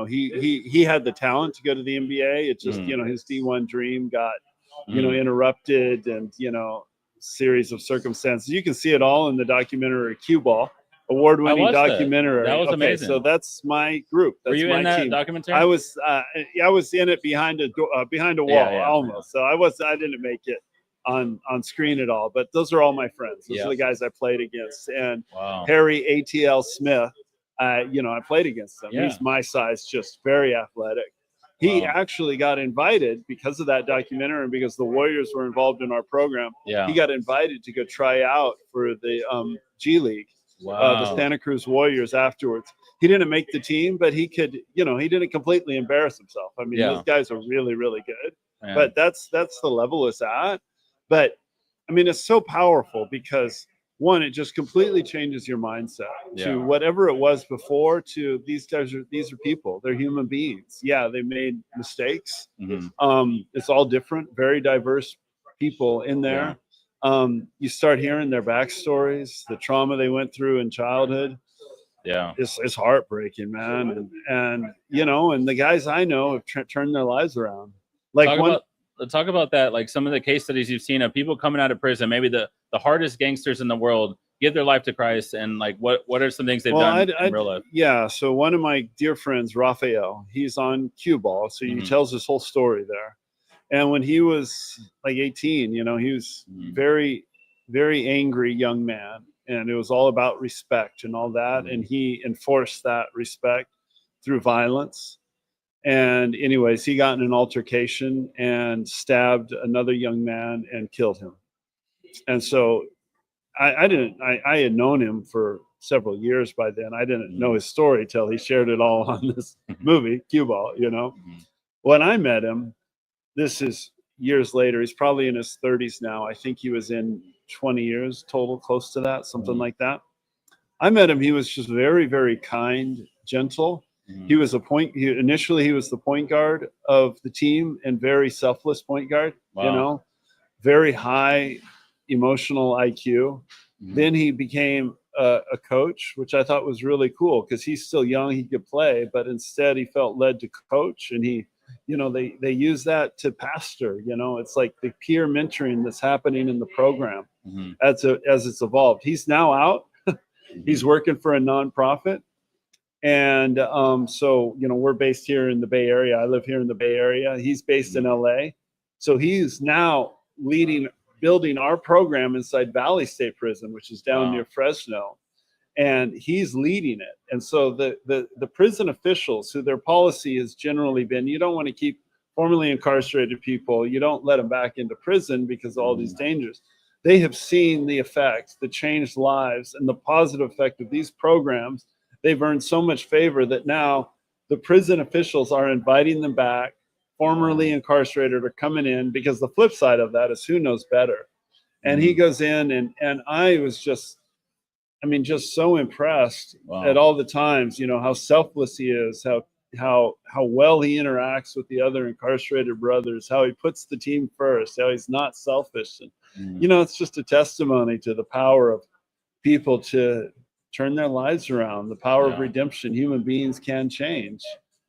Speaker 9: He had the talent to go to the NBA. It's just his D1 dream got interrupted, and series of circumstances. You can see it all in the documentary Cue Ball. Award-winning documentary.
Speaker 10: That was amazing.
Speaker 9: So that's my group. That's
Speaker 10: Were you
Speaker 9: my
Speaker 10: in that
Speaker 9: team.
Speaker 10: documentary?
Speaker 9: I was in it behind a wall almost. So I didn't make it on screen at all. But those are all my friends. Those are the guys I played against. And Harry ATL Smith, I played against him.
Speaker 10: Yeah.
Speaker 9: He's my size, just very athletic. He actually got invited because of that documentary and because the Warriors were involved in our program.
Speaker 10: Yeah.
Speaker 9: He got invited to go try out for the G League. The Santa Cruz Warriors afterwards. He didn't make the team, but he could, he didn't completely embarrass himself. I mean, those guys are really, really good.
Speaker 10: Yeah.
Speaker 9: But that's the level it's at. But I mean, it's so powerful because one, it just completely changes your mindset to whatever it was before to these are people. They're human beings. Yeah, they made mistakes.
Speaker 10: Mm-hmm.
Speaker 9: It's all different, very diverse people in there.
Speaker 10: Yeah.
Speaker 9: You start hearing their backstories, the trauma they went through in childhood.
Speaker 10: Yeah,
Speaker 9: it's heartbreaking, man. And and the guys I know have turned their lives around. Like
Speaker 10: talk about that. Like some of the case studies you've seen of people coming out of prison, maybe the hardest gangsters in the world, give their life to Christ, and like what are some things they've done in real life?
Speaker 9: Yeah, so one of my dear friends, Raphael, he's on Cue Ball, so he tells his whole story there. And when he was like 18, he was very, very angry young man. And it was all about respect and all that. And he enforced that respect through violence. And anyways, he got in an altercation and stabbed another young man and killed him. And so I had known him for several years by then. I didn't know his story till he shared it all on this movie, Cue Ball, you know. When I met him, this is years later, he's probably in his 30s now. I think he was in 20 years total, close to that, something like that. I met him. He was just very, very kind, gentle. He was initially he was the point guard of the team and very selfless point guard, you know, very high emotional IQ. Then he became a coach, which I thought was really cool because he's still young, he could play, but instead he felt led to coach, and he, you know, they use that to pastor, you know, it's like the peer mentoring that's happening in the program as it's evolved. He's now out. He's working for a nonprofit. And so, you know, we're based here in the Bay Area. I live here in the Bay Area. He's based in LA. So he's now building our program inside Valley State Prison, which is down near Fresno. And he's leading it. And so the prison officials, who their policy has generally been, you don't want to keep formerly incarcerated people, you don't let them back into prison because of all these dangers. They have seen the effects, the changed lives, and the positive effect of these programs. They've earned so much favor that now the prison officials are inviting them back. Formerly incarcerated are coming in, because the flip side of that is who knows better. And he goes in, and I was just so impressed at all the times, you know, how selfless he is, how well he interacts with the other incarcerated brothers, how he puts the team first, how he's not selfish. And, you know, it's just a testimony to the power of people to turn their lives around, the power of redemption. Human beings can change.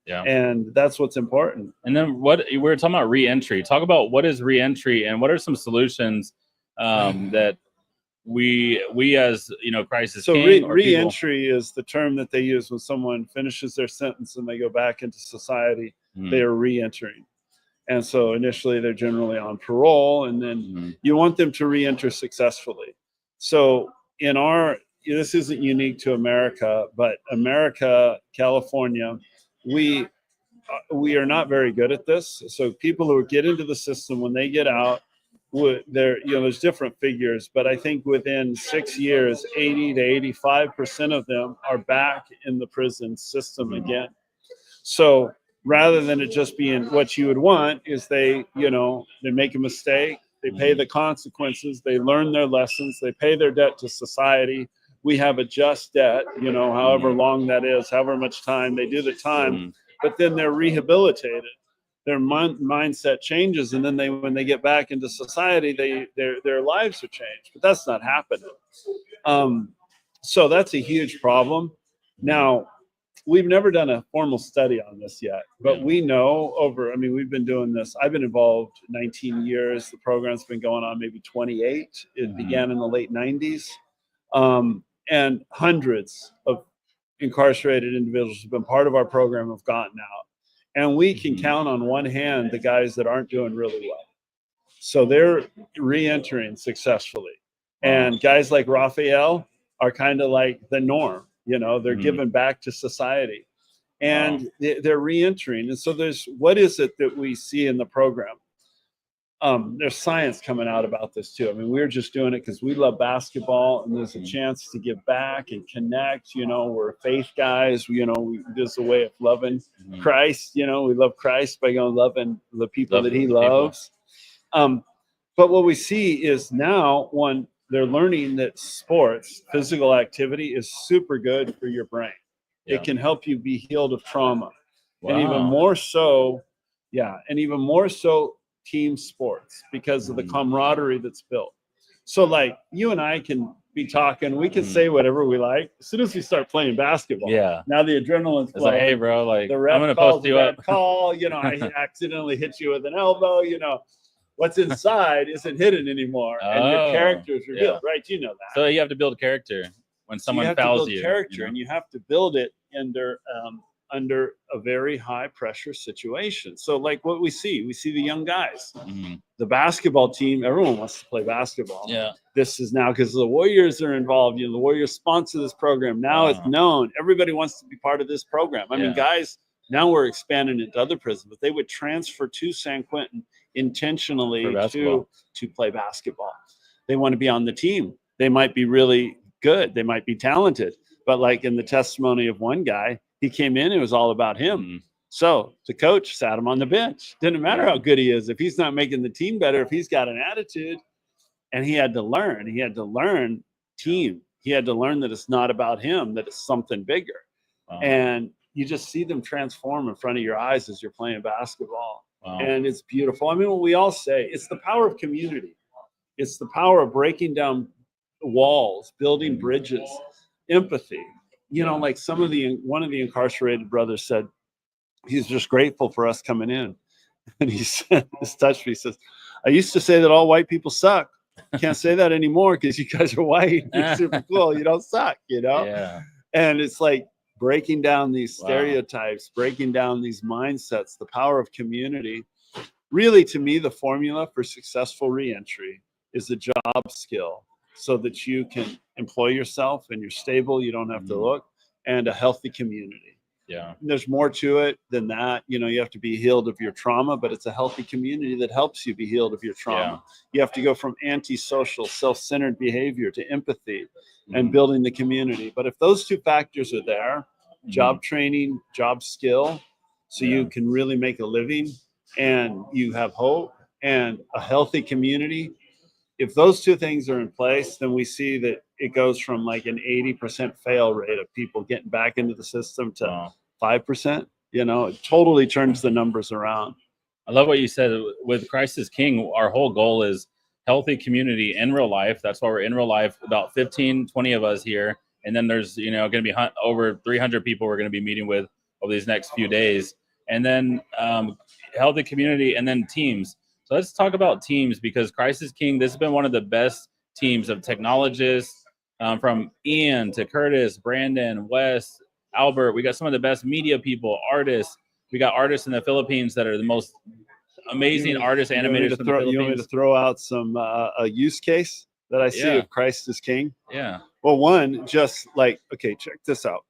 Speaker 10: Yeah.
Speaker 9: And that's what's important.
Speaker 10: And then we were talking about re-entry. Talk about what is re-entry and what are some solutions that we as, you know, Crisis
Speaker 9: So
Speaker 10: King
Speaker 9: re-entry is the term that they use when someone finishes their sentence and they go back into society. They are re-entering. And so initially they're generally on parole, and then you want them to re-enter successfully. So this isn't unique to America, but America, California, we are not very good at this. So people who get into the system, when they get out, there's different figures, but I think within 6 years, 80 to 85% of them are back in the prison system again. So rather than it just being what you would want, is they make a mistake, they pay the consequences, they learn their lessons, they pay their debt to society. We have a just debt, you know, however long that is, however much time they do the time, but then they're rehabilitated. Their mindset changes, and then when they get back into society, their lives are changed. But that's not happening. So that's a huge problem. Now, we've never done a formal study on this yet, but we know we've been doing this. I've been involved 19 years. The program's been going on maybe 28. It began in the late 90s. And hundreds of incarcerated individuals who've been part of our program have gotten out. And we can count on one hand the guys that aren't doing really well. So they're re-entering successfully. And guys like Raphael are kind of like the norm, you know, they're giving back to society. And they're re-entering. And so what is it that we see in the program? There's science coming out about this too. I mean, we're just doing it because we love basketball, and there's a chance to give back and connect. You know, we're faith guys. You know, this is a way of loving Christ. You know, we love Christ by going loving the people that He loves. But what we see is now, one, they're learning that sports, physical activity, is super good for your brain. It can help you be healed of trauma, and even more so, team sports, because of the camaraderie that's built. So like you and I can be talking, we can say whatever we like. As soon as we start playing basketball, now the adrenaline's flowing.
Speaker 10: like, hey bro, like
Speaker 9: the ref
Speaker 10: I'm gonna
Speaker 9: calls
Speaker 10: post you up.
Speaker 9: Call, you know, I accidentally hit you with an elbow, you know. What's inside isn't hidden anymore, and your character is revealed, right? You know that.
Speaker 10: So you have to build character when someone fouls you.
Speaker 9: Character, and you have to build it under a very high pressure situation. So like what we see the young guys, the basketball team, everyone wants to play basketball.
Speaker 10: Yeah.
Speaker 9: This is now because the Warriors are involved. You know, the Warriors sponsor this program. Now it's known. Everybody wants to be part of this program. I mean, guys, now we're expanding into other prisons, but they would transfer to San Quentin intentionally to play basketball. They want to be on the team. They might be really good. They might be talented. But like in the testimony of one guy, he came in, it was all about him. So the coach sat him on the bench. Didn't matter how good he is. If he's not making the team better, if he's got an attitude, and he had to learn team. He had to learn that it's not about him, that it's something bigger. And you just see them transform in front of your eyes as you're playing basketball. And it's beautiful. I mean, what we all say, it's the power of community. It's the power of breaking down walls, building bridges, empathy. You know, like one of the incarcerated brothers said, he's just grateful for us coming in. And he said, this touched me, he says, I used to say that all white people suck. Can't say that anymore because you guys are white. You're super cool. You don't suck, you know?
Speaker 10: Yeah.
Speaker 9: And it's like breaking down these stereotypes, breaking down these mindsets, the power of community. Really, to me, the formula for successful reentry is a job skill so that you can employ yourself and you're stable, you don't have to look, and a healthy community.
Speaker 10: Yeah.
Speaker 9: There's more to it than that. You know, you have to be healed of your trauma, but it's a healthy community that helps you be healed of your trauma. You have to go from antisocial, self-centered behavior to empathy and building the community. But if those two factors are there, job training, job skill, so you can really make a living and you have hope and a healthy community, if those two things are in place, then we see that it goes from like an 80% fail rate of people getting back into the system to 5%. You know, it totally turns the numbers around.
Speaker 10: I love what you said. With Christ is King, our whole goal is healthy community in real life. That's why we're in real life, about 15, 20 of us here. And then there's, you know, going to be over 300 people we're going to be meeting with over these next few days. And then healthy community and then teams. So let's talk about teams, because Christ is King, this has been one of the best teams of technologists, from Ian to Curtis, Brandon, Wes, Albert. We got some of the best media people, artists. We got artists in the Philippines that are the most amazing artists, animators from the Philippines.
Speaker 9: You want me to throw out some a use case that I see of Christ is King?
Speaker 10: Yeah.
Speaker 9: Well, one, just like, okay, check this out.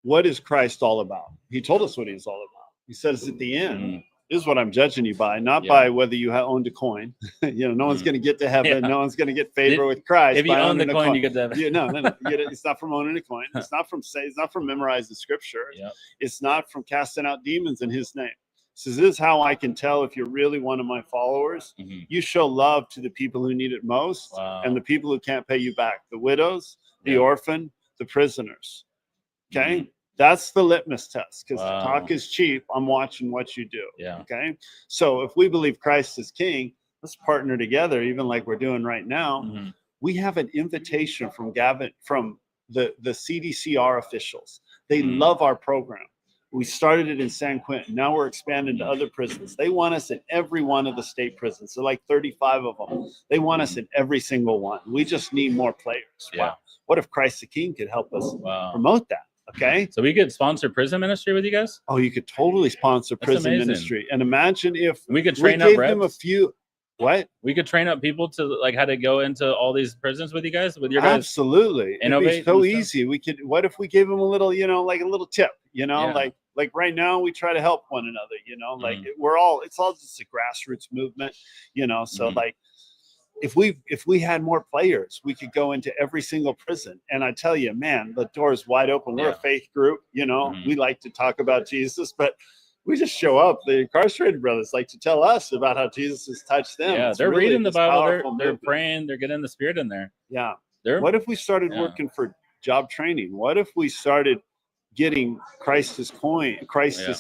Speaker 9: What is Christ all about? He told us what he's all about. He says at the end, this is what I'm judging you by, not by whether you owned a coin. You know, no one's going to get to heaven. No one's going to get favor with Christ.
Speaker 10: If you own the coin, you get to heaven.
Speaker 9: No. It's not from owning a coin. It's not from memorizing scripture. It's not from casting out demons in his name. So this is how I can tell if you're really one of my followers. You show love to the people who need it most and the people who can't pay you back, the widows, the orphan, the prisoners. Okay. That's the litmus test, because talk is cheap. I'm watching what you do. Okay. So if we believe Christ is King, let's partner together, even like we're doing right now. We have an invitation from the CDCR officials. They love our program. We started it in San Quentin. Now we're expanding to other prisons. They want us in every one of the state prisons. There are like 35 of them. They want us in every single one. We just need more players. Wow. What if Christ the King could help us promote that? Okay.
Speaker 10: So we could sponsor prison ministry with you guys?
Speaker 9: Oh, you could totally sponsor prison ministry. And imagine if
Speaker 10: we could train up reps.
Speaker 9: Them a few. What?
Speaker 10: We could train up people to like how to go into all these prisons with you guys, with your guys.
Speaker 9: Absolutely.
Speaker 10: Innovate.
Speaker 9: It'd be so easy. We could, what if we gave them a little, you know, like a little tip, you know, like right now we try to help one another, you know, like it's all just a grassroots movement, you know, so like, if we had more players, we could go into every single prison. And I tell you, man, the door is wide open. We're a faith group, you know, we like to talk about Jesus, but we just show up. The incarcerated brothers like to tell us about how Jesus has touched them.
Speaker 10: Yeah, they're really reading the Bible. They're praying. They're getting the Spirit in there.
Speaker 9: Yeah. What if we started working for job training? What if we started getting Christ is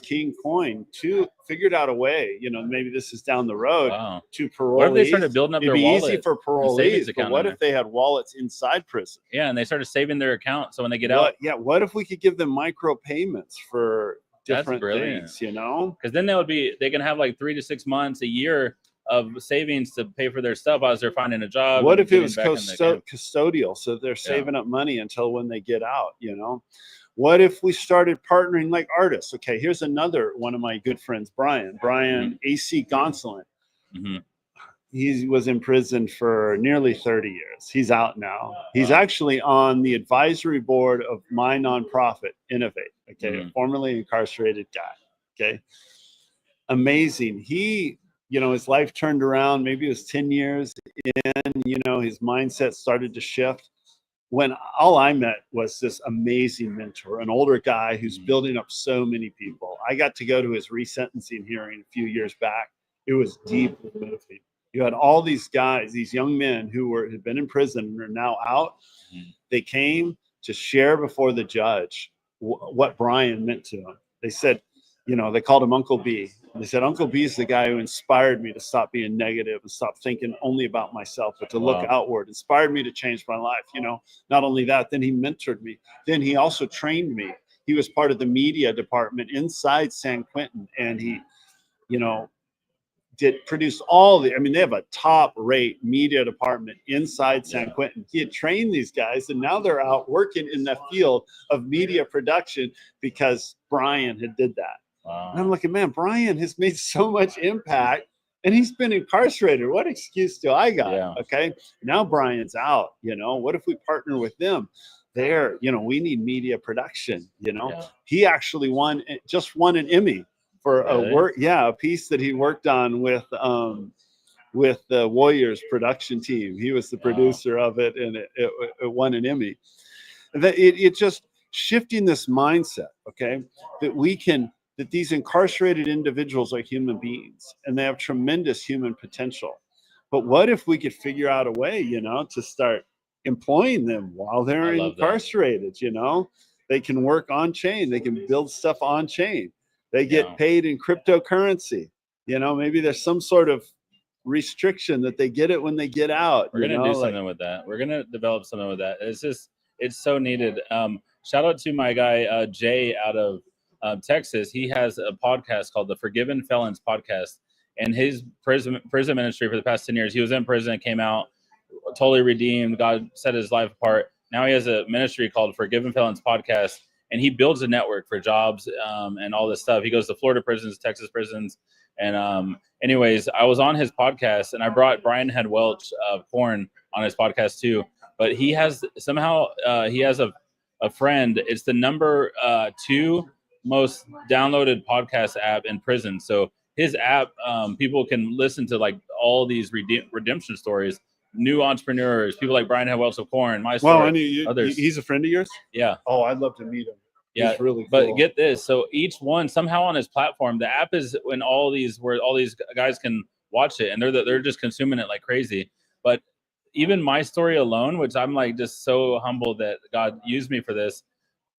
Speaker 9: King coin to figured out a way, you know, maybe this is down the road to parolees.
Speaker 10: What if they started building up their wallet?
Speaker 9: It'd be easy for parolees, but what if they had wallets inside prison?
Speaker 10: Yeah, and they started saving their account so when they get out.
Speaker 9: Yeah, what if we could give them micro payments for different things, you know?
Speaker 10: Because then they can have like 3 to 6 months, a year of savings to pay for their stuff as they're finding a job.
Speaker 9: What if it was custodial, so they're saving up money until when they get out, you know? What if we started partnering like artists? Okay, here's another one of my good friends, Brian AC Gonsolin. He was in prison for nearly 30 years. He's out now. He's actually on the advisory board of my nonprofit, Innovate, okay, a formerly incarcerated guy, okay? Amazing. He you know, his life turned around. Maybe it was 10 years in, you know, his mindset started to shift. When all I met was this amazing mentor, an older guy who's building up so many people. I got to go to his resentencing hearing a few years back. It was deeply moving. You had all these guys, these young men who had been in prison and are now out. They came to share before the judge what Brian meant to them. They said, you know, they called him Uncle B. They said, Uncle B is the guy who inspired me to stop being negative and stop thinking only about myself, but to look outward, inspired me to change my life. You know, not only that, then he mentored me. Then he also trained me. He was part of the media department inside San Quentin. And he, you know, produced all the, I mean, they have a top rate media department inside San Quentin. He had trained these guys and now they're out working in the field of media production because Brian had did that. Wow. And I'm looking, man, Brian has made so much impact and he's been incarcerated. What excuse do I got? Yeah. Okay. Now Brian's out, you know, what if we partner with them? There, you know, we need media production, you know. He actually just won an Emmy for a piece that he worked on with the Warriors production team. He was the producer of it, and it won an Emmy. It just shifting this mindset, okay, that these incarcerated individuals are human beings and they have tremendous human potential. But what if we could figure out a way, you know, to start employing them while they're incarcerated? You know, they can work on chain, they can build stuff on chain. They get paid in cryptocurrency. You know, maybe there's some sort of restriction that they get it when they get out.
Speaker 10: We're going to do something with that. We're going to develop something with that. It's so needed. Shout out to my guy, Jay, out of Texas. He has a podcast called the Forgiven Felons Podcast. And his prison ministry for the past 10 years, he was in prison, came out, totally redeemed. God set his life apart. Now he has a ministry called Forgiven Felons Podcast. And he builds a network for jobs and all this stuff. He goes to Florida prisons, Texas prisons. And anyways, I was on his podcast and I brought Brian Head Welch of Corn on his podcast too. But he has he has a friend. It's the number 2 most downloaded podcast app in prison. So his app, people can listen to like all these redemption stories. New entrepreneurs, people like Brian Head Welch of Corn, my story, others.
Speaker 9: He's a friend of yours?
Speaker 10: Yeah.
Speaker 9: Oh, I'd love to meet him.
Speaker 10: Yeah,
Speaker 9: he's really cool.
Speaker 10: But get this, so each one somehow on his platform, the app is where all these guys can watch it, and they're just consuming it like crazy. But even my story alone, which I'm like just so humbled that God used me for this,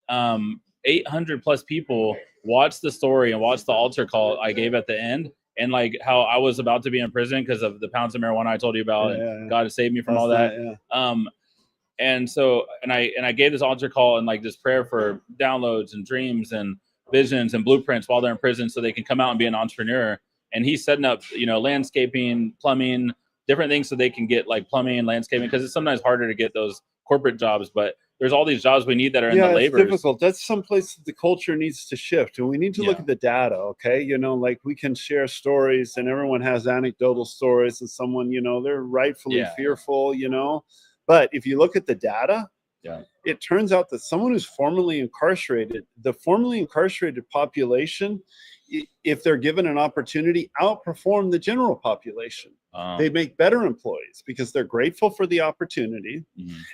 Speaker 10: 800 plus people watched the story and watched the altar call I gave at the end. And like how I was about to be in prison because of the pounds of marijuana I told you about, and God has saved me from all that. And so, and I gave this altar call and like this prayer for downloads and dreams and visions and blueprints while they're in prison, so they can come out and be an entrepreneur. And he's setting up, you know, landscaping, plumbing, different things so they can get like plumbing and landscaping, because it's sometimes harder to get those corporate jobs, but there's all these jobs we need that are in the labor.
Speaker 9: It's difficult. That's someplace that the culture needs to shift, and we need to look at the data. Okay, you know, like we can share stories, and everyone has anecdotal stories, and someone, you know, they're rightfully fearful, you know. But if you look at the data, it turns out that someone who's formerly incarcerated, the formerly incarcerated population, if they're given an opportunity, outperform the general population. They make better employees because they're grateful for the opportunity,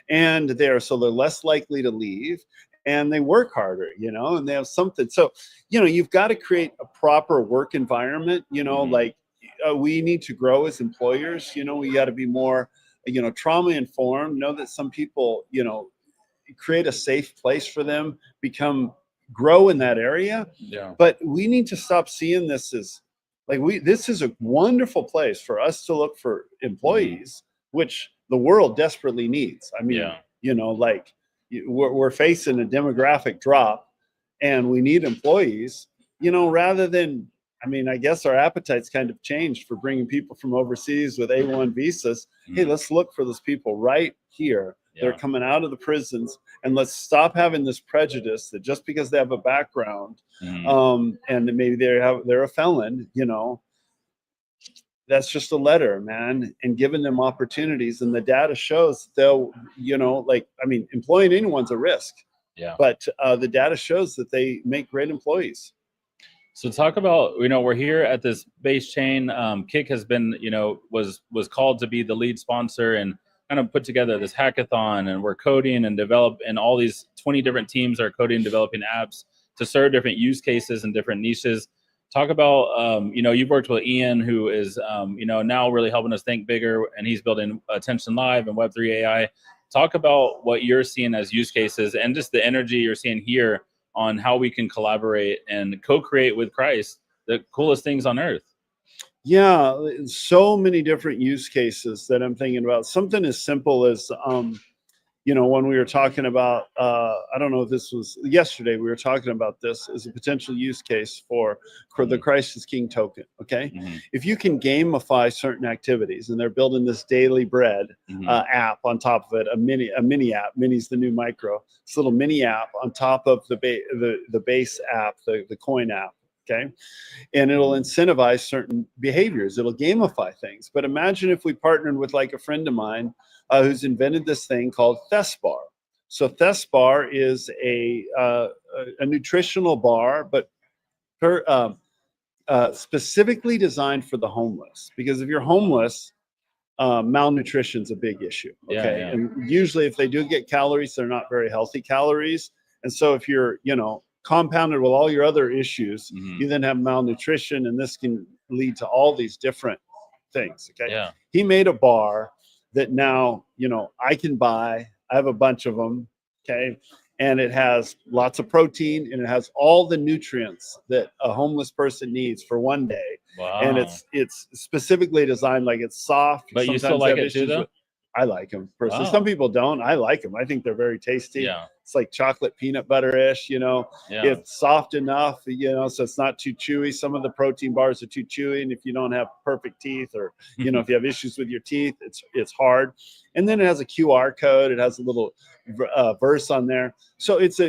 Speaker 9: and they're less likely to leave, and they work harder, you know, and they have something. So, you know, you've got to create a proper work environment, you know, like we need to grow as employers, you know, we got to be more, you know, trauma informed, know that some people, you know, create a safe place for them, grow in that area. But we need to stop seeing this as like this is a wonderful place for us to look for employees, which the world desperately needs. I mean, you know, like we're facing a demographic drop and we need employees, you know, rather than, I mean, I guess our appetite's kind of changed for bringing people from overseas with A1 visas. Hey, let's look for those people right here. They're coming out of the prisons, and let's stop having this prejudice that just because they have a background and maybe they're a felon, you know, that's just a letter, man, and giving them opportunities. And the data shows they'll, you know, like, I mean, employing anyone's a risk, but the data shows that they make great employees.
Speaker 10: So talk about, we're here at this base chain. CIK has been, was called to be the lead sponsor and kind of put together this hackathon, and we're coding and develop, and all these 20 different teams are coding and developing apps to serve different use cases and different niches. Talk about, you've worked with Ian, who is, now really helping us think bigger, and he's building Attention Live and Web3 AI. Talk about what you're seeing as use cases and just the energy you're seeing here on how we can collaborate and co-create with Christ the coolest things on earth.
Speaker 9: Yeah, so many different use cases that I'm thinking about. Something as simple as, when we were talking about, I don't know if this was yesterday, we were talking about this as a potential use case for the Christ is King token. Okay.
Speaker 10: Mm-hmm.
Speaker 9: If you can gamify certain activities, and they're building this daily bread app on top of it, a mini app, mini's the new micro, this little mini app on top of the base app, the coin app. Okay. And it'll incentivize certain behaviors. It'll gamify things. But imagine if we partnered with like a friend of mine who's invented this thing called Thesbar. So Thesbar is a nutritional bar, but specifically designed for the homeless. Because if you're homeless, malnutrition's a big issue. Okay.
Speaker 10: Yeah.
Speaker 9: And usually if they do get calories, they're not very healthy calories. And so if you're, compounded with all your other issues, you then have malnutrition, and this can lead to all these different things. Okay.
Speaker 10: Yeah.
Speaker 9: He made a bar that now, I can buy. I have a bunch of them. Okay. And it has lots of protein, and it has all the nutrients that a homeless person needs for one day.
Speaker 10: Wow.
Speaker 9: And it's specifically designed, like it's soft.
Speaker 10: But you still like it too, though?
Speaker 9: I like them personally.
Speaker 10: Wow.
Speaker 9: Some people don't. I like them. I think they're very tasty.
Speaker 10: Yeah.
Speaker 9: It's like chocolate peanut butter-ish,
Speaker 10: Yeah.
Speaker 9: It's soft enough, so it's not too chewy. Some of the protein bars are too chewy, and if you don't have perfect teeth, or if you have issues with your teeth, it's hard. And then it has a QR code. It has a little verse on there. So it's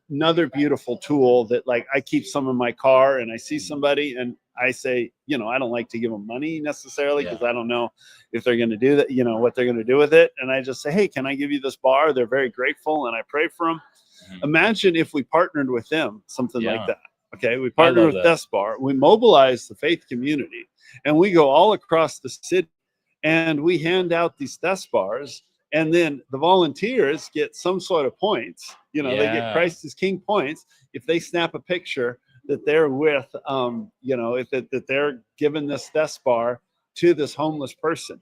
Speaker 9: another beautiful tool that, like, I keep some in my car, and I see somebody and I say, I don't like to give them money necessarily, because I don't know if they're going to do that, what they're going to do with it. And I just say, hey, can I give you this bar? They're very grateful, and I pray for them. Imagine if we partnered with them, something like that. Okay. We partnered with Thesbar. We mobilize the faith community, and we go all across the city, and we hand out these Thesbars, and then the volunteers get some sort of points. They get Christ is King points if they snap a picture that they're with, that they're giving this Thesbar to this homeless person.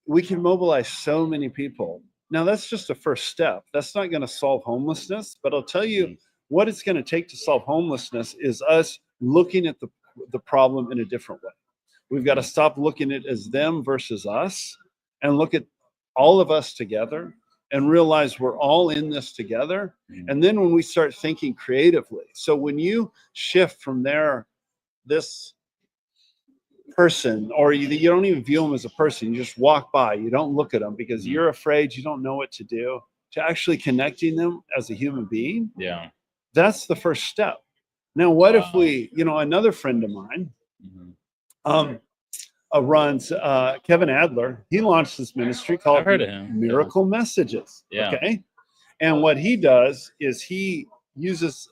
Speaker 9: We can mobilize so many people. Now, that's just a first step. That's not going to solve homelessness, but I'll tell you what it's going to take to solve homelessness is us looking at the problem in a different way. We've got to stop looking at it as them versus us, and look at all of us together, and realize we're all in this together. And then when we start thinking creatively, so when you shift from this person, or you don't even view them as a person, you just walk by, you don't look at them because you're afraid, you don't know what to do, to actually connecting them as a human being.
Speaker 10: Yeah.
Speaker 9: That's the first step. Now, what if we, another friend of mine, runs Kevin Adler. He launched this ministry called Miracle Messages.
Speaker 10: Yeah.
Speaker 9: Okay. And what he does is he uses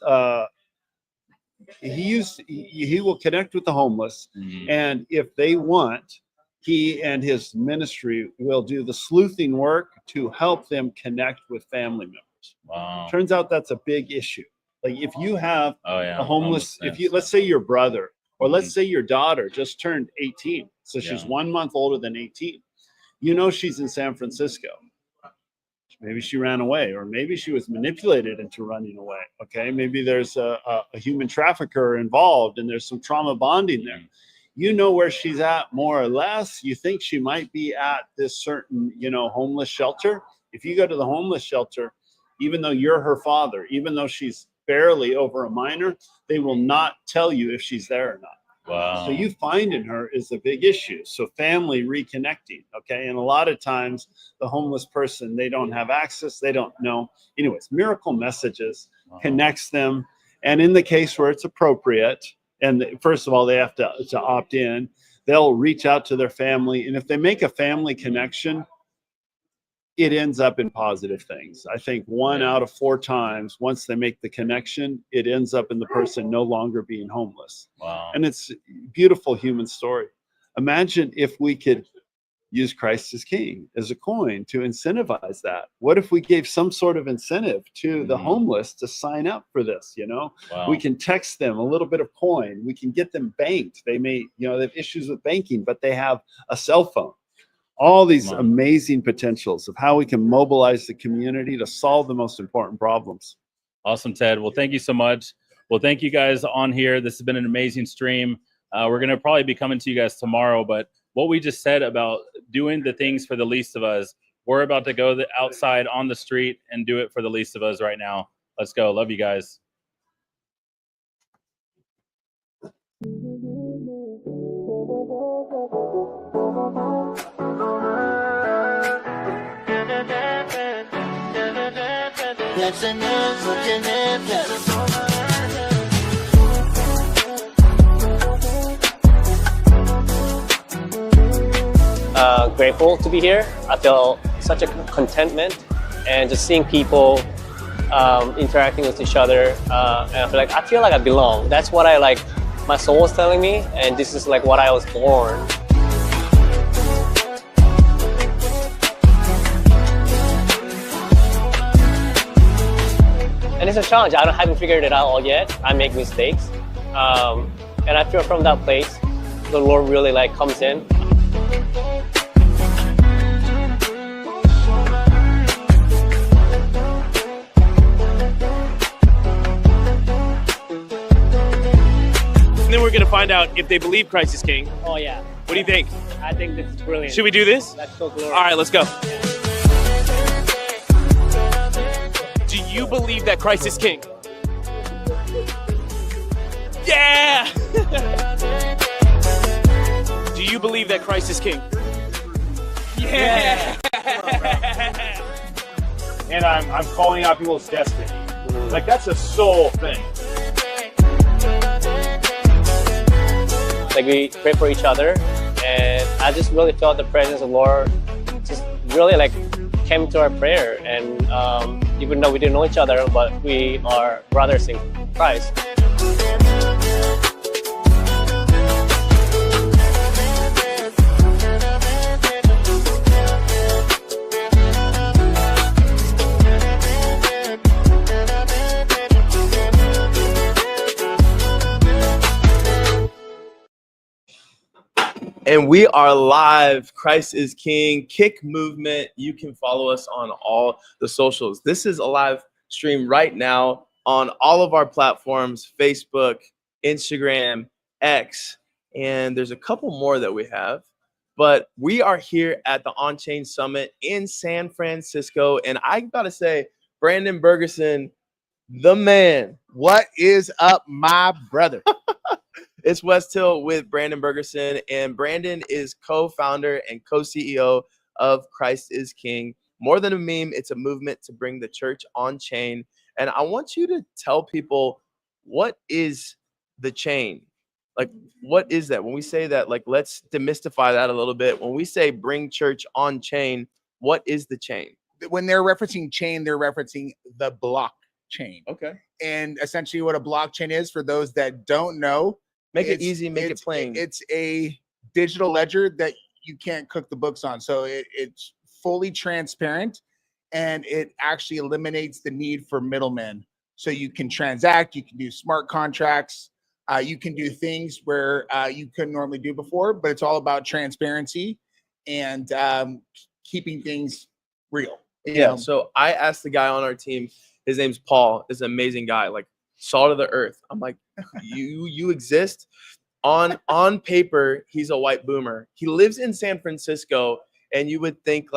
Speaker 9: he will connect with the homeless, and if they want, he and his ministry will do the sleuthing work to help them connect with family members.
Speaker 10: Wow.
Speaker 9: Turns out that's a big issue. Like, if you have a homeless, let's say your brother, or let's say your daughter just turned 18. So she's 1 month older than 18. She's in San Francisco. Maybe she ran away, or maybe she was manipulated into running away. Okay. Maybe there's a human trafficker involved, and there's some trauma bonding there. Where she's at, more or less. You think she might be at this certain, homeless shelter. If you go to the homeless shelter, even though you're her father, even though she's barely over a minor, they will not tell you if she's there or not.
Speaker 10: Wow.
Speaker 9: So you finding her is a big issue. So family reconnecting. Okay. And a lot of times the homeless person, they don't have access. They don't know. Anyways, Miracle Messages connects them. And in the case where it's appropriate, and first of all, they have to opt in, they'll reach out to their family. And if they make a family connection, it ends up in positive things. I think 1 out of 4 times, once they make the connection, it ends up in the person no longer being homeless.
Speaker 10: Wow.
Speaker 9: And it's a beautiful human story. Imagine if we could use Christ as King as a coin to incentivize that. What if we gave some sort of incentive to the homeless to sign up for this?
Speaker 10: Wow.
Speaker 9: We can text them a little bit of coin. We can get them banked. They may, they have issues with banking, but they have a cell phone. All these amazing potentials of how we can mobilize the community to solve the most important problems.
Speaker 10: Awesome, Ted. Well, thank you so much. Well, thank you guys on here. This has been an amazing stream. We're going to probably be coming to you guys tomorrow, but what we just said about doing the things for the least of us, we're about to go outside on the street and do it for the least of us right now. Let's go. Love you guys.
Speaker 4: Grateful to be here. I feel such a contentment, and just seeing people interacting with each other, and I feel like I belong. That's what my soul was telling me, and this is like what I was born. And it's a challenge. I haven't figured it out all yet. I make mistakes, and I feel from that place, the Lord really comes in.
Speaker 8: Then we're gonna find out if they believe Christ is King.
Speaker 4: Oh yeah.
Speaker 8: What do you think?
Speaker 4: I think this is brilliant.
Speaker 8: Should we do this?
Speaker 4: Let's go, Glory.
Speaker 8: All right, let's go. Do you believe that Christ is King? Yeah! Do you believe that Christ is King? Yeah!
Speaker 6: And I'm calling out people's destiny. Like, that's a soul thing.
Speaker 4: We pray for each other, and I just really felt the presence of the Lord just really came to our prayer. And even though we didn't know each other, but we are brothers in Christ.
Speaker 8: And we are live. Christ is King, Kick Movement. You can follow us on all the socials. This is a live stream right now on all of our platforms, Facebook, Instagram, X, and there's a couple more that we have. But we are here at the OnChain Summit in San Francisco. And I gotta say, Brandon Bergerson, the man.
Speaker 1: What is up, my brother?
Speaker 8: It's West Hill with Brandon Bergerson, and Brandon is co-founder and co-CEO of Christ is King. More than a meme, it's a movement to bring the church on chain. And I want you to tell people, what is the chain? Like, what is that? When we say that, let's demystify that a little bit. When we say bring church on chain, what is the chain?
Speaker 1: When they're referencing chain, they're referencing the blockchain.
Speaker 8: Okay.
Speaker 1: And essentially what a blockchain is, for those that don't know,
Speaker 8: Make it easy, make it plain.
Speaker 1: It's a digital ledger that you can't cook the books on. So it's fully transparent, and it actually eliminates the need for middlemen. So you can transact, you can do smart contracts, you can do things where you couldn't normally do before, but it's all about transparency and keeping things real.
Speaker 8: Yeah. So I asked the guy on our team, his name's Paul, is an amazing guy, salt of the earth. I'm like, you exist. On paper, he's a white boomer. He lives in San Francisco, and you would think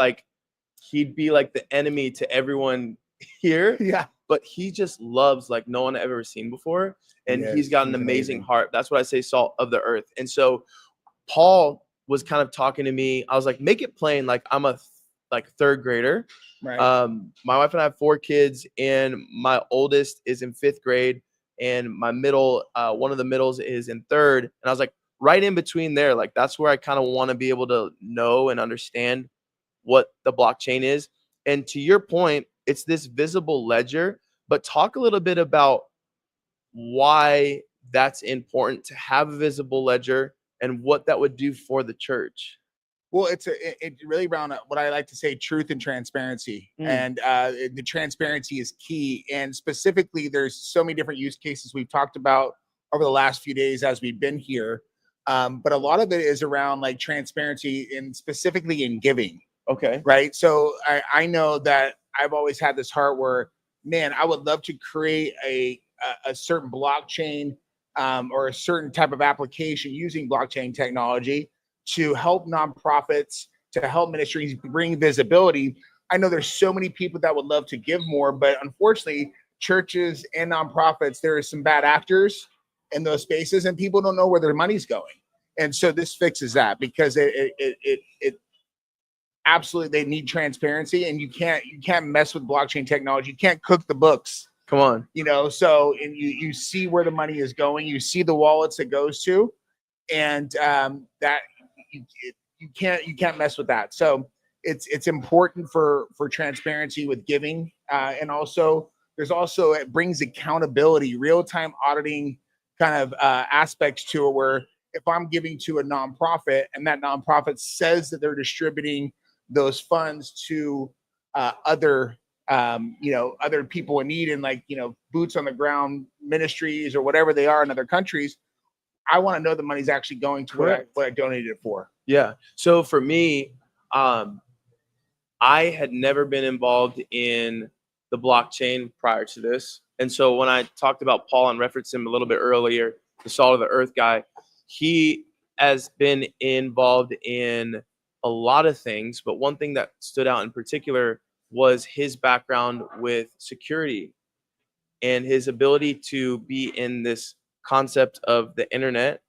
Speaker 8: he'd be the enemy to everyone here.
Speaker 1: Yeah.
Speaker 8: But he just loves no one I've ever seen before. And
Speaker 1: Yes,
Speaker 8: he's got an
Speaker 1: he's
Speaker 8: amazing
Speaker 1: amazing.
Speaker 8: heart. That's what I say, salt of the earth. And so Paul was kind of talking to me. I was like, make it plain. I'm a third grader.
Speaker 1: Right.
Speaker 8: My wife and I have 4 kids, and my oldest is in 5th grade, and my middle, one of the middles is in 3rd. And I was like, right in between there, that's where I kind of want to be able to know and understand what the blockchain is. And to your point, it's this visible ledger, but talk a little bit about why that's important to have a visible ledger and what that would do for the church.
Speaker 1: Well, it's really around what I like to say, truth and transparency. And the transparency is key. And specifically, there's so many different use cases we've talked about over the last few days as we've been here. But a lot of it is around like transparency and specifically in giving.
Speaker 8: Okay.
Speaker 1: Right. So I know that I've always had this heart where, man, I would love to create a certain blockchain or a certain type of application using blockchain technology to help nonprofits, to help ministries bring visibility. I know there's so many people that would love to give more, but unfortunately, churches and nonprofits, there are some bad actors in those spaces, and people don't know where their money's going. And so this fixes that, because it absolutely, they need transparency, and you can't mess with blockchain technology. You can't cook the books.
Speaker 8: Come on.
Speaker 1: So and you see where the money is going, you see the wallets it goes to, and that you can't mess with that. So it's important for transparency with giving, and also it brings accountability, real-time auditing kind of aspects to it, where if I'm giving to a nonprofit and that nonprofit says that they're distributing those funds to other people in need, and boots on the ground ministries or whatever they are in other countries, I want to know the money's actually going to what I donated it for.
Speaker 8: Yeah. So for me, I had never been involved in the blockchain prior to this. And so when I talked about Paul and referenced him a little bit earlier, the salt of the earth guy, he has been involved in a lot of things, but one thing that stood out in particular was his background with security and his ability to be in this concept of the internet.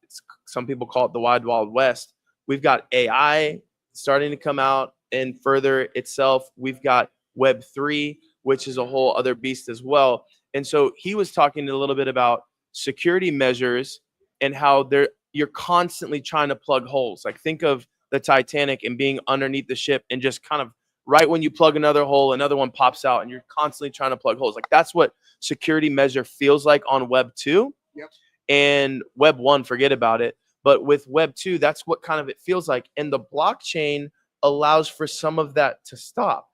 Speaker 8: Some people call it the wide, wild west. We've got AI starting to come out and further itself. We've got Web3, which is a whole other beast as well. And so he was talking a little bit about security measures and how you're constantly trying to plug holes. Like, think of the Titanic and being underneath the ship, and just kind of right when you plug another hole, another one pops out, and you're constantly trying to plug holes. Like, that's what security measure feels like on Web 2.
Speaker 1: Yep.
Speaker 8: And Web 1, forget about it. But with Web 2, that's what kind of it feels like. And the blockchain allows for some of that to stop,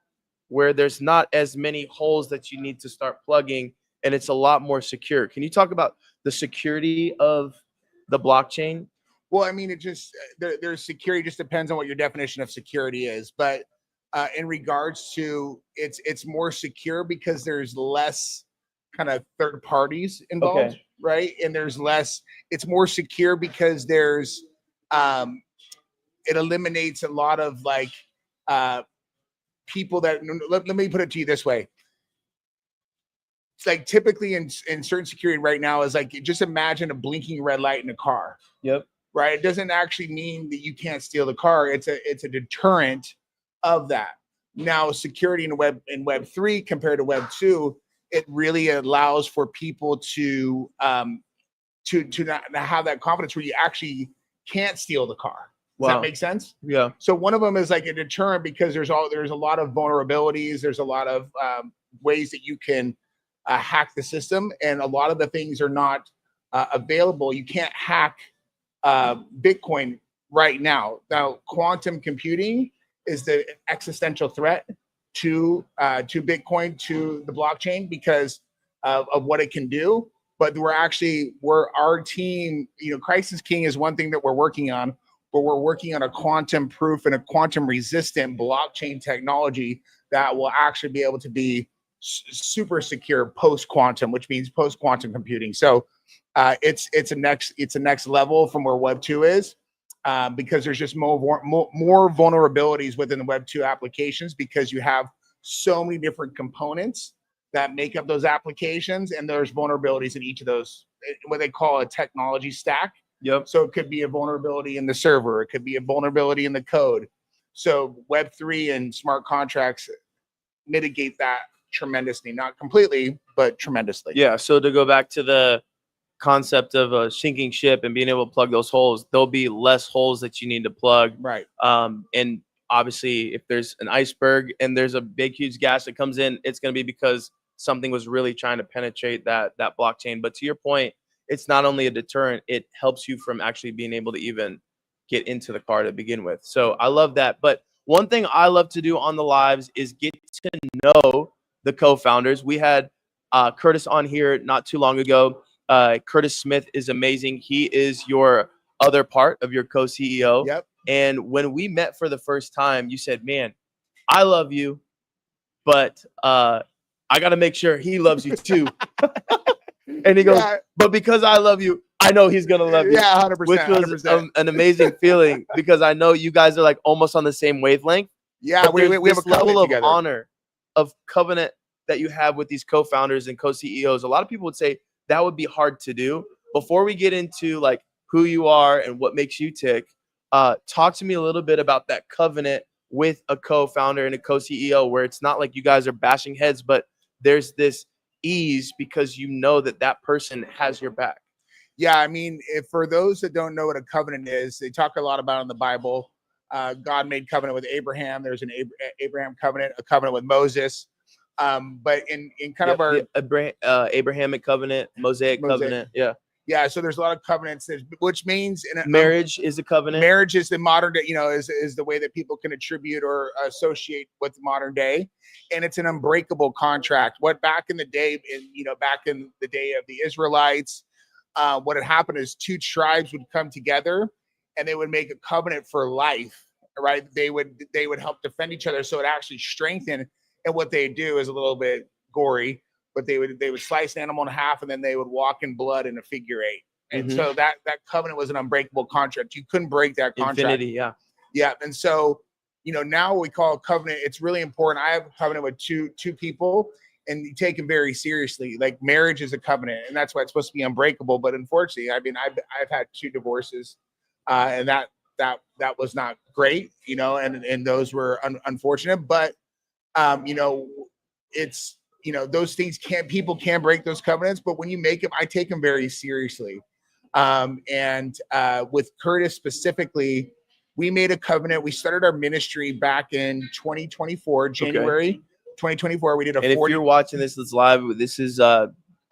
Speaker 8: where there's not as many holes that you need to start plugging, and it's a lot more secure. Can you talk about the security of the blockchain?
Speaker 1: Well, I mean, it just there's security. Just depends on what your definition of security is. But in regards to it's more secure because there's less kind of third parties involved, right? And there's less. It's more secure because there's it eliminates a lot of people that. Let me put it to you this way. It's like typically in certain security right now is like, just imagine a blinking red light in a car.
Speaker 8: Yep.
Speaker 1: Right. It doesn't actually mean that you can't steal the car. It's a deterrent of that. Now, security in Web 3 compared to Web 2, it really allows for people to not have that confidence where you actually can't steal the car. Does that make sense?
Speaker 8: Yeah.
Speaker 1: So one of them is like a deterrent because there's a lot of vulnerabilities. There's a lot of ways that you can hack the system, and a lot of the things are not available. You can't hack Bitcoin right now. Now, quantum computing is the existential threat to Bitcoin, to the blockchain, because of what it can do. But we're our team, Crisis King is one thing that we're working on, but we're working on a quantum proof and a quantum resistant blockchain technology that will actually be able to be super secure post quantum, which means post quantum computing. So it's a next level from where Web 2 is, because there's just more vulnerabilities within the Web 2 applications, because you have so many different components that make up those applications, and there's vulnerabilities in each of those, what they call a technology stack.
Speaker 8: Yep.
Speaker 1: So it could be a vulnerability in the server, it could be a vulnerability in the code. So Web 3 and smart contracts mitigate that tremendously, not completely, but tremendously.
Speaker 8: Yeah. So to go back to the concept of a sinking ship and being able to plug those holes, there'll be less holes that you need to plug.
Speaker 1: Right.
Speaker 8: And obviously, if there's an iceberg and there's a big, huge gas that comes in, it's going to be because something was really trying to penetrate that blockchain. But to your point, it's not only a deterrent, it helps you from actually being able to even get into the car to begin with. So I love that. But one thing I love to do on the lives is get to know the co-founders. We had Curtis on here not too long ago. Curtis Smith is amazing. He is your other part of your co-CEO.
Speaker 1: Yep.
Speaker 8: And when we met for the first time, you said, man, I love you, but I got to make sure he loves you too. And he goes, but because I love you, I know he's going to love you.
Speaker 1: Yeah, 100%.
Speaker 8: Which was
Speaker 1: 100%.
Speaker 8: an amazing feeling because I know you guys are like almost on the same wavelength.
Speaker 1: Yeah, we have a
Speaker 8: level of
Speaker 1: together.
Speaker 8: honor, of covenant that you have with these co-founders and co-CEOs. A lot of people would say that would be hard to do. Before we get into like who you are and what makes you tick, talk to me a little bit about that covenant with a co-founder and a co-CEO where it's not like you guys are bashing heads, but there's this ease because you know that that person has your back.
Speaker 1: Yeah, I mean, for those that don't know what a covenant is, they talk a lot about it in the Bible. God made covenant with Abraham. There's an Abraham covenant, a covenant with Moses. But in kind of our
Speaker 8: Abrahamic covenant, Mosaic covenant,
Speaker 1: yeah. So there's a lot of covenants, which means
Speaker 8: marriage is a covenant.
Speaker 1: Marriage is the modern day, is the way that people can attribute or associate with modern day, and it's an unbreakable contract. What back in the day, back in the day of the Israelites, what had happened is two tribes would come together, and they would make a covenant for life. Right? They would help defend each other, so it actually strengthened. And what they do is a little bit gory, but they would slice an animal in half, and then they would walk in blood in a figure eight. And so that covenant was an unbreakable contract. You couldn't break that contract.
Speaker 8: Infinity, yeah.
Speaker 1: Yeah. And so, now what we call a covenant, it's really important. I have a covenant with two people, and you take them very seriously. Like marriage is a covenant, and that's why it's supposed to be unbreakable. But unfortunately, I mean, I've had 2 divorces, and that was not great, and those were unfortunate. But it's, those things people can break those covenants, but when you make them, I take them very seriously. And with Curtis specifically, we made a covenant. We started our ministry back in 2024, January 2024. We did
Speaker 8: and if you're watching this live, this is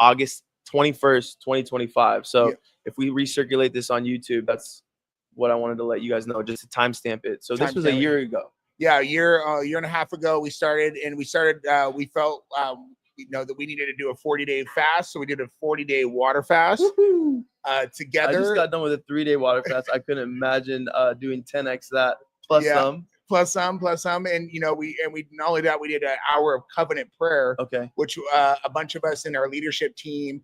Speaker 8: August 21st, 2025. So if we recirculate this on YouTube, that's what I wanted to let you guys know, just to timestamp it. So this was a year ago.
Speaker 1: Yeah, a year and a half ago we started, we felt that we needed to do a 40-day fast, so we did a 40-day water fast together.
Speaker 8: I just got done with a 3-day water fast. I couldn't imagine doing 10x that plus some, and we not only that, we did an hour of covenant prayer, which a bunch of us in our leadership team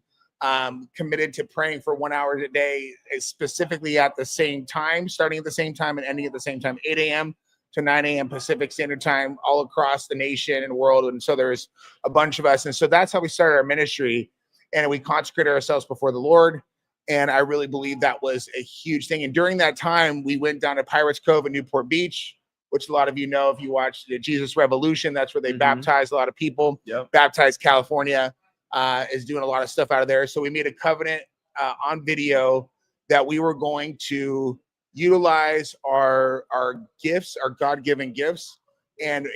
Speaker 8: committed to praying for 1 hour a day, specifically at the same time, starting at the same time and ending at the same time, 8 a.m. to 9 a.m. Pacific Standard Time, all across the nation and world. And so there's a bunch of us. And so that's how we started our ministry. And we consecrated ourselves before the Lord. And I really believe that was a huge thing. And during that time, we went down to Pirates Cove in Newport Beach, which a lot of you know if you watched the Jesus Revolution. That's where they baptized a lot of people. Baptized California is doing a lot of stuff out of there. So we made a covenant on video that we were going to utilize our gifts, our God-given gifts, and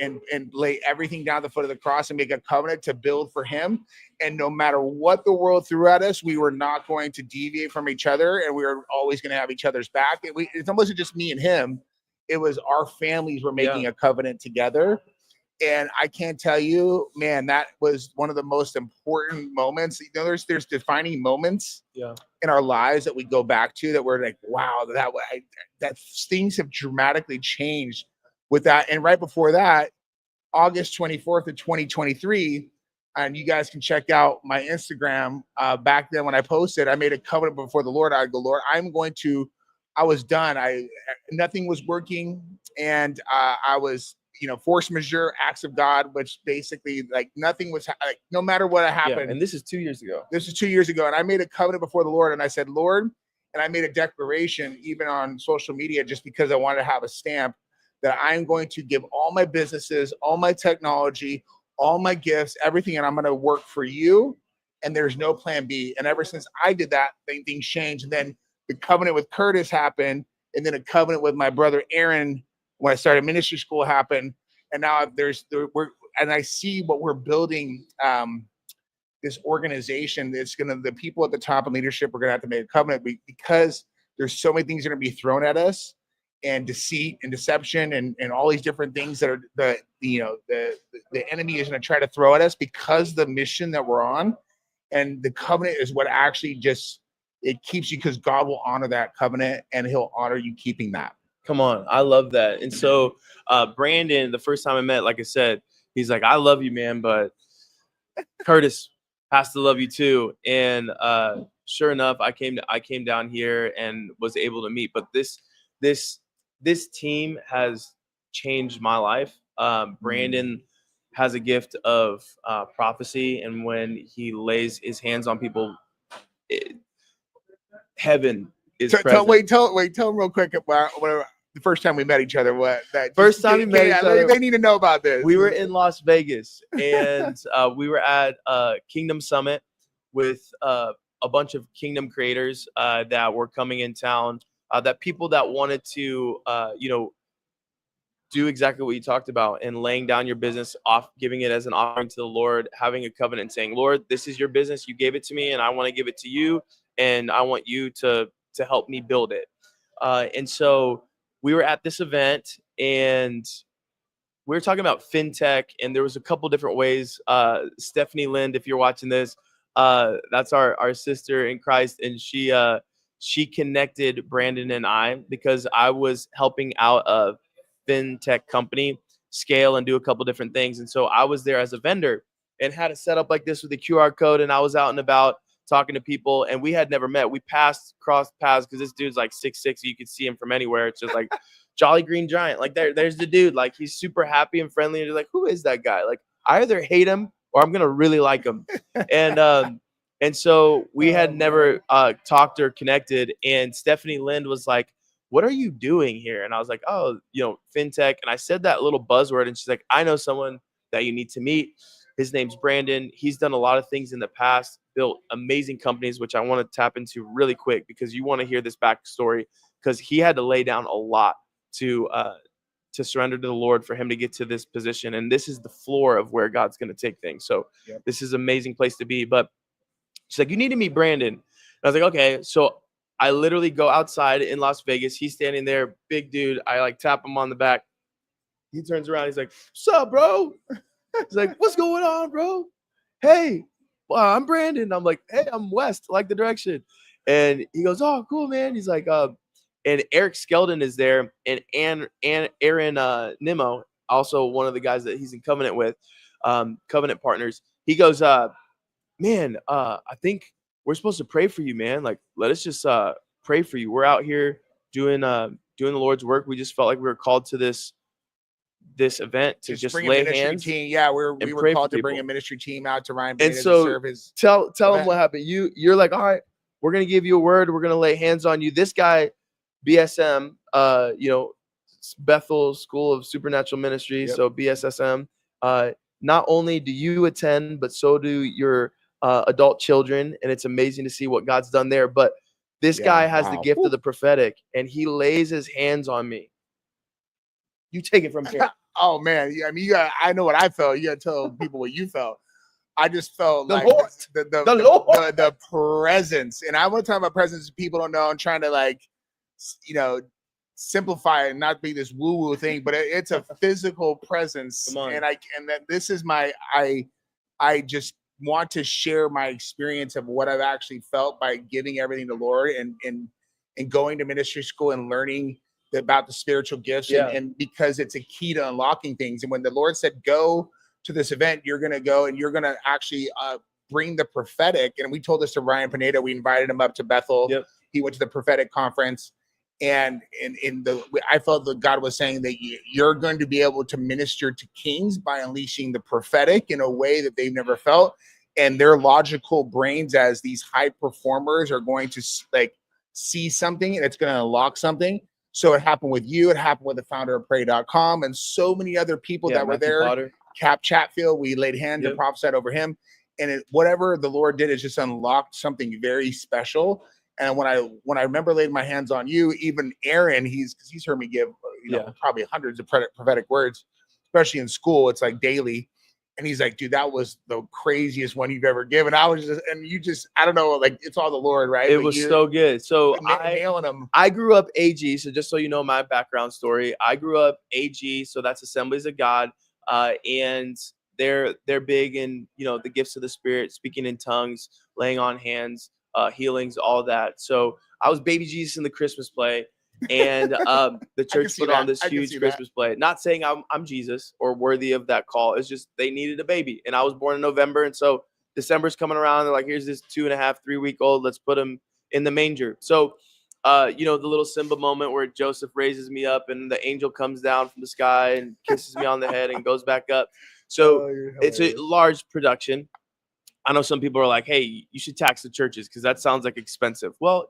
Speaker 8: lay everything down at the foot of the cross and make a covenant to build for him. And no matter what the world threw at us, we were not going to deviate from each other, and we were always going to have each other's back. It wasn't just me and him. It was our families were making a covenant together. And I can't tell you, man, that was one of the most important moments. There's defining moments in our lives that we go back to that we're like, wow, that things have dramatically changed with that. And right before that, August 24th of 2023, and you guys can check out my Instagram. Back then when I posted, I made a covenant before the Lord. I go, Lord, I was done. Nothing was working. And I was, force majeure, acts of God, which basically like nothing was no matter what happened. And this is 2 years ago.
Speaker 1: This is 2 years ago. And I made a covenant before the Lord, and I said, Lord, and I made a declaration even on social media, just because I wanted to have a stamp, that I'm going to give all my businesses, all my technology, all my gifts, everything, and I'm going to work for you. And there's no plan B. And ever since I did that, things changed. And then the covenant with Curtis happened. And then a covenant with my brother, Aaron, when I started ministry school happened, and now I see what we're building. This organization that's the people at the top in leadership are gonna have to make a covenant because there's so many things that are gonna be thrown at us, and deceit and deception and all these different things that are the enemy is gonna try to throw at us because the mission that we're on, and the covenant is what actually it keeps you, because God will honor that covenant and he'll honor you keeping that.
Speaker 8: Come on, I love that. And so Brandon, the first time I met, like I said, he's like, I love you, man, but Curtis has to love you too. And sure enough, I came down here and was able to meet. But this team has changed my life. Brandon has a gift of prophecy, and when he lays his hands on people, heaven is present.
Speaker 1: Wait, tell him real quick about the first time we met each other.
Speaker 8: First time we met each other,
Speaker 1: they need to know about this.
Speaker 8: We were in Las Vegas, and we were at Kingdom Summit with a bunch of Kingdom creators that were coming in town. That people that wanted to, do exactly what you talked about, and laying down your business off, giving it as an offering to the Lord, having a covenant, saying, "Lord, this is your business. You gave it to me, and I want to give it to you, and I want you to help me build it." And so we were at this event, and we were talking about fintech, and there was a couple different ways. Stephanie Lind, if you're watching this, that's our sister in Christ, and she connected Brandon and I because I was helping out a fintech company scale and do a couple different things. And so I was there as a vendor and had a setup like this with a QR code, and I was out and about talking to people, and we had never met. We crossed paths because this dude's like 6'6", you could see him from anywhere. It's just like Jolly Green Giant. Like there's the dude. Like he's super happy and friendly, and you're like, who is that guy? Like I either hate him or I'm gonna really like him. And so we had never talked or connected. And Stephanie Lind was like, "What are you doing here?" And I was like, "Oh, fintech." And I said that little buzzword, and she's like, "I know someone that you need to meet. His name's Brandon. He's done a lot of things in the past, built amazing companies," which I want to tap into really quick because you want to hear this backstory, because he had to lay down a lot to surrender to the Lord for him to get to this position. And this is the floor of where God's going to take things. So This is an amazing place to be. But she's like, "You need to meet Brandon." And I was like, "Okay." So I literally go outside in Las Vegas. He's standing there, big dude. I like tap him on the back. He turns around. He's like, "What's up, bro?" He's like, "What's going on, bro?" "Hey, well, I'm Brandon." I'm like, "Hey, I'm West. I like the direction." And he goes, "Oh, cool, man." He's like, and Eric Skeldon is there, and Aaron Nimmo, also one of the guys that he's in covenant with, covenant partners. He goes, "Man, I think we're supposed to pray for you, man. Like, let us just pray for you. We're out here doing the Lord's work. We just felt like we were called to this event to just
Speaker 1: bring
Speaker 8: lay
Speaker 1: a ministry
Speaker 8: hands."
Speaker 1: team. Yeah, we were called to bring a ministry team out to Ryan Pineda
Speaker 8: And so
Speaker 1: to serve his
Speaker 8: tell
Speaker 1: event.
Speaker 8: him what happened. You're like, "All right, we're gonna give you a word. We're gonna lay hands on you." This guy, BSM, Bethel School of Supernatural Ministry, so BSSM. Not only do you attend, but so do your adult children, and it's amazing to see what God's done there. But this guy has the gift of the prophetic, and he lays his hands on me. You take it from here.
Speaker 1: Oh man, I mean, I know what I felt. You got to tell people what you felt. I just felt
Speaker 8: The
Speaker 1: like
Speaker 8: Lord.
Speaker 1: the presence, and I want to talk about presence. People don't know. I'm trying to simplify it and not be this woo-woo thing, but it's a physical presence.
Speaker 8: Come on.
Speaker 1: And that this is I just want to share my experience of what I've actually felt by giving everything to the Lord and going to ministry school and learning about the spiritual gifts, and because it's a key to unlocking things. And when the Lord said, "Go to this event," you're going to go and you're going to actually bring the prophetic. And we told this to Ryan Pineda. We invited him up to Bethel. He went to the prophetic conference, and I felt that God was saying that you're going to be able to minister to kings by unleashing the prophetic in a way that they've never felt. And their logical brains, as these high performers, are going to see something, and it's going to unlock something. So it happened with you. It happened with the founder of Pray.com and so many other people that were there.
Speaker 8: Potter.
Speaker 1: Cap Chatfield, we laid hands and prophesied over him. And whatever the Lord did is just unlocked something very special. And when I remember laying my hands on you, even Aaron, he's heard me give probably hundreds of prophetic words, especially in school. It's like daily. And he's like, dude, that was the craziest one you've ever given. I was I don't know, like it's all the Lord, right?
Speaker 8: It was so good. So
Speaker 1: nailing them.
Speaker 8: I grew up AG. So just so you know my background story, I grew up AG. So that's Assemblies of God. And they're big in, the gifts of the Spirit, speaking in tongues, laying on hands, healings, all that. So I was baby Jesus in the Christmas play. And the church put on this huge Christmas play. Not saying I'm Jesus or worthy of that call. It's just they needed a baby, and I was born in November, and so December's coming around. They're like, "Here's this 2.5, 3-week-old. Let's put him in the manger." So, the little Simba moment where Joseph raises me up, and the angel comes down from the sky and kisses me on the head and goes back up. So it's a large production. I know some people are like, "Hey, you should tax the churches because that sounds like expensive." Well,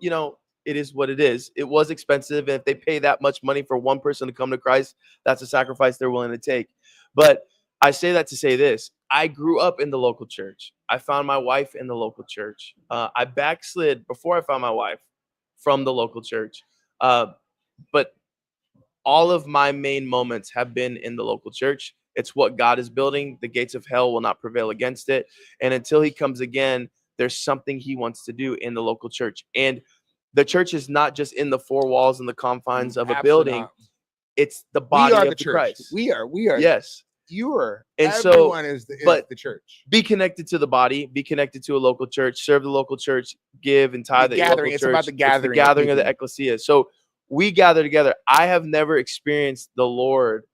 Speaker 8: it is what it is. It was expensive. And if they pay that much money for one person to come to Christ, that's a sacrifice they're willing to take. But I say that to say this. I grew up in the local church. I found my wife in the local church. I backslid before I found my wife from the local church. But all of my main moments have been in the local church. It's what God is building. The gates of hell will not prevail against it. And until he comes again, there's something he wants to do in the local church. And the church is not just in the four walls and the confines of a building. It's the body of the Christ.
Speaker 1: We are.
Speaker 8: Yes.
Speaker 1: You are.
Speaker 8: And
Speaker 1: everyone is the church.
Speaker 8: Be connected to the body. Be connected to a local church. Serve the local church. Give and tithe.
Speaker 1: It's about the gathering.
Speaker 8: It's the gathering of the ecclesia. So we gather together. I have never experienced the Lord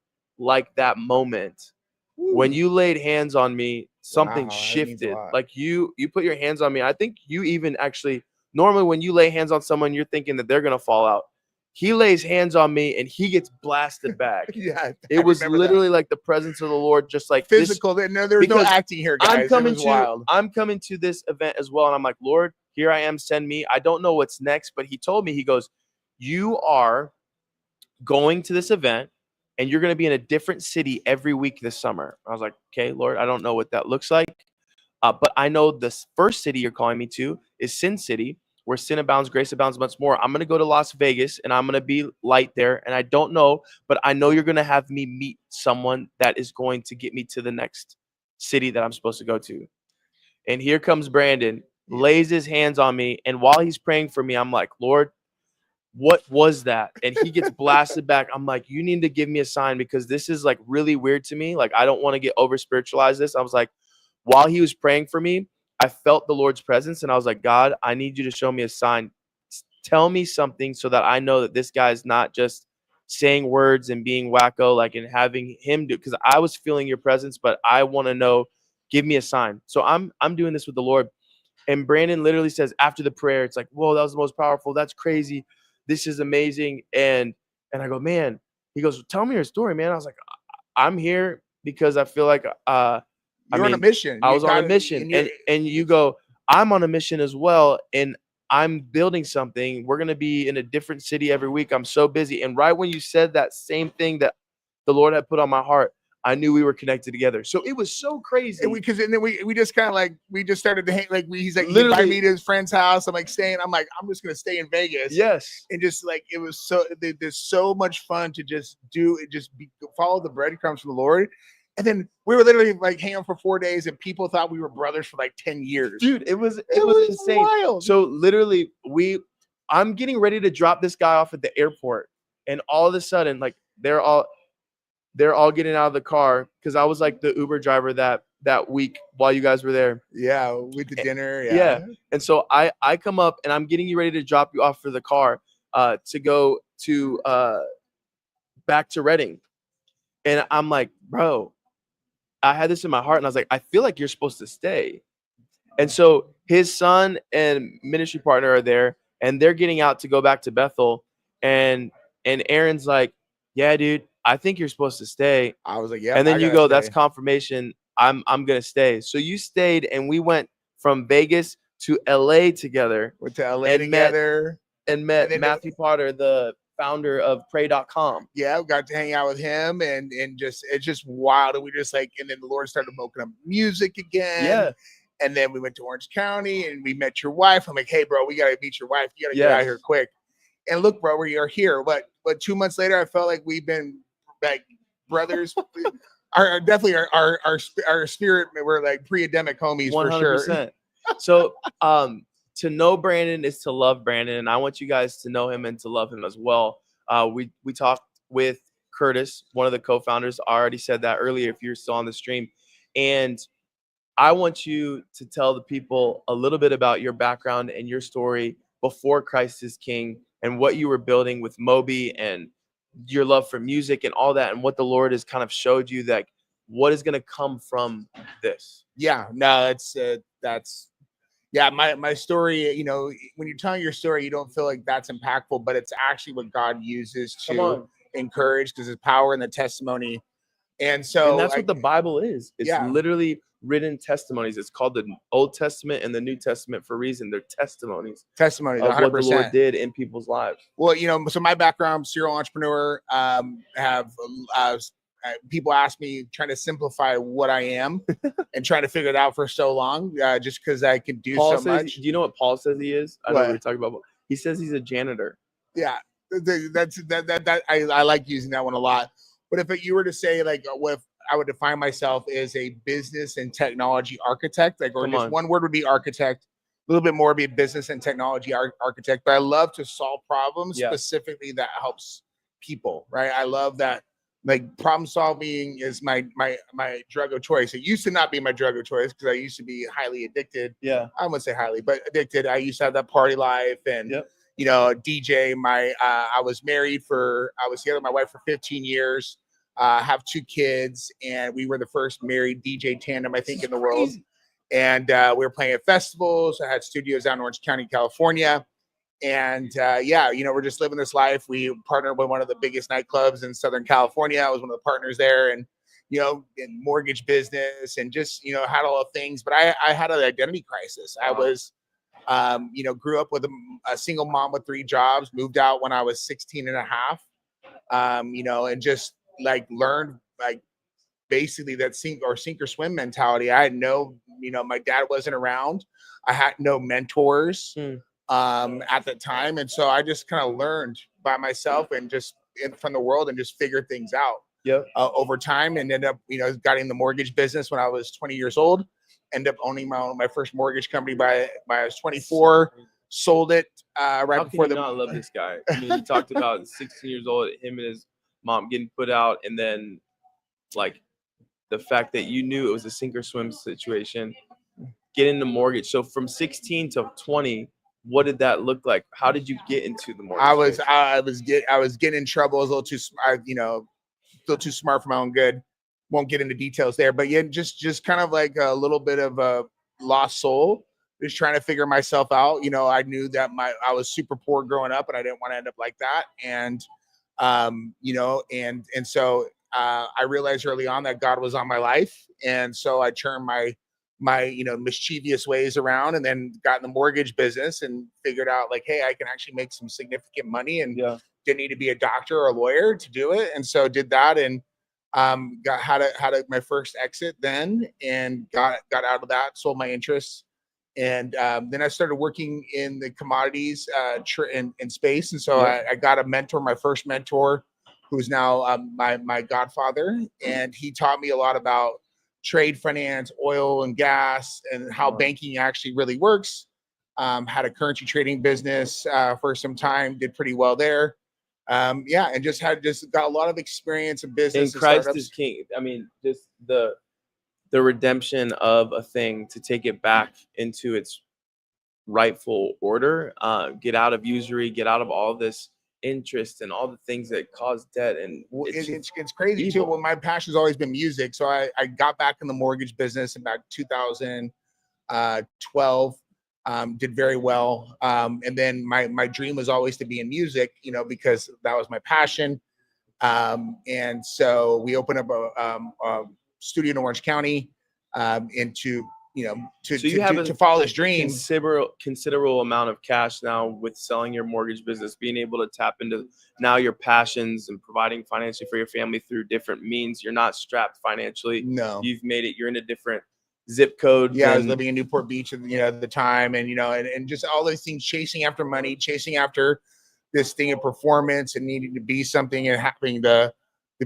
Speaker 8: like that moment. Ooh. When you laid hands on me, something shifted. Like you put your hands on me. I think you even actually. Normally, when you lay hands on someone, you're thinking that they're going to fall out. He lays hands on me and he gets blasted back. It was literally like the presence of the Lord, just like
Speaker 1: physical. There's no acting here, guys.
Speaker 8: I'm coming to this event as well. And I'm like, Lord, here I am. Send me. I don't know what's next. But he told me, he goes, you are going to this event and you're going to be in a different city every week this summer. I was like, okay, Lord, I don't know what that looks like. But I know the first city you're calling me to is Sin City, where sin abounds, grace abounds much more. I'm going to go to Las Vegas, and I'm going to be light there. And I don't know, but I know you're going to have me meet someone that is going to get me to the next city that I'm supposed to go to. And here comes Brandon, lays his hands on me. And while he's praying for me, I'm like, Lord, what was that? And he gets blasted back. I'm like, you need to give me a sign because this is like really weird to me. Like, I don't want to get over spiritualized this. I was like, while he was praying for me, I felt the Lord's presence and I was like, God, I need you to show me a sign. Tell me something so that I know that this guy is not just saying words and being wacko, like, and having him do, because I was feeling your presence, but I want to know, give me a sign. So I'm doing this with the Lord. And Brandon literally says after the prayer, it's like, whoa, that was the most powerful. That's crazy. This is amazing. And I go, man, he goes, tell me your story, man. I was like, I'm here because I feel like,
Speaker 1: You're on a mission.
Speaker 8: I was on a mission. And you go, I'm on a mission as well. And I'm building something. We're going to be in a different city every week. I'm so busy. And right when you said that same thing that the Lord had put on my heart, I knew we were connected together. So it was so crazy.
Speaker 1: And then we just kind of like, we just started to hang, like, he's like, he invited me to his friend's house. I'm like I'm just going to stay in Vegas.
Speaker 8: Yes.
Speaker 1: And just like, it was there's so much fun to just follow the breadcrumbs from the Lord. And then we were literally like hanging out for 4 days and people thought we were brothers for like 10 years.
Speaker 8: Dude, it was insane.
Speaker 1: Wild.
Speaker 8: So literally I'm getting ready to drop this guy off at the airport. And all of a sudden, like they're all getting out of the car because I was like the Uber driver that week while you guys were there.
Speaker 1: Yeah, with the dinner.
Speaker 8: Yeah. And so I come up and I'm getting you ready to drop you off for the car to go to back to Reading. And I'm like, bro, I had this in my heart and I was like, I feel like you're supposed to stay. And so his son and ministry partner are there and they're getting out to go back to Bethel. And Aaron's like, yeah, dude, I think you're supposed to stay.
Speaker 1: I was like, yeah.
Speaker 8: And then you go, that's confirmation. I'm going to stay. So you stayed and we went from Vegas to LA together.
Speaker 1: Went to LA together.
Speaker 8: And met Matthew Potter, the founder of pray.com.
Speaker 1: Yeah, we got to hang out with him and just, it's just wild. And we just like, and then the Lord started smoking up music again.
Speaker 8: Yeah.
Speaker 1: And then we went to Orange County and we met your wife. I'm like, hey bro, we got to meet your wife. You got to get out here quick. And look, bro, we are here. But but 2 months later, I felt like we've been like brothers. Our definitely our spirit. We're like pre-endemic homies for sure.
Speaker 8: So, to know Brandon is to love Brandon, and I want you guys to know him and to love him as well. We talked with Curtis, one of the co-founders. I already said that earlier. If you're still on the stream, and I want you to tell the people a little bit about your background and your story before Christ is King, and what you were building with Moby, and your love for music and all that, and what the Lord has kind of showed you that what is going to come from this.
Speaker 1: Yeah, no, that's yeah, my story, you know, when you're telling your story, you don't feel like that's impactful, but it's actually what God uses to encourage, because there's power in the testimony. And so
Speaker 8: that's what the Bible is. It's literally written testimonies. It's called the Old Testament and the New Testament for a reason. They're testimonies of
Speaker 1: 100%.
Speaker 8: what the Lord did in people's lives.
Speaker 1: Well, you know, so my background, serial entrepreneur, people ask me, trying to simplify what I am and trying to figure it out for so long, just because I could do so much.
Speaker 8: Do you know what Paul says he is? I know we were talking about. He says he's a janitor.
Speaker 1: Yeah, I like using that one a lot. But if you were to say, like, what I would define myself as a business and technology architect, like, or just one word would be architect, a little bit more would be business and technology architect. But I love to solve problems specifically that helps people, right? I love that. Like, problem solving is my drug of choice. It used to not be my drug of choice because I used to be highly addicted.
Speaker 8: Yeah,
Speaker 1: I wouldn't say highly, but addicted. I used to have that party life and you know, DJ. I was married I was together with my wife for 15 years. Have 2 kids, and we were the first married DJ tandem, I think, in the world. And we were playing at festivals. I had studios down in Orange County, California. And yeah, you know, we're just living this life. We partnered with one of the biggest nightclubs in Southern California. I was one of the partners there, and, you know, in mortgage business, and just, you know, had all the things. But I had an identity crisis. I was, you know, grew up with a single mom with 3 jobs, moved out when I was 16 and a half, you know, and just like learned like basically that sink or swim mentality. I had no, you know, my dad wasn't around. I had no mentors. At the time, and so I just kind of learned by myself and just from the world and just figured things out over time, and ended up, you know, got in the mortgage business when I was 20 years old. Ended up owning my first mortgage company by I was 24. Sold it right before
Speaker 8: I love this guy. I mean, he talked about 16 years old, him and his mom getting put out, and then like the fact that you knew it was a sink or swim situation, getting the mortgage. So from 16 to 20. What did that look like? How did you get into the mortgage?
Speaker 1: I was getting in trouble. I was a little too smart, you know, still too smart for my own good. Won't get into details there, but yeah, just kind of like a little bit of a lost soul, just trying to figure myself out. You know, I knew that I was super poor growing up, and I didn't want to end up like that. And you know, and so I realized early on that God was on my life, and so I turned my you know, mischievous ways around, and then got in the mortgage business and figured out, like, hey, I can actually make some significant money, and didn't need to be a doctor or a lawyer to do it. And so did that, and had my first exit then, and got out of that, sold my interests. And then I started working in the commodities in space. And so I got a mentor, my first mentor, who's now my godfather, and he taught me a lot about trade finance, oil and gas, and how banking actually really works. Had a currency trading business for some time, did pretty well there. Yeah, and just got a lot of experience in business.
Speaker 8: And Christ is King. I mean, just the redemption of a thing, to take it back into its rightful order, get out of usury, get out of all this interest and all the things that cause debt. And
Speaker 1: it's crazy too. Well, my passion's always been music, so I got back in the mortgage business in about 2012. Did very well, and then my dream was always to be in music, you know, because that was my passion. And so we opened up a studio in Orange County, into, you know, to follow this dream.
Speaker 8: Considerable amount of cash now with selling your mortgage business, being able to tap into now your passions and providing financially for your family through different means. You're not strapped financially.
Speaker 1: No,
Speaker 8: you've made it. You're in a different zip code.
Speaker 1: Yeah, I was living in Newport Beach, you know, at the time, and, you know, and just all those things, chasing after money, chasing after this thing of performance and needing to be something and having the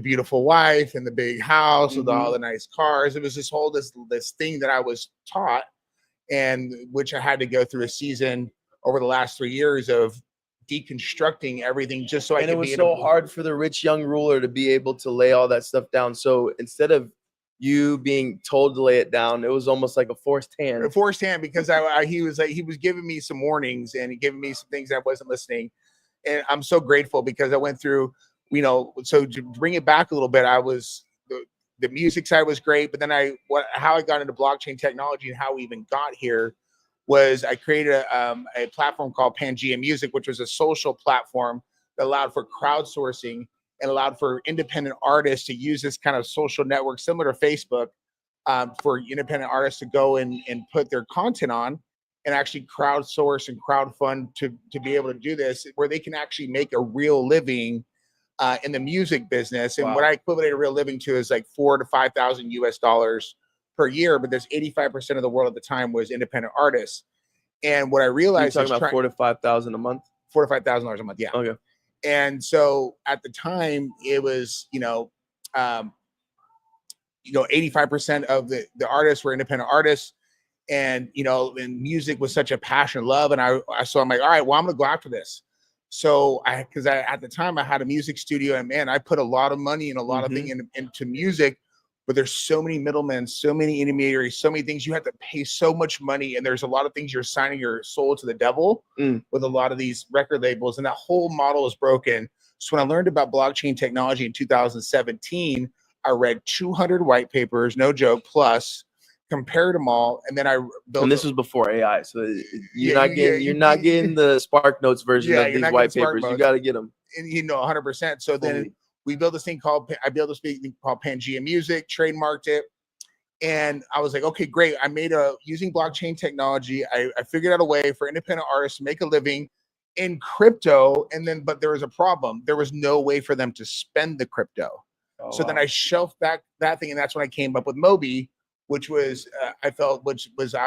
Speaker 1: beautiful wife and the big house with all the nice cars. It was this whole this thing that I was taught, and which I had to go through a season over the last 3 years of deconstructing everything just so I could be.
Speaker 8: And it was so hard for the rich young ruler to be able to lay all that stuff down. So instead of you being told to lay it down, it was almost like a forced hand.
Speaker 1: A forced hand, because he was giving me some warnings and he giving me some things I wasn't listening. And I'm so grateful because I went through, so to bring it back a little bit, I was the music side was great, but then how I got into blockchain technology and how we even got here was I created a platform called Pangea Music, which was a social platform that allowed for crowdsourcing and allowed for independent artists to use this kind of social network similar to Facebook, for independent artists to go and put their content on and actually crowdsource and crowdfund to be able to do this, where they can actually make a real living in the music business. And what I equivalent a real living to is like $4,000 to $5,000 per year, but there's 85% of the world at the time was independent artists. And what I realized,
Speaker 8: you're talking about $4,000 to $5,000 a month,
Speaker 1: $4,000 to $5,000 a month, yeah.
Speaker 8: Okay.
Speaker 1: And so at the time, it was 85% of the artists were independent artists, and and music was such a passion and love. And so I'm like, all right, well, I'm gonna go after this. So because at the time I had a music studio, and man, I put a lot of money and a lot of things into music. But there's so many middlemen, so many intermediaries, so many things. You have to pay so much money, and there's a lot of things you're signing your soul to the devil with a lot of these record labels, and that whole model is broken. So when I learned about blockchain technology in 2017, I read 200 white papers, no joke, plus compared them all, and then I built.
Speaker 8: And this was before AI, so you're not getting the Spark Notes version of these white papers. You got to get them.
Speaker 1: And 100%. So then we built this thing called Pangea Music, trademarked it. And I was like, okay, great. I made using blockchain technology. I figured out a way for independent artists to make a living in crypto. But there was a problem. There was no way for them to spend the crypto. Then I shelved that thing. And that's when I came up with Mobi, which was, I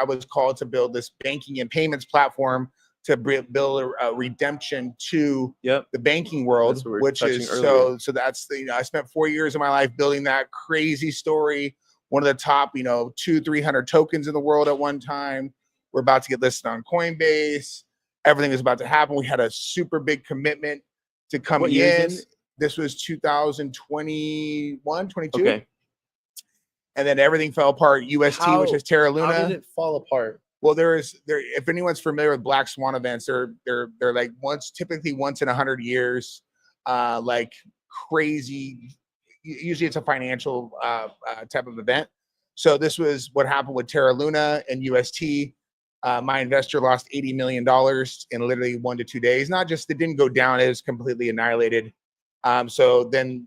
Speaker 1: was called to build this banking and payments platform to build a redemption to the banking world, which is so that's I spent 4 years of my life building that crazy story. One of the top, 200-300 tokens in the world at one time. We're about to get listed on Coinbase. Everything is about to happen. We had a super big commitment to come in. This was 2021, 22.
Speaker 8: Okay.
Speaker 1: And then everything fell apart. UST, which is Terra Luna.
Speaker 8: How did it fall apart?
Speaker 1: Well, if anyone's familiar with black swan events, they're like typically once in 100 years, like crazy. Usually it's a financial type of event. So this was what happened with Terra Luna and UST. My investor lost $80 million in literally 1 to 2 days. Not just, it didn't go down, it was completely annihilated. So then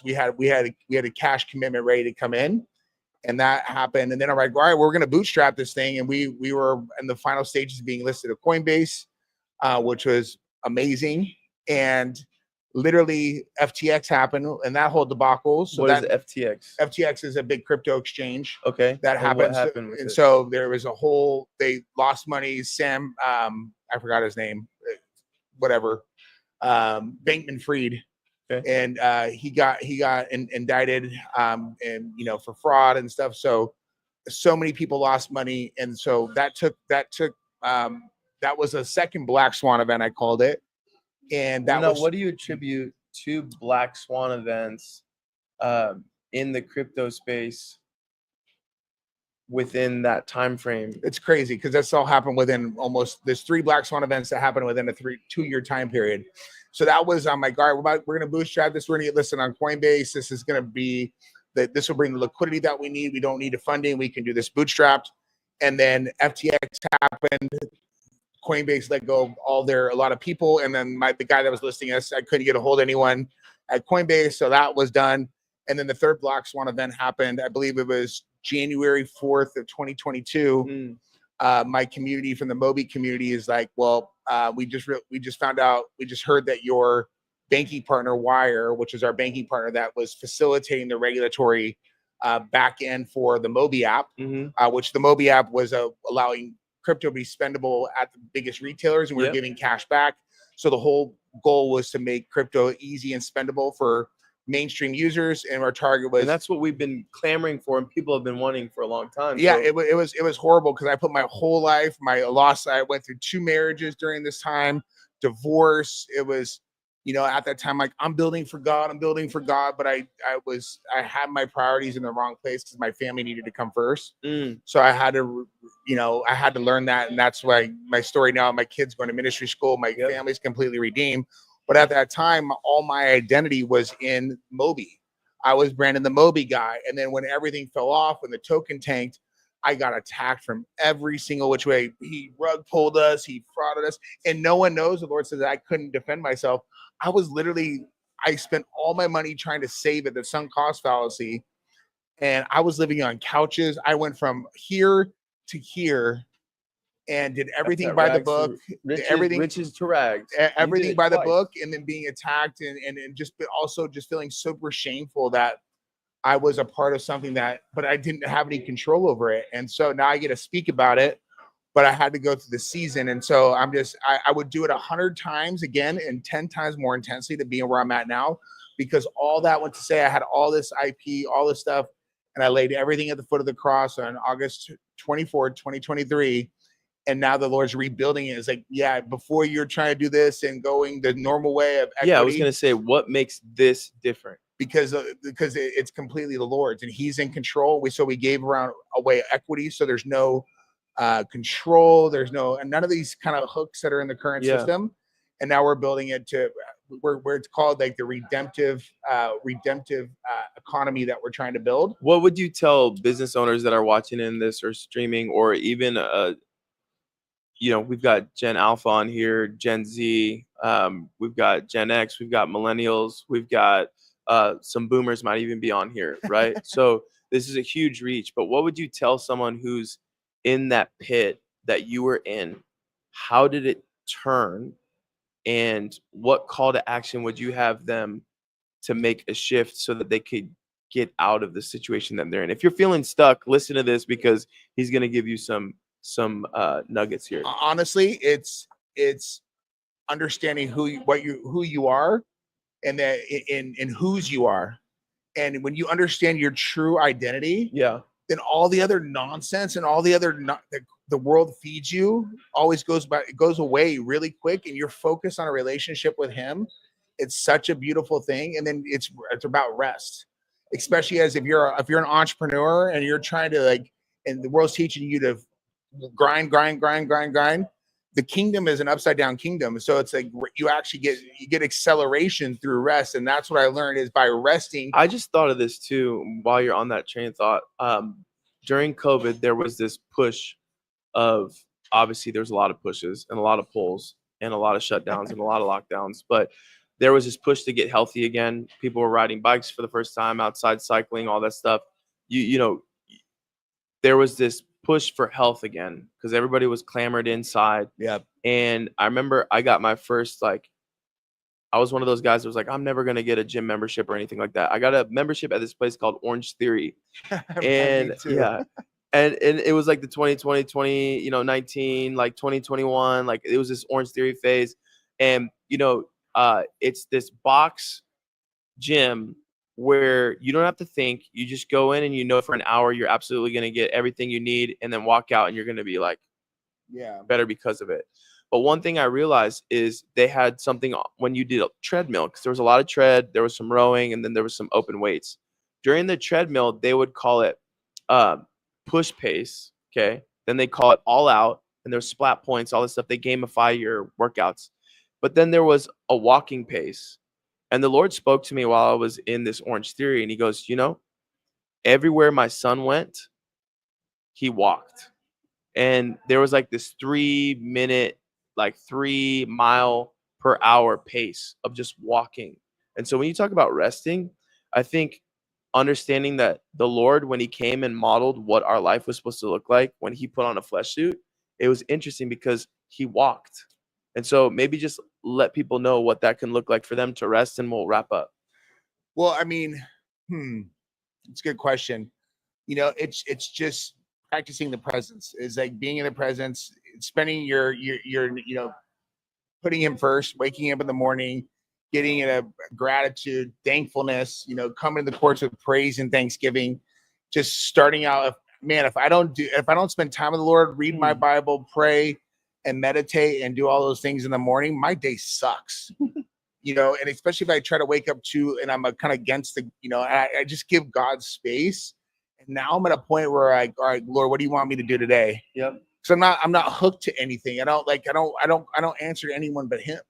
Speaker 1: we had a cash commitment ready to come in. And that happened. And then I'm like, all right, we're going to bootstrap this thing. And we were in the final stages of being listed at Coinbase, which was amazing. And literally FTX happened and that whole debacle. So
Speaker 8: what is FTX?
Speaker 1: FTX is a big crypto exchange.
Speaker 8: Okay.
Speaker 1: That happened. And so there was they lost money. Sam, I forgot his name, whatever, Bankman-Fried. Okay. And he got indicted for fraud and stuff. So many people lost money, and so that was a second black swan event, I called it. And
Speaker 8: what do you attribute to black swan events in the crypto space within that time frame?
Speaker 1: It's crazy because that's all happened within there's 3 black swan events that happened within a 2-year time period. So that was, I'm like, all right, we're going to bootstrap this. We're going to get listed on Coinbase. This is going to be this will bring the liquidity that we need. We don't need the funding. We can do this bootstrapped. And then FTX happened. Coinbase let go of a lot of people. And then the guy that was listing us, I couldn't get a hold of anyone at Coinbase. So that was done. And then the third black swan event happened. I believe it was January 4th of 2022. My community from the Mobi community is like, well, we just heard that your banking partner Wire, which is our banking partner that was facilitating the regulatory back end for the Mobi app, which the Mobi app was allowing crypto to be spendable at the biggest retailers, and we were giving cash back. So the whole goal was to make crypto easy and spendable for mainstream users, and our target was.
Speaker 8: And that's what we've been clamoring for, and people have been wanting for a long time.
Speaker 1: Yeah,
Speaker 8: So
Speaker 1: it was horrible because I put my whole life, I went through 2 marriages during this time, divorce. It was, at that time, like, I'm building for God, but I had my priorities in the wrong place because my family needed to come first. So I had to, I had to learn that, and that's why my story now. My kids going to ministry school, my family's completely redeemed. But at that time, all my identity was in Moby. I was Brandon the Moby guy. And then when everything fell off, when the token tanked, I got attacked from every single which way. He rug pulled us, he frauded us, and no one knows. The Lord says that I couldn't defend myself. I spent all my money trying to save it, the sunk cost fallacy. And I was living on couches. I went from here to here and did everything by the book,
Speaker 8: riches to rags,
Speaker 1: everything by the book, and then being attacked and just, but also just feeling super shameful that I was a part of something but I didn't have any control over it. And so now I get to speak about it, but I had to go through the season. And so I would do it 100 times again and 10 times more intensely to be where I'm at now, because all that went to say I had all this IP, all this stuff, and I laid everything at the foot of the cross on August 24th, 2023. And now the Lord's rebuilding it. It's like, yeah, before you're trying to do this and going the normal way of equity.
Speaker 8: Yeah, I was going to say, what makes this different?
Speaker 1: Because it's completely the Lord's, and He's in control. We gave away equity, so there's no control. There's none of these kind of hooks that are in the current system. And now we're building it to where it's called like the redemptive economy that we're trying to build.
Speaker 8: What would you tell business owners that are watching in this or streaming, or even we've got Gen Alpha on here, Gen Z, we've got Gen X, we've got millennials, we've got some boomers might even be on here, right? So this is a huge reach. But what would you tell someone who's in that pit that you were in? How did it turn? And what call to action would you have them to make a shift so that they could get out of the situation that they're in? If you're feeling stuck, listen to this, because he's going to give you some nuggets here.
Speaker 1: Honestly, it's understanding who you are, and that in whose you are. And when you understand your true identity, then all the other nonsense and all the other the world feeds you always goes away really quick, and you're focused on a relationship with Him. It's such a beautiful thing. And then it's about rest, especially as if you're an entrepreneur and you're trying to and the world's teaching you to grind. The kingdom is an upside down kingdom. So it's like you actually get acceleration through rest. And that's what I learned, is by resting.
Speaker 8: I just thought of this too, while you're on that train of thought. During COVID, there was this push of, obviously there's a lot of pushes and a lot of pulls and a lot of shutdowns and a lot of lockdowns, but there was this push to get healthy again. People were riding bikes for the first time, outside cycling, all that stuff. There was this push for health again because everybody was clamored inside.
Speaker 1: Yeah.
Speaker 8: And I remember I got my first, I was one of those guys that was like, I'm never going to get a gym membership or anything like that. I got a membership at this place called Orange Theory. And and it was like the 2020, 19, 2021, it was this Orange Theory phase. And, it's this box gym where you don't have to think. You just go in and for an hour, you're absolutely going to get everything you need, and then walk out and you're going to be better because of it. But one thing I realized is they had something when you did a treadmill, because there was a lot of tread, there was some rowing, and then there was some open weights. During the treadmill, they would call it push pace. Okay. Then they call it all out, and there's splat points, all this stuff. They gamify your workouts. But then there was a walking pace. And the Lord spoke to me while I was in this Orange Theory, and He goes, everywhere my son went, he walked. And there was this 3-minute, 3 mile per hour pace of just walking. And so when you talk about resting, I think understanding that the Lord, when He came and modeled what our life was supposed to look like, when He put on a flesh suit, it was interesting because He walked. And so maybe just let people know what that can look like for them to rest, and we'll wrap up.
Speaker 1: Well, I mean, it's a good question. It's just practicing the presence. It's like being in the presence, spending your putting him first, waking up in the morning, getting in a gratitude, thankfulness, you know, coming to the courts with praise and thanksgiving, just starting out. Man, if I don't spend time with the Lord, read my Bible, pray and meditate and do all those things in the morning, my day sucks. You know, and especially if I try to wake up and I'm kind of against the, you know, I just give God space. And now I'm at a point where all right, Lord, what do you want me to do today?
Speaker 8: Yep.
Speaker 1: So I'm not hooked to anything. I don't answer to anyone but him.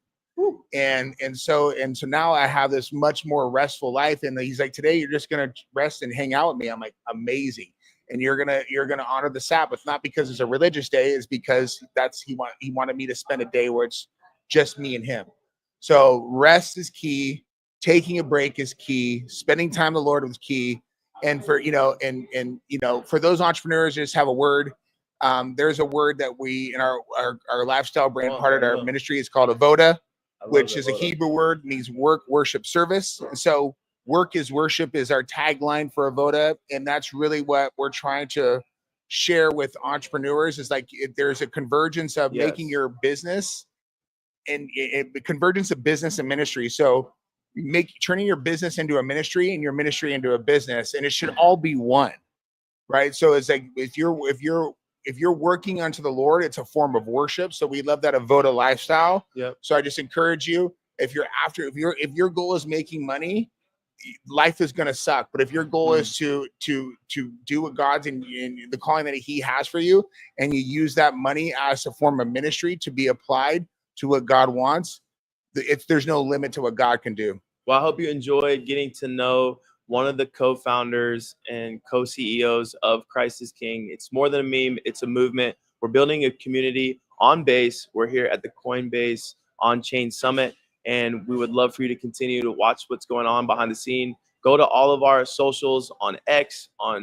Speaker 1: And so now I have this much more restful life. And he's like, today you're just gonna rest and hang out with me. I'm like, amazing. And you're gonna honor the Sabbath, not because it's a religious day, is because he wanted me to spend a day where it's just me and him. So rest is key, taking a break is key, spending time with the Lord is key. And for for those entrepreneurs, just have a word. There's a word that we in our lifestyle brand part of our ministry is called avoda, which is a Hebrew word, means work, worship, service. And so work is worship is our tagline for avoda, and that's really what we're trying to share with entrepreneurs. Is like there's a convergence of making your business and the convergence of business and ministry. So turning your business into a ministry and your ministry into a business, and it should all be one, right? So it's like if you're working unto the Lord, it's a form of worship. So we love that avoda lifestyle.
Speaker 8: Yep.
Speaker 1: So I just encourage you, if your goal is making money, life is going to suck. But if your goal is to do what God's in the calling that he has for you, and you use that money as a form of ministry to be applied to what God wants, there's no limit to what God can do.
Speaker 8: Well, I hope you enjoyed getting to know one of the co-founders and co-CEOs of Christ is King. It's more than a meme. It's a movement. We're building a community on Base. We're here at the Coinbase OnChain Summit, and we would love for you to continue to watch what's going on behind the scene. Go to all of our socials on X, on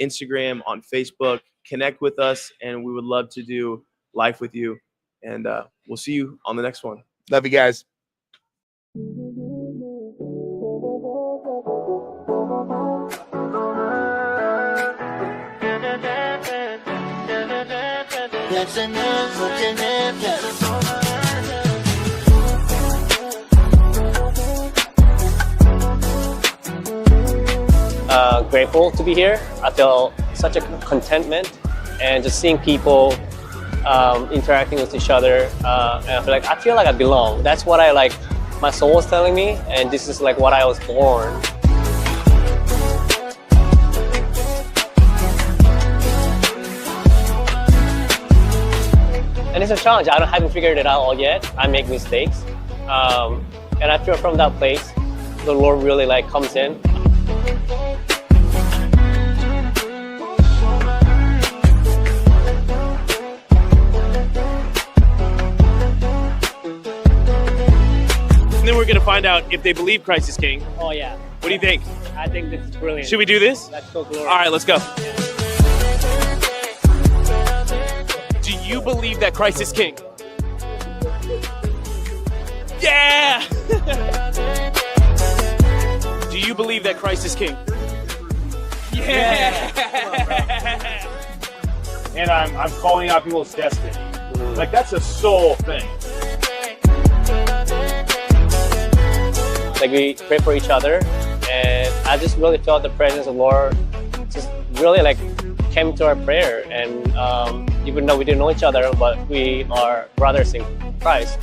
Speaker 8: Instagram, on Facebook. Connect with us, and we would love to do life with you. And we'll see you on the next one.
Speaker 1: Love you guys.
Speaker 4: Grateful to be here. I feel such a contentment, and just seeing people interacting with each other, and I feel like I belong. That's what my soul was telling me, and this is like what I was born. And it's a challenge. I haven't figured it out all yet. I make mistakes, and I feel from that place, the Lord really comes in.
Speaker 5: And then we're going to find out if they believe Christ is King.
Speaker 4: Oh, yeah.
Speaker 5: What do you think?
Speaker 4: I think this is brilliant.
Speaker 5: Should we do this?
Speaker 4: Let's go, glory.
Speaker 5: All right, let's go. Do you believe that Christ is King? Yeah! Do you believe that Christ is King? Yeah!
Speaker 6: And I'm calling out people's destiny. Like, that's a soul thing.
Speaker 4: We pray for each other, and I just really felt the presence of the Lord just really came to our prayer. And even though we didn't know each other, but we are brothers in Christ.